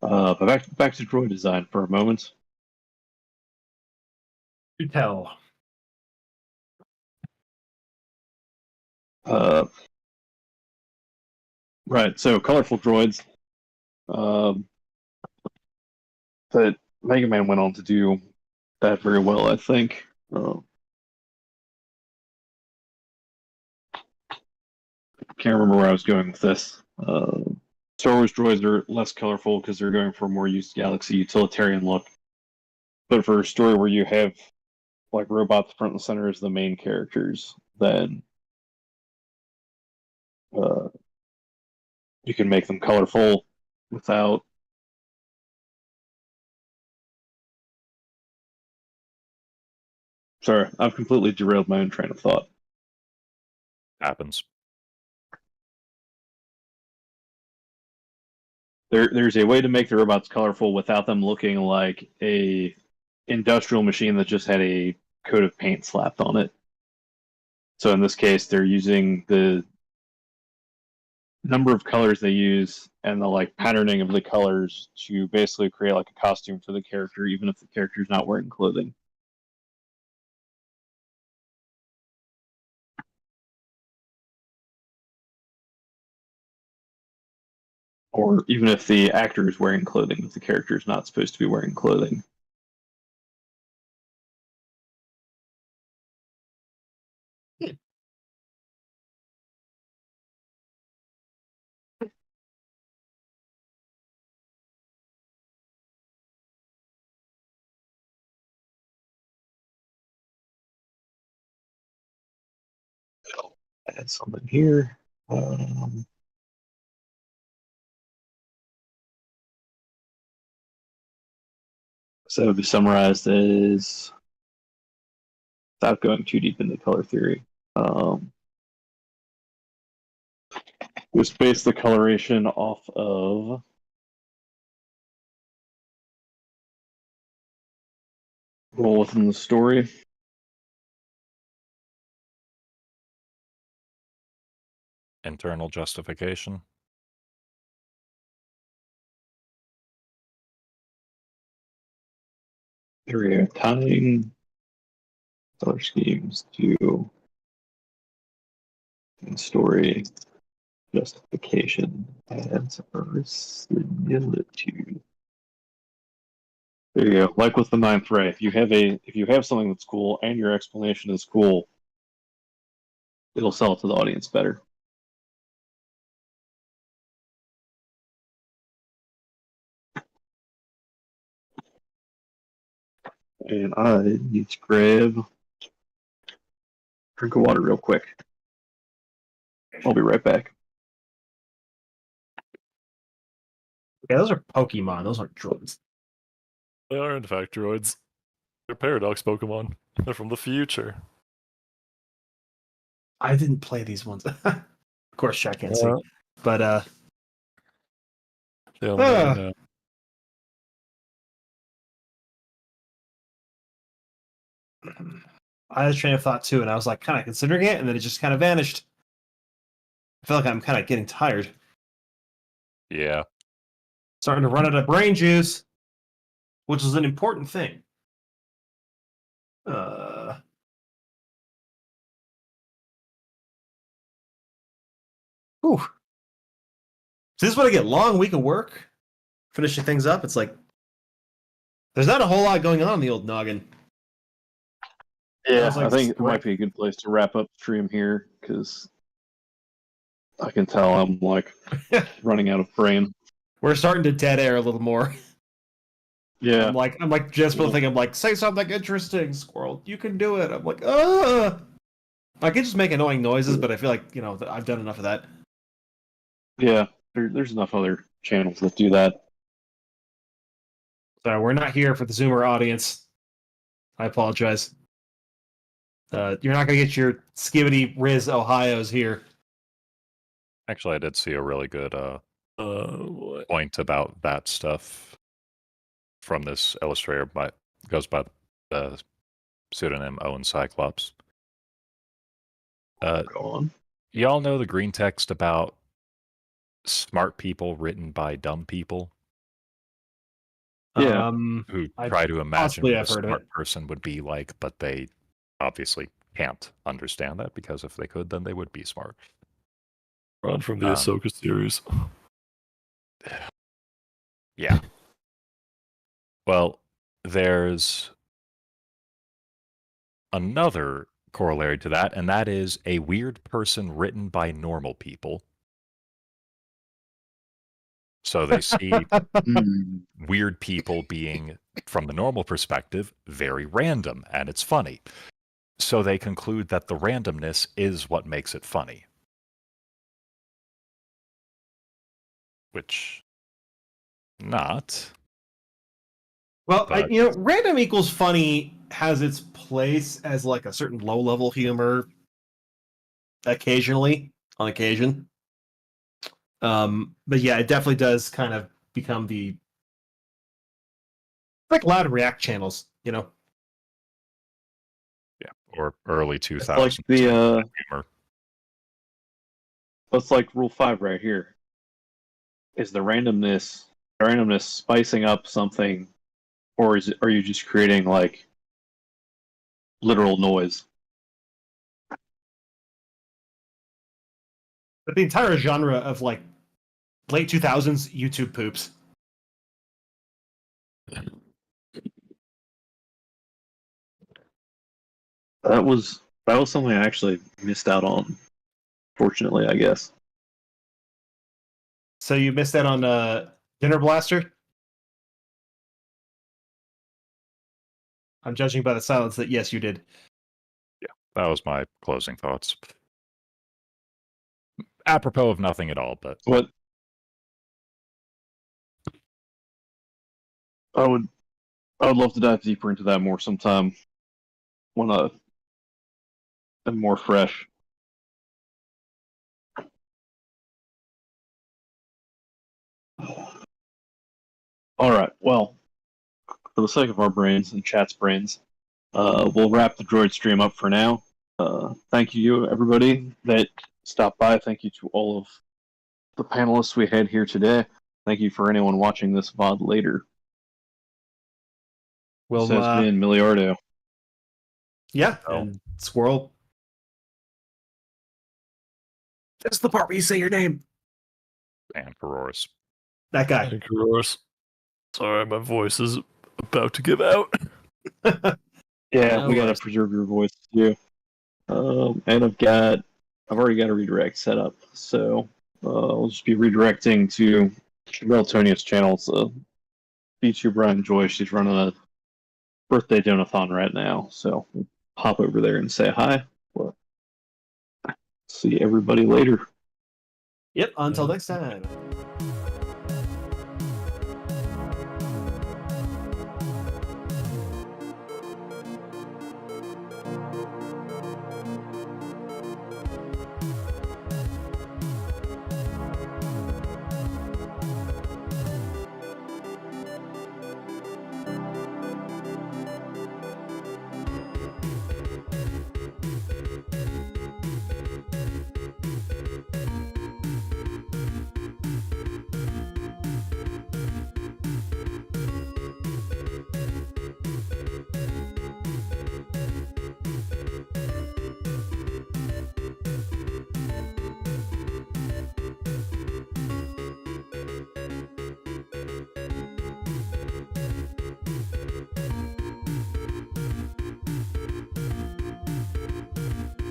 But back to droid design for a moment. you tell. Right, so colorful droids. That Mega Man went on to do that very well, I think. Can't remember where I was going with this. Star Wars droids are less colorful because they're going for a more used galaxy utilitarian look. But for a story where you have like robots front and center as the main characters, then you can make them colorful without. Sorry, I've completely derailed my own train of thought. Happens. There's a way to make the robots colorful without them looking like a industrial machine that just had a coat of paint slapped on it. So in this case, they're using the number of colors they use and the like patterning of the colors to basically create like a costume for the character, even if the character's not wearing clothing. Or even if the actor is wearing clothing, if the character is not supposed to be wearing clothing. Add something here. So it would be summarized as, without going too deep into color theory, was base the coloration off of role within the story. internal justification. Here we are, tying color schemes to story justification adds verisimilitude. There you go. Like with the ninth ray, if you have something that's cool and your explanation is cool, it'll sell it to the audience better. And I need to grab a drink of water real quick. I'll be right back. Yeah, those are Pokemon. Those aren't droids. They are, in fact, droids. They're paradox Pokemon. They're from the future. I didn't play these ones. Of course, chat can't see. But They'll never know. I had a train of thought too, and I was like kind of considering it, and then it just kind of vanished. I feel like I'm kind of getting tired. Yeah. Starting to run out of brain juice, which is an important thing. Whew. So this is when I get long week of work, finishing things up. It's like there's not a whole lot going on in the old noggin. Yeah, Sounds like I think it Squirrel. might be a good place to wrap up the stream here because I can tell I'm like running out of brain. We're starting to dead air a little more. Yeah, I'm like just for the thing. I'm like, say something interesting, Squirrel. You can do it. I'm like, I can just make annoying noises, but I feel like I've done enough of that. yeah. There's enough other channels that do that. So we're not here for the Zoomer audience. I apologize. You're not gonna get your Skibbity Riz Ohio's here. Actually, I did see a really good What? point about that stuff from this illustrator. Goes by the pseudonym Owen Cyclops. Go on. Y'all know the green text about smart people written by dumb people Yeah. who I try to imagine possibly what a have heard of smart it. person would be like, but they obviously can't understand that because if they could, then they would be smart. Run from the Um, Ahsoka series. Yeah. Well, there's another corollary to that, and that is a weird person written by normal people. So they see weird people being, from the normal perspective, very random, and it's funny. So they conclude that the randomness is what makes it funny. Which, not. Well, But- random equals funny has its place as like a certain low-level humor occasionally, on occasion. But yeah, it definitely does kind of become like loud react channels, Yeah, or early It's 2000s like the humor. that's like rule 5 right here. Is the randomness spicing up something, or are you just creating like literal noise? But the entire genre of like late 2000s YouTube poops. That was something I actually missed out on. Fortunately, I guess. So you missed that on Dinner Blaster? I'm judging by the silence that yes, you did. That was my closing thoughts. Apropos of nothing at all, but What I would love to dive deeper into that more sometime when I'm more fresh. All right. Well, for the sake of our brains and chat's brains, we'll wrap the droid stream up for now. Thank you, everybody that stopped by. Thank you to all of the panelists we had here today. Thank you for anyone watching this VOD later. Well, This has been Miliardo. yeah, Oh. and Squirrel. That's the part where you say your name. And Kuroris. That guy. Hey, Kuroris. Sorry, my voice is about to give out. Yeah, No we gotta worries. preserve your voice too. And I've already got a redirect set up, so I'll just be redirecting to Reltonia's channel. It's a VTuber I enjoy. She's running a birthday donathon right now, so hop over there and say hi. Well, see everybody later. Yep, until next time.